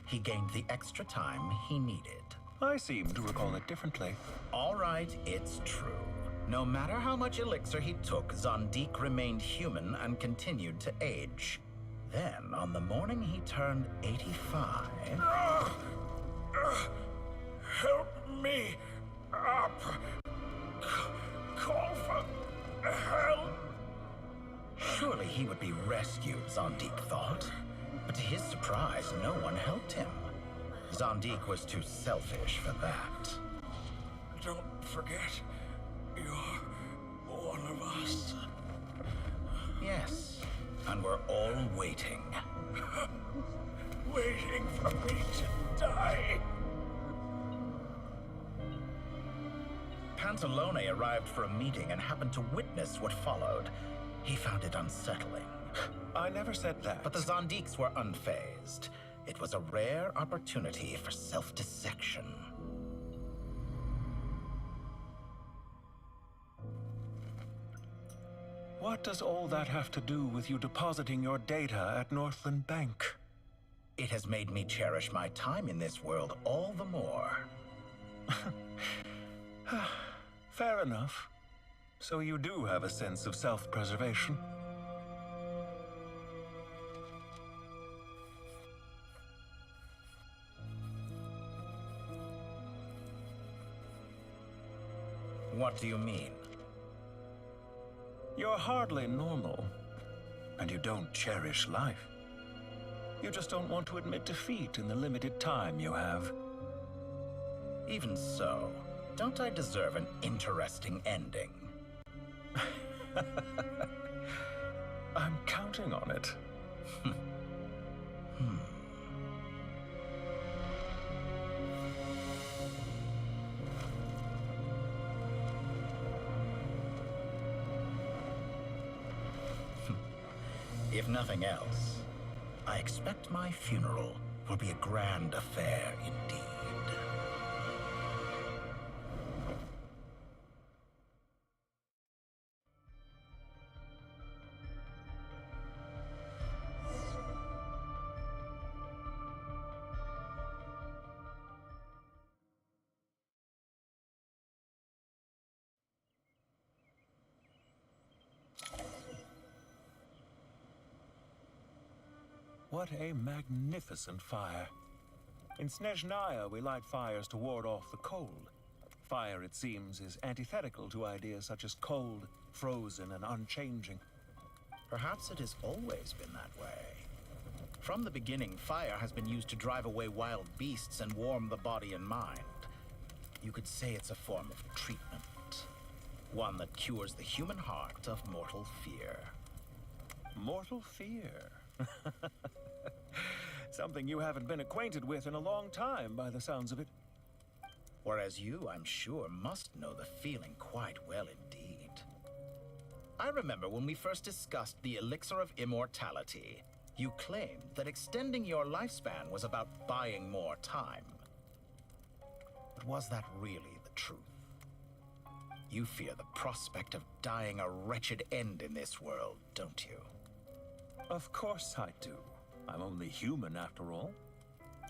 he gained the extra time he needed. I seem to recall it differently. All right, it's true. No matter how much elixir he took, Zondique remained human and continued to age. Then, on the morning he turned 85... Help me up! Call for help! Surely he would be rescued, Zondique thought. But to his surprise, no one helped him. Zondique was too selfish for that. Don't forget, you're one of us. Yes, and we're all waiting. Waiting for me to die. Pantalone arrived for a meeting and happened to witness what followed. He found it unsettling. I never said that. But the Zondiques were unfazed. It was a rare opportunity for self-dissection. What does all that have to do with you depositing your data at Northland Bank? It has made me cherish my time in this world all the more. Fair enough. So you do have a sense of self-preservation. What do you mean? You're hardly normal, and you don't cherish life. You just don't want to admit defeat in the limited time you have. Even so, don't I deserve an interesting ending? I'm counting on it. If nothing else, I expect my funeral will be a grand affair indeed. What a magnificent fire. In Snezhnaya, we light fires to ward off the cold. Fire, it seems, is antithetical to ideas such as cold, frozen, and unchanging. Perhaps it has always been that way. From the beginning, fire has been used to drive away wild beasts and warm the body and mind. You could say it's a form of treatment. One that cures the human heart of mortal fear. Mortal fear? Something you haven't been acquainted with in a long time, by the sounds of it. Whereas you, I'm sure, must know the feeling quite well indeed. I remember when we first discussed the elixir of immortality, you claimed that extending your lifespan was about buying more time. But was that really the truth? You fear the prospect of dying a wretched end in this world, don't you? Of course I do. I'm only human, after all.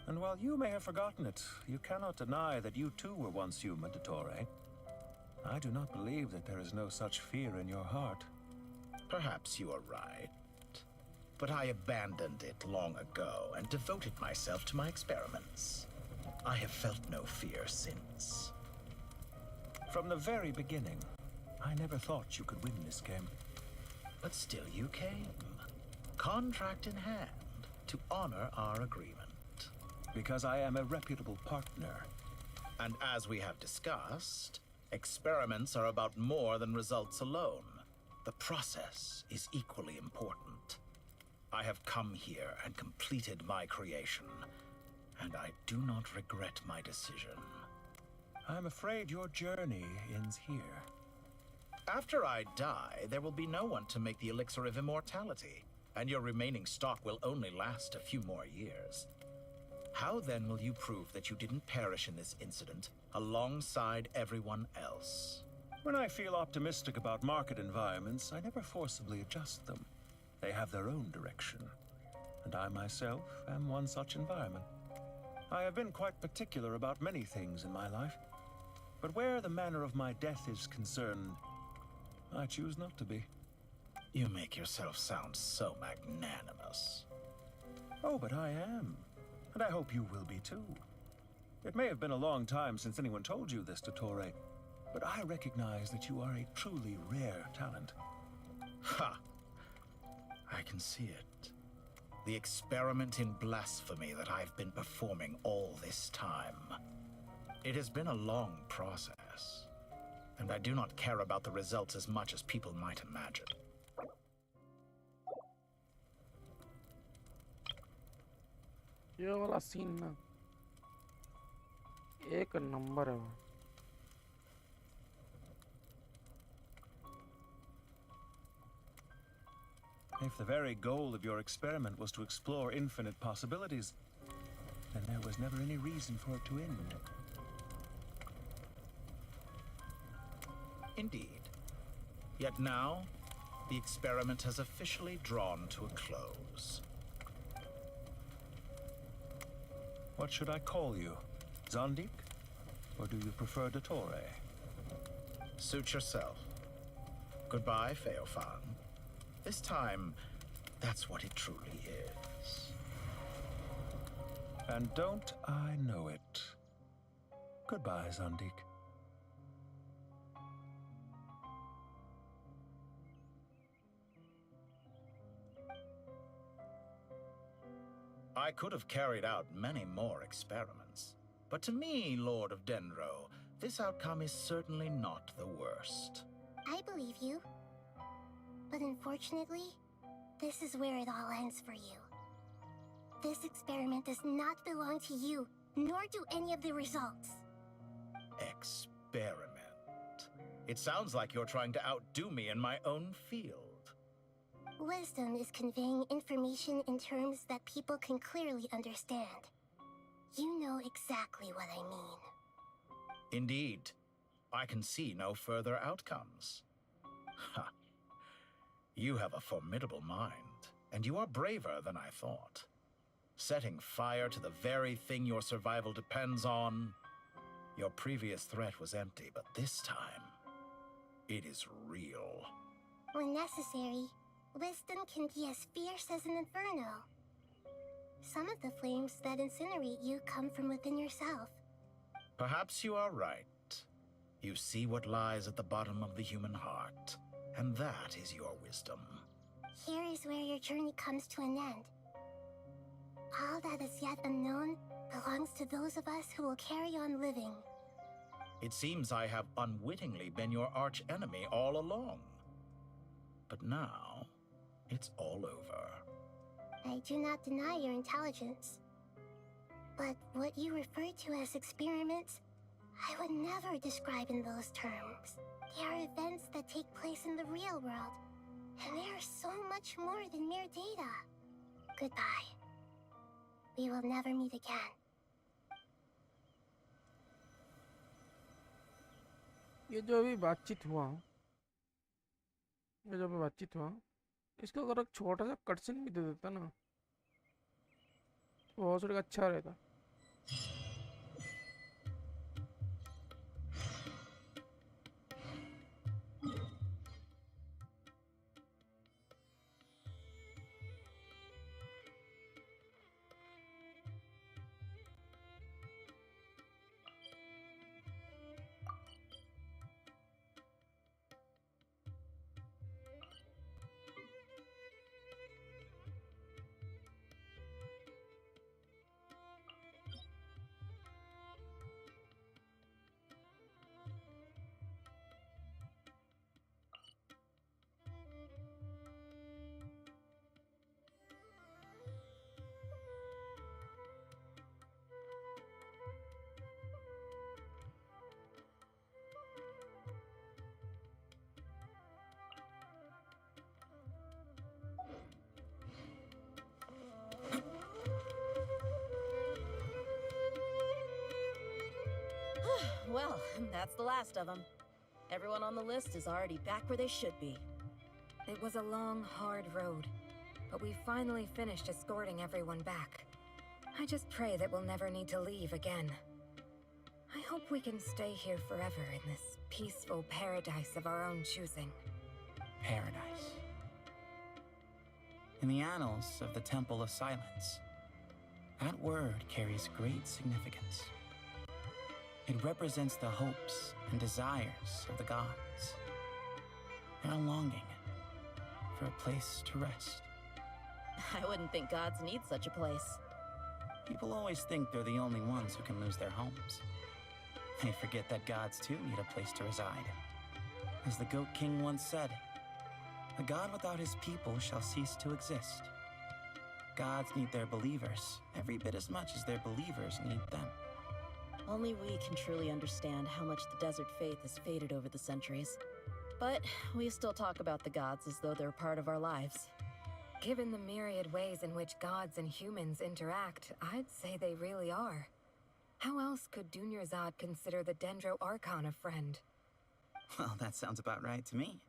And while you may have forgotten it, you cannot deny that you too were once human, Dottore. I do not believe that there is no such fear in your heart. Perhaps you are right. But I abandoned it long ago and devoted myself to my experiments. I have felt no fear since. From the very beginning, I never thought you could win this game. But still you came, contract in hand, to honor our agreement. Because I am a reputable partner. And as we have discussed, experiments are about more than results alone. The process is equally important. I have come here and completed my creation, and I do not regret my decision. I'm afraid your journey ends here. After I die, there will be no one to make the elixir of immortality, and your remaining stock will only last a few more years. How then will you prove that you didn't perish in this incident alongside everyone else? When I feel optimistic about market environments, I never forcibly adjust them. They have their own direction, and I myself am one such environment. I have been quite particular about many things in my life, but where the manner of my death is concerned, I choose not to be. You make yourself sound so magnanimous. Oh, but I am. And I hope you will be too. It may have been a long time since anyone told you this, Dottore, but I recognize that you are a truly rare talent. Ha! I can see it. The experiment in blasphemy that I've been performing all this time. It has been a long process, and I do not care about the results as much as people might imagine. ये वाला scene ना एक number है वो। If the very goal of your experiment was to explore infinite possibilities, then there was never any reason for it to end. Indeed. Yet now, the experiment has officially drawn to a close. What should I call you? Zondik? Or do you prefer Dottore? Suit yourself. Goodbye, Feofan. This time, that's what it truly is. And don't I know it? Goodbye, Zondik. I could have carried out many more experiments, but to me, Lord of Dendro, this outcome is certainly not the worst. I believe you. But unfortunately, this is where it all ends for you. This experiment does not belong to you, nor do any of the results. Experiment. It sounds like you're trying to outdo me in my own field. Wisdom is conveying information in terms that people can clearly understand. You know exactly what I mean. Indeed. I can see no further outcomes. Ha. You have a formidable mind, and you are braver than I thought. Setting fire to the very thing your survival depends on. Your previous threat was empty, but this time, it is real. When necessary, wisdom can be as fierce as an inferno. Some of the flames that incinerate you come from within yourself. Perhaps you are right. You see what lies at the bottom of the human heart, and that is your wisdom. Here is where your journey comes to an end. All that is yet unknown belongs to those of us who will carry on living. It seems I have unwittingly been your arch-enemy all along. But now, it's all over. I do not deny your intelligence. But what you refer to as experiments, I would never describe in those terms. They are events that take place in the real world, and they are so much more than mere data. Goodbye. We will never meet again. ये जो अभी बातचीत हुआ इसका अगर एक छोटा सा कटसीन भी दे देता ना तो बहुत अच्छा रहता. Well, that's the last of them. Everyone on the list is already back where they should be. It was a long, hard road, but we finally finished escorting everyone back. I just pray that we'll never need to leave again. I hope we can stay here forever in this peaceful paradise of our own choosing. Paradise. In the annals of the Temple of Silence, that word carries great significance. It represents the hopes and desires of the gods. Their longing for a place to rest. I wouldn't think gods need such a place. People always think they're the only ones who can lose their homes. They forget that gods too need a place to reside. As the Goat King once said, a god without his people shall cease to exist. Gods need their believers every bit as much as their believers need them. Only we can truly understand how much the desert faith has faded over the centuries. But we still talk about the gods as though they're part of our lives. Given the myriad ways in which gods and humans interact, I'd say they really are. How else could Dunyarzad consider the Dendro Archon a friend? Well, that sounds about right to me.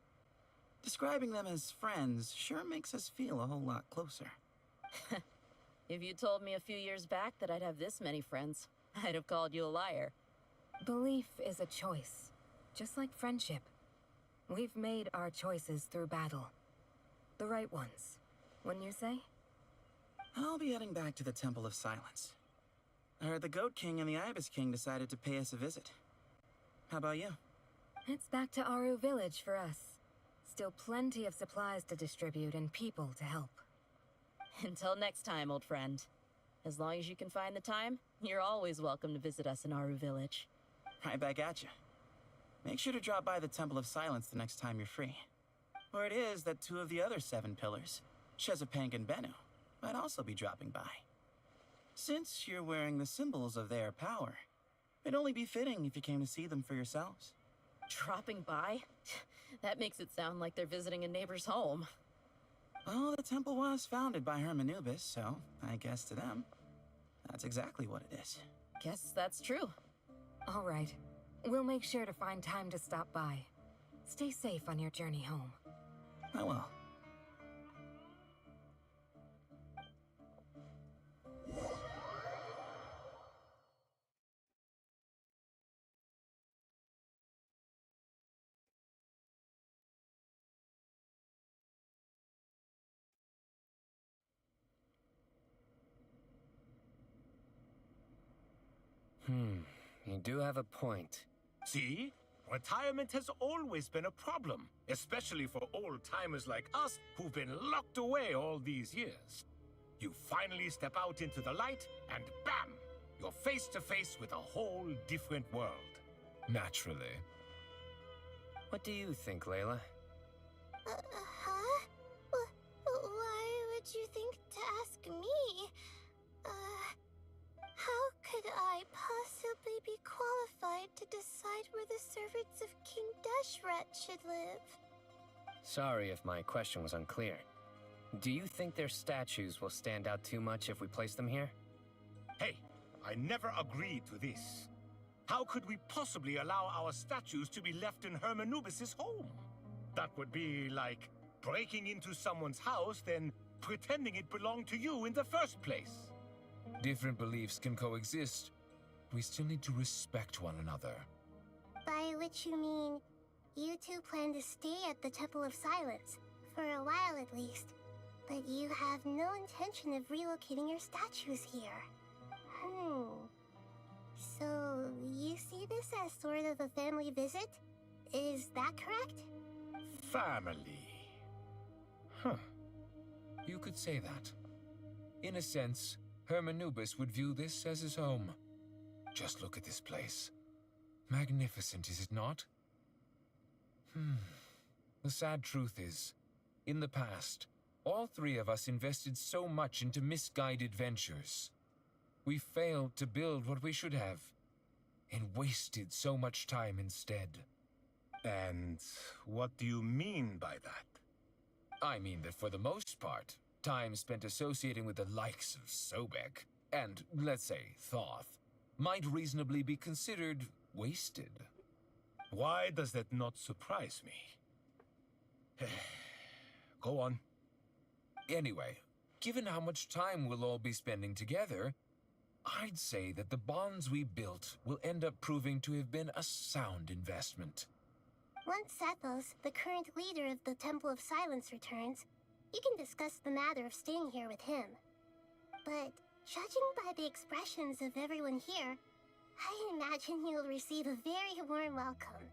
Describing them as friends sure makes us feel a whole lot closer. If you told me a few years back that I'd have this many friends, I'd have called you a liar. Belief is a choice, just like friendship. We've made our choices through battle. The right ones, wouldn't you say? I'll be heading back to the Temple of Silence. I heard the Goat King and the Ibis King decided to pay us a visit. How about you? It's back to Aru Village for us. Still plenty of supplies to distribute and people to help. Until next time, old friend. As long as you can find the time, you're always welcome to visit us in Aru Village. Right back at you. Make sure to drop by the Temple of Silence the next time you're free. Or it is that two of the other 7 pillars, Chesapank and Bennu, might also be dropping by. Since you're wearing the symbols of their power, it'd only be fitting if you came to see them for yourselves. Dropping by? That makes it sound like they're visiting a neighbor's home. Well, the temple was founded by Hermanubis, so I guess to them, that's exactly what it is. Guess that's true. All right. We'll make sure to find time to stop by. Stay safe on your journey home. I will. You do have a point. See? Retirement has always been a problem, especially for old-timers like us who've been locked away all these years. You finally step out into the light, and bam! You're face to face with a whole different world. Naturally. What do you think, Layla? Huh? Why would you think to ask me, how could I possibly be qualified to decide where the servants of King Deshret should live? Sorry if my question was unclear. Do you think their statues will stand out too much if we place them here? Hey, I never agreed to this. How could we possibly allow our statues to be left in Hermanubis' home? That would be like breaking into someone's house, then pretending it belonged to you in the first place. Different beliefs can coexist. We still need to respect one another. By which you mean, you two plan to stay at the Temple of Silence, for a while at least. But you have no intention of relocating your statues here. So, you see this as sort of a family visit? Is that correct? Family. Huh. You could say that. In a sense, Hermanubis would view this as his home. Just look at this place. Magnificent, is it not? The sad truth is, in the past, all three of us invested so much into misguided ventures. We failed to build what we should have, and wasted so much time instead. And what do you mean by that? I mean that for the most part, time spent associating with the likes of Sobek, and, let's say, Thoth, might reasonably be considered wasted. Why does that not surprise me? Go on. Anyway, given how much time we'll all be spending together, I'd say that the bonds we built will end up proving to have been a sound investment. Once Sethos, the current leader of the Temple of Silence, returns, you can discuss the matter of staying here with him. But judging by the expressions of everyone here, I imagine you'll receive a very warm welcome.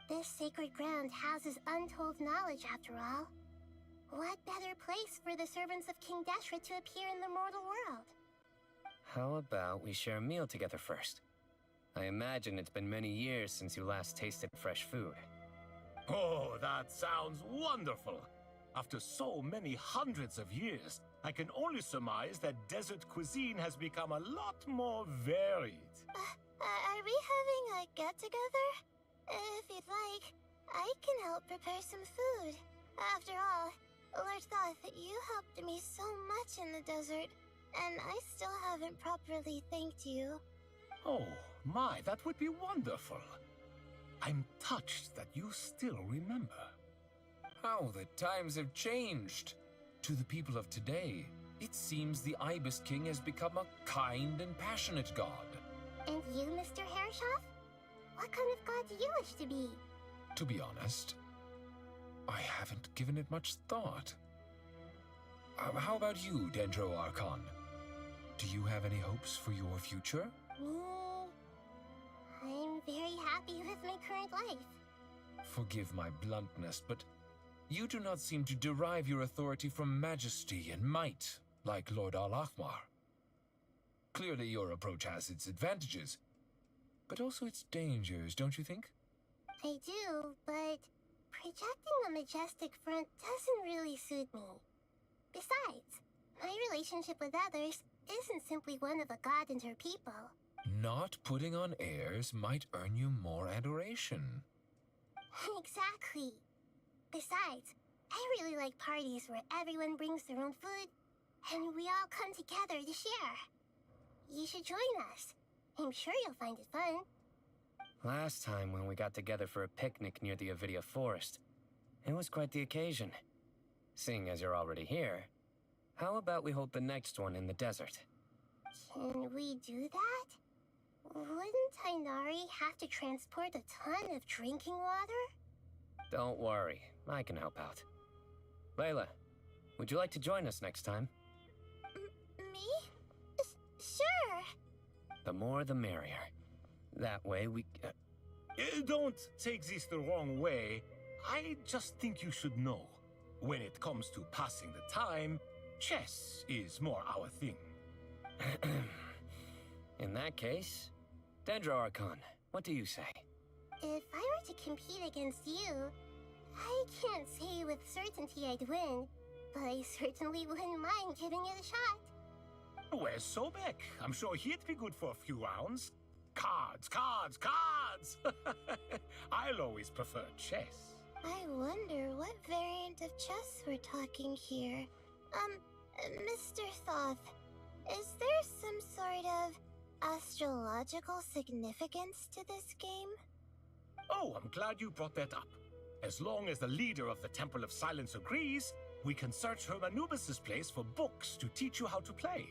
This sacred ground houses untold knowledge, after all. What better place for the servants of King Deshret to appear in the mortal world? How about we share a meal together first? I imagine it's been many years since you last tasted fresh food. Oh, that sounds wonderful! After so many hundreds of years, I can only surmise that desert cuisine has become a lot more varied. Are we having a get-together? If you'd like, I can help prepare some food. After all, Lord Thoth, you helped me so much in the desert, and I still haven't properly thanked you. Oh, my, that would be wonderful. I'm touched that you still remember. How the times have changed. To the people of today, it seems the Ibis King has become a kind and passionate god. And you, Mr. Herreshoff? What kind of god do you wish to be? To be honest, I haven't given it much thought. How about you, Dendro Archon? Do you have any hopes for your future? Me? I'm very happy with my current life. Forgive my bluntness, but you do not seem to derive your authority from majesty and might, like Lord Al-Ahmar. Clearly your approach has its advantages, but also its dangers, don't you think? I do, but projecting a majestic front doesn't really suit me. Besides, my relationship with others isn't simply one of a god and her people. Not putting on airs might earn you more adoration. Exactly. Besides, I really like parties where everyone brings their own food, and we all come together to share. You should join us. I'm sure you'll find it fun. Last time when we got together for a picnic near the Avidia Forest, it was quite the occasion. Seeing as you're already here, how about we hold the next one in the desert? Can we do that? Wouldn't Tainari have to transport a ton of drinking water? Don't worry, I can help out. Layla, would you like to join us next time? Me? Sure. The more the merrier. That way we... Don't take this the wrong way. I just think you should know. When it comes to passing the time, chess is more our thing. In that case, Dendro Archon, what do you say? If I were to compete against you, I can't say with certainty I'd win, but I certainly wouldn't mind giving it a shot. Where's Sobek? I'm sure he'd be good for a few rounds. Cards, cards, cards! I'll always prefer chess. I wonder what variant of chess we're talking here. Mr. Thoth, is there some sort of astrological significance to this game? Oh, I'm glad you brought that up. As long as the leader of the Temple of Silence agrees, we can search Herm Anubis' place for books to teach you how to play.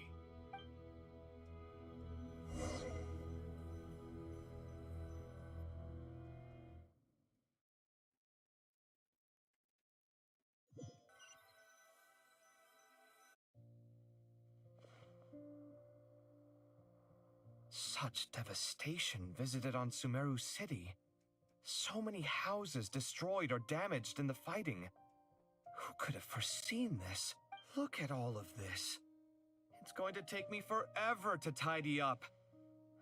Such devastation visited on Sumeru City. So many houses destroyed or damaged in the fighting. Who could have foreseen this? Look at all of this. It's going to take me forever to tidy up.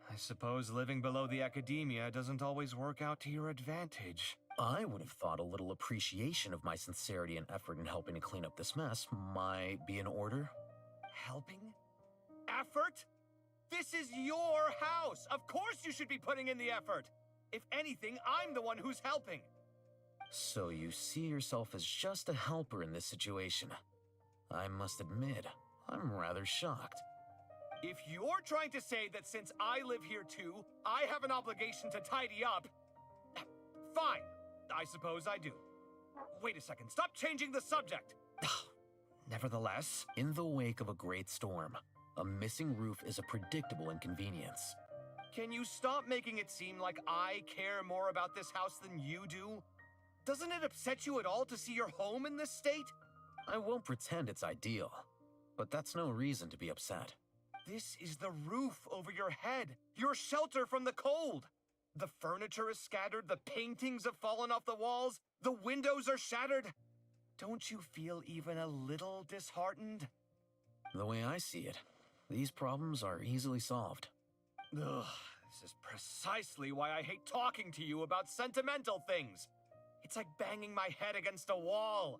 I suppose living below the academia doesn't always work out to your advantage. I would have thought a little appreciation of my sincerity and effort in helping to clean up this mess might be in order. Helping? Effort? This is your house! Of course you should be putting in the effort! If anything, I'm the one who's helping! So you see yourself as just a helper in this situation. I must admit, I'm rather shocked. If you're trying to say that since I live here too, I have an obligation to tidy up, fine. I suppose I do. Wait a second, stop changing the subject! Nevertheless, in the wake of a great storm, a missing roof is a predictable inconvenience. Can you stop making it seem like I care more about this house than you do? Doesn't it upset you at all to see your home in this state? I won't pretend it's ideal, but that's no reason to be upset. This is the roof over your head, your shelter from the cold. The furniture is scattered, the paintings have fallen off the walls, the windows are shattered. Don't you feel even a little disheartened? The way I see it, these problems are easily solved. Ugh, this is precisely why I hate talking to you about sentimental things. It's like banging my head against a wall.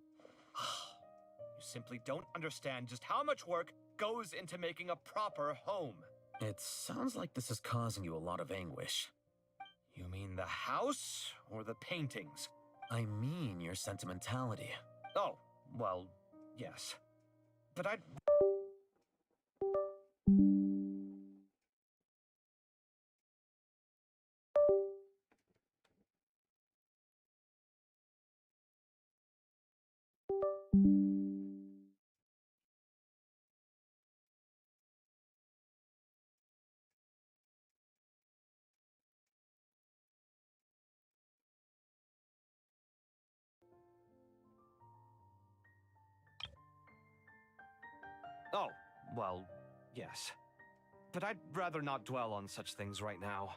You simply don't understand just how much work goes into making a proper home. It sounds like this is causing you a lot of anguish. You mean the house or the paintings? I mean your sentimentality. Oh, well, yes. But I'd... Oh, well, yes. But I'd rather not dwell on such things right now.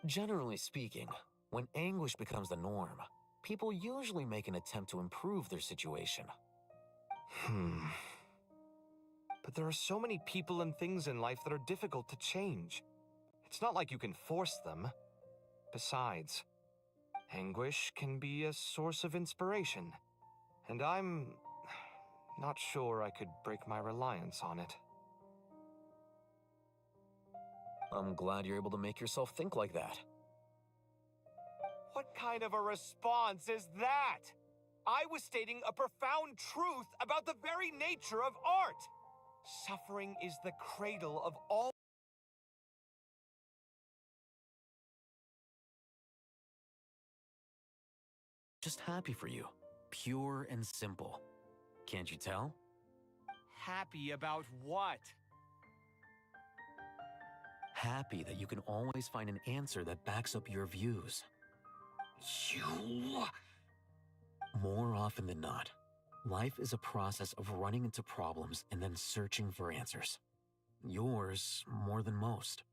Generally speaking, when anguish becomes the norm, people usually make an attempt to improve their situation. But there are so many people and things in life that are difficult to change. It's not like you can force them. Besides, anguish can be a source of inspiration, and I'm not sure I could break my reliance on it. I'm glad you're able to make yourself think like that. What kind of a response is that? I was stating a profound truth about the very nature of art. Suffering is the cradle of all. Just happy for you. Pure and simple. Can't you tell? Happy about what? Happy that you can always find an answer that backs up your views. You... More often than not, life is a process of running into problems and then searching for answers. Yours more than most.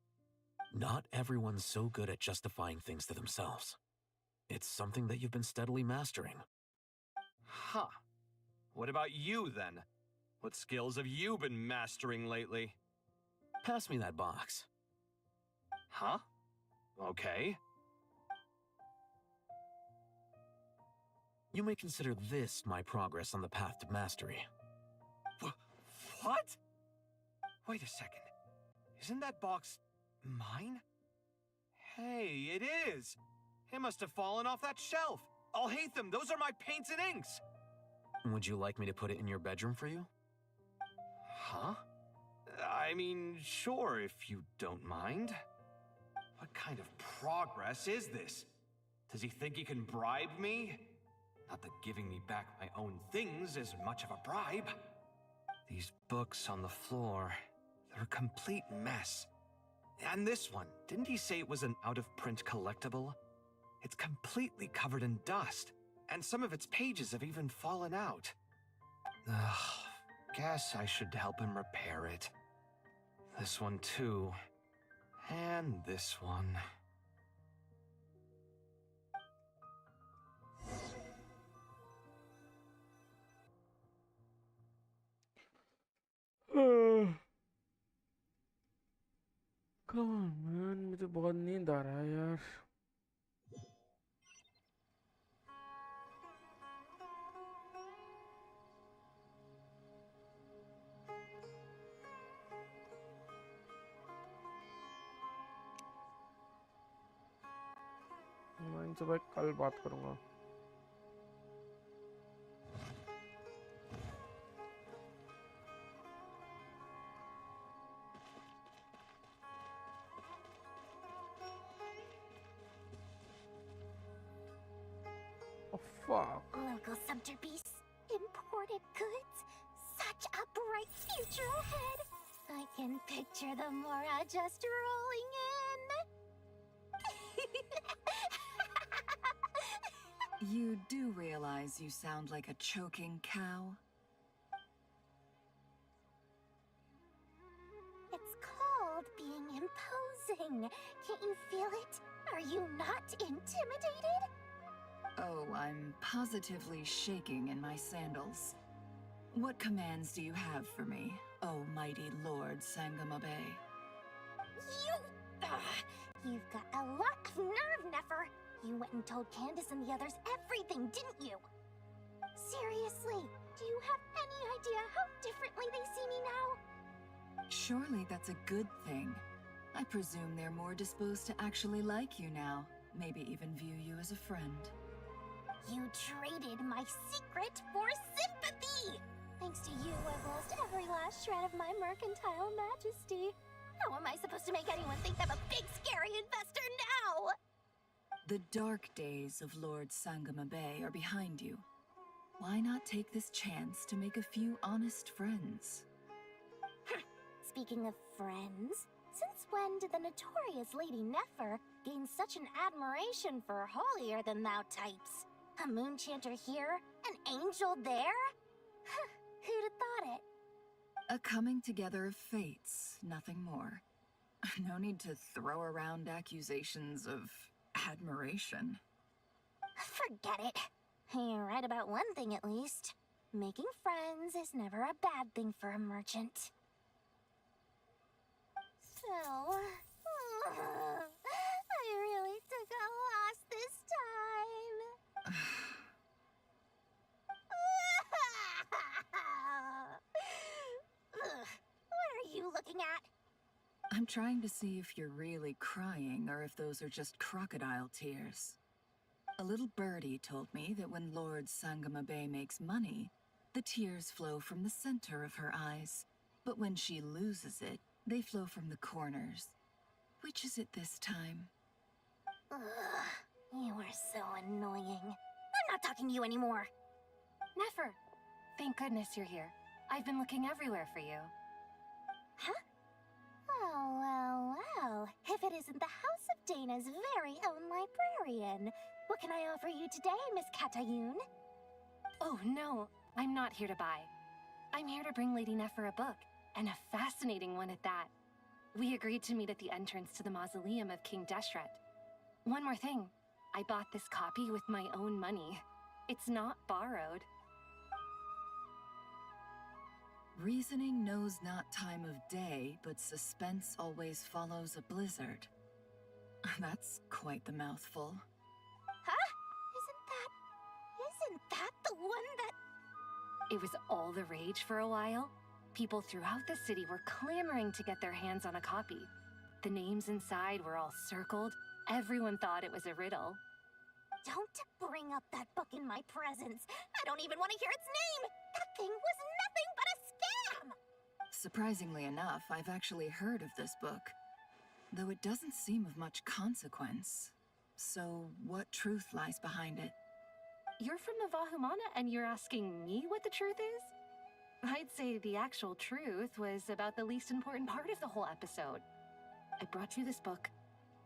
Not everyone's so good at justifying things to themselves. It's something that you've been steadily mastering. Huh. What about you, then? What skills have you been mastering lately? Pass me that box. Huh? Okay. You may consider this my progress on the path to mastery. What? Wait a second. Isn't that box mine? Hey, it is! It must have fallen off that shelf. I'll hate them. Those are my paints and inks. Would you like me to put it in your bedroom for you? Huh? I mean, sure, if you don't mind. What kind of progress is this? Does he think he can bribe me? Not that giving me back my own things is much of a bribe. These books on the floor, they're a complete mess. And this one, didn't he say it was an out-of-print collectible? It's completely covered in dust, and some of its pages have even fallen out. Guess I should help him repair it. This one too. And this one. Come on, man. मुझे बहुत नींद आ रहा है यार. मैं इनसे भाई कल बात करूंगा. Oh fuck. Local subterpiece, imported goods, such a bright future ahead. I can picture the Mora just rolling in. You do realize you sound like a choking cow? It's called being imposing. Can't you feel it? Are you not intimidated? Oh, I'm positively shaking in my sandals. What commands do you have for me, oh mighty Lord Sangamabe? You've got a lot of nerve, Nefer. You went and told Candace and the others everything, didn't you? Seriously, do you have any idea how differently they see me now? Surely that's a good thing. I presume they're more disposed to actually like you now, maybe even view you as a friend. You traded my secret for sympathy! Thanks to you, I've lost every last shred of my mercantile majesty. How am I supposed to make anyone think I'm a big, scary investor now? The dark days of Lord Sangamabe are behind you. Why not take this chance to make a few honest friends? Speaking of friends, since when did the notorious Lady Nefer gain such an admiration for holier-than-thou types? A moon chanter here? An angel there? Who'd have thought it? A coming together of fates, nothing more. No need to throw around accusations of admiration. Forget it. You're right about one thing at least. Making friends is never a bad thing for a merchant. So, I really took a loss this time. What are you looking at? I'm trying to see if you're really crying or if those are just crocodile tears. A little birdie told me that when Lord Sangamabe makes money, the tears flow from the center of her eyes. But when she loses it, they flow from the corners. Which is it this time? Ugh, you are so annoying. I'm not talking to you anymore. Nefer, thank goodness you're here. I've been looking everywhere for you. Huh? Well. If it isn't the House of Dana's very own librarian. What can I offer you today, Miss Katayun? Oh, no. I'm not here to buy. I'm here to bring Lady Nefer a book, and a fascinating one at that. We agreed to meet at the entrance to the mausoleum of King Deshret. One more thing. I bought this copy with my own money. It's not borrowed. Reasoning knows not time of day, but suspense always follows a blizzard. That's quite the mouthful. Huh? Isn't that the one that... It was all the rage for a while. People throughout the city were clamoring to get their hands on a copy. The names inside were all circled. Everyone thought it was a riddle. Don't bring up that book in my presence. I don't even want to hear its name. That thing was nothing but a scam. Surprisingly enough, I've actually heard of this book, though it doesn't seem of much consequence. So, what truth lies behind it? You're from the Vahumana and you're asking me what the truth is? I'd say the actual truth was about the least important part of the whole episode. I brought you this book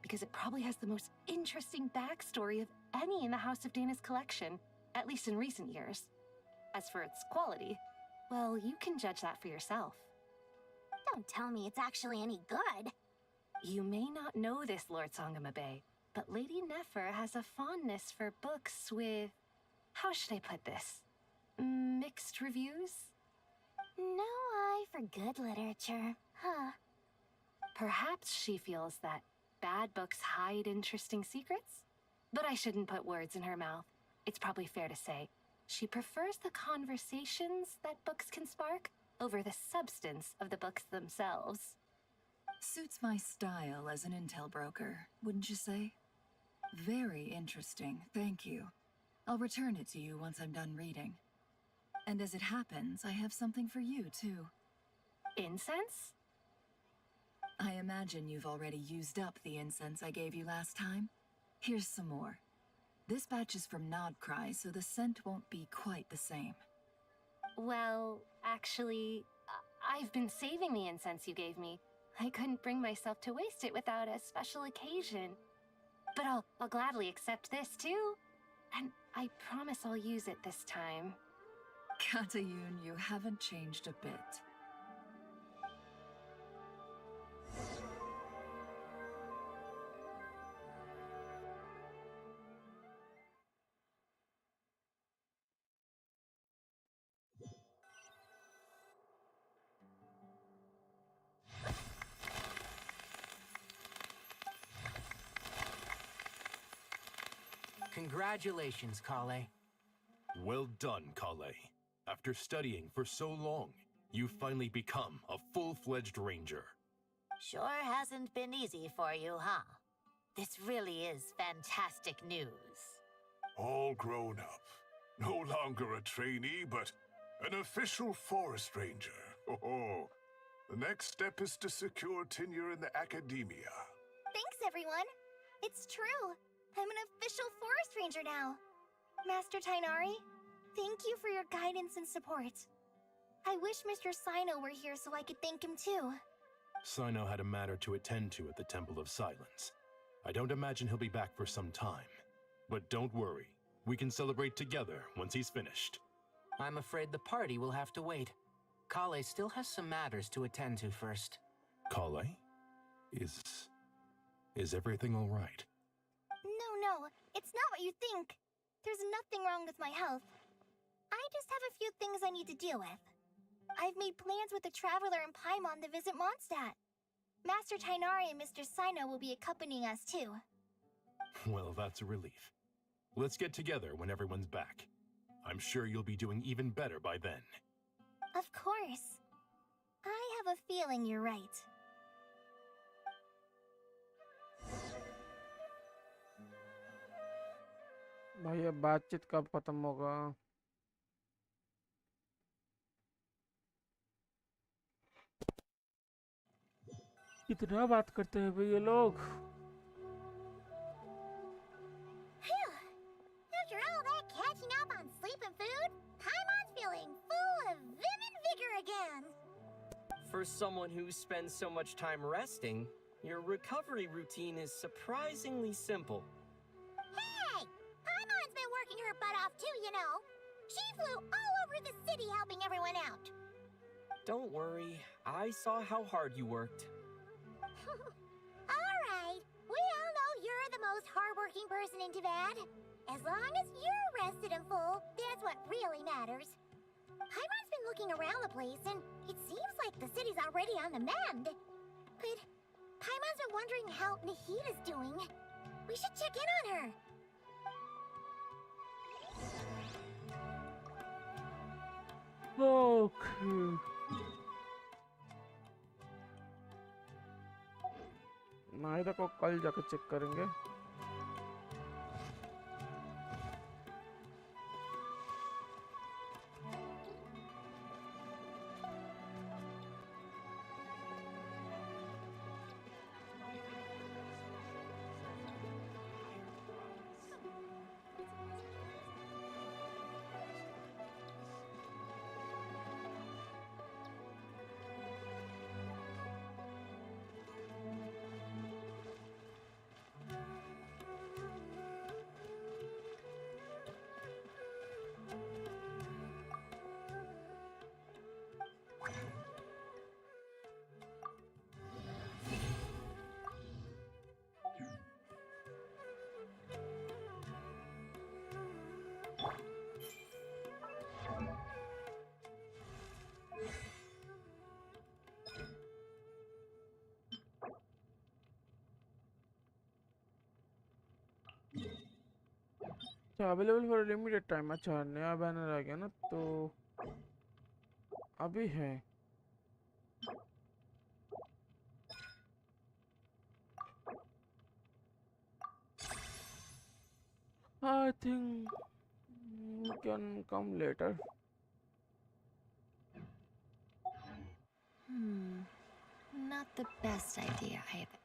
because it probably has the most interesting backstory of any in the House of Dana's collection, at least in recent years. As for its quality, well, you can judge that for yourself. Don't tell me it's actually any good. You may not know this, Lord Sangamabe, but Lady Nefer has a fondness for books with... how should I put this? Mixed reviews? No eye for good literature, huh? Perhaps she feels that bad books hide interesting secrets? But I shouldn't put words in her mouth. It's probably fair to say she prefers the conversations that books can spark over the substance of the books themselves. Suits my style as an intel broker, wouldn't you say? Very interesting, thank you. I'll return it to you once I'm done reading. And as it happens, I have something for you, too. Incense? I imagine you've already used up the incense I gave you last time. Here's some more. This batch is from Nodcry, so the scent won't be quite the same. Well, actually, I've been saving the incense you gave me. I couldn't bring myself to waste it without a special occasion. But I'll gladly accept this, too. And I promise I'll use it this time. Katayun, you haven't changed a bit. Congratulations, Kale. Well done, Kale. After studying for so long, you've finally become a full-fledged ranger. Sure hasn't been easy for you, huh? This really is fantastic news. All grown up. No longer a trainee, but an official forest ranger. Oh, the next step is to secure tenure in the academia. Thanks, everyone. It's true. I'm an official forest ranger now. Master Tainari, thank you for your guidance and support. I wish Mr. Sino were here so I could thank him too. Sino had a matter to attend to at the Temple of Silence. I don't imagine he'll be back for some time. But don't worry, we can celebrate together once he's finished. I'm afraid the party will have to wait. Kale still has some matters to attend to first. Kale? Is everything all right? No, it's not what you think. There's nothing wrong with my health. I just have a few things I need to deal with. I've made plans with the Traveler and Paimon to visit Mondstadt. Master Tainari and Mr. Sino will be accompanying us too. Well, that's a relief. Let's get together when everyone's back. I'm sure you'll be doing even better by then. Of course. I have a feeling you're right. भाई अब बातचीत कब खत्म होगा? कितना बात करते हैं भाई ये लोग? After all that catching up on sleep and food, Paimon's feeling full of vim and vigor again. For someone who spends so much time resting, your recovery routine is surprisingly simple. Hey! Paimon's been working her butt off too, you know. She flew all over the city helping everyone out. Don't worry, I saw how hard you worked. Alright, we all know you're the most hardworking person in Tavad. As long as you're rested and full, that's what really matters. Paimon's been looking around the place, and it seems like the city's already on the mend. But Paimon's been wondering how Nahida's doing. We should check in on her. Okay. Nahida को कल जाकर check करेंगे. Available for limited time. अच्छा नया banner आ गया ना, तो अभी है. I think we can come later. Not the best idea I've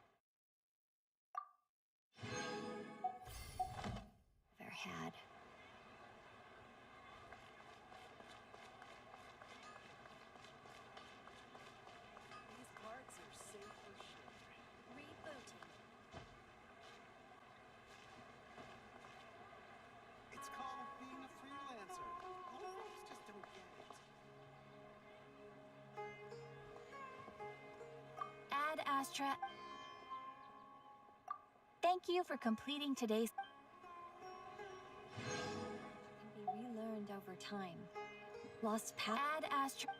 ever had. These parts are safe for sure. Rebooting. It's called being a freelancer. All folks just don't get it. Ad Astra. Thank you for completing today's. Can be relearned over time. Lost path. Ad Astra.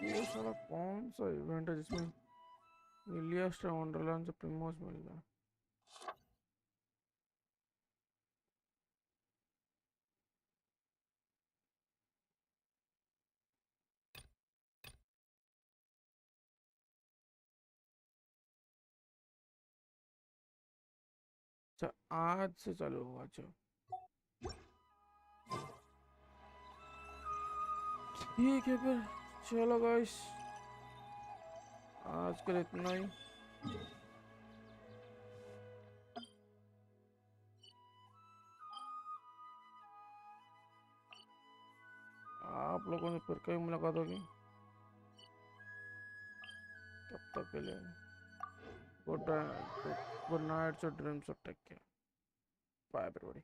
ये साला कौन सा event है जिसमें मिलियस्ट Wonderland से प्रीमोस मिल रहा है? अच्छा आज से चालू हुआ। अच्छा ठीक है फिर, चलो गाइस आज के लिए इतना ही। आप लोगों से फिर कहीं मुलाकात होगी, तब तक के लिए good night, dreams of take care, bye everybody.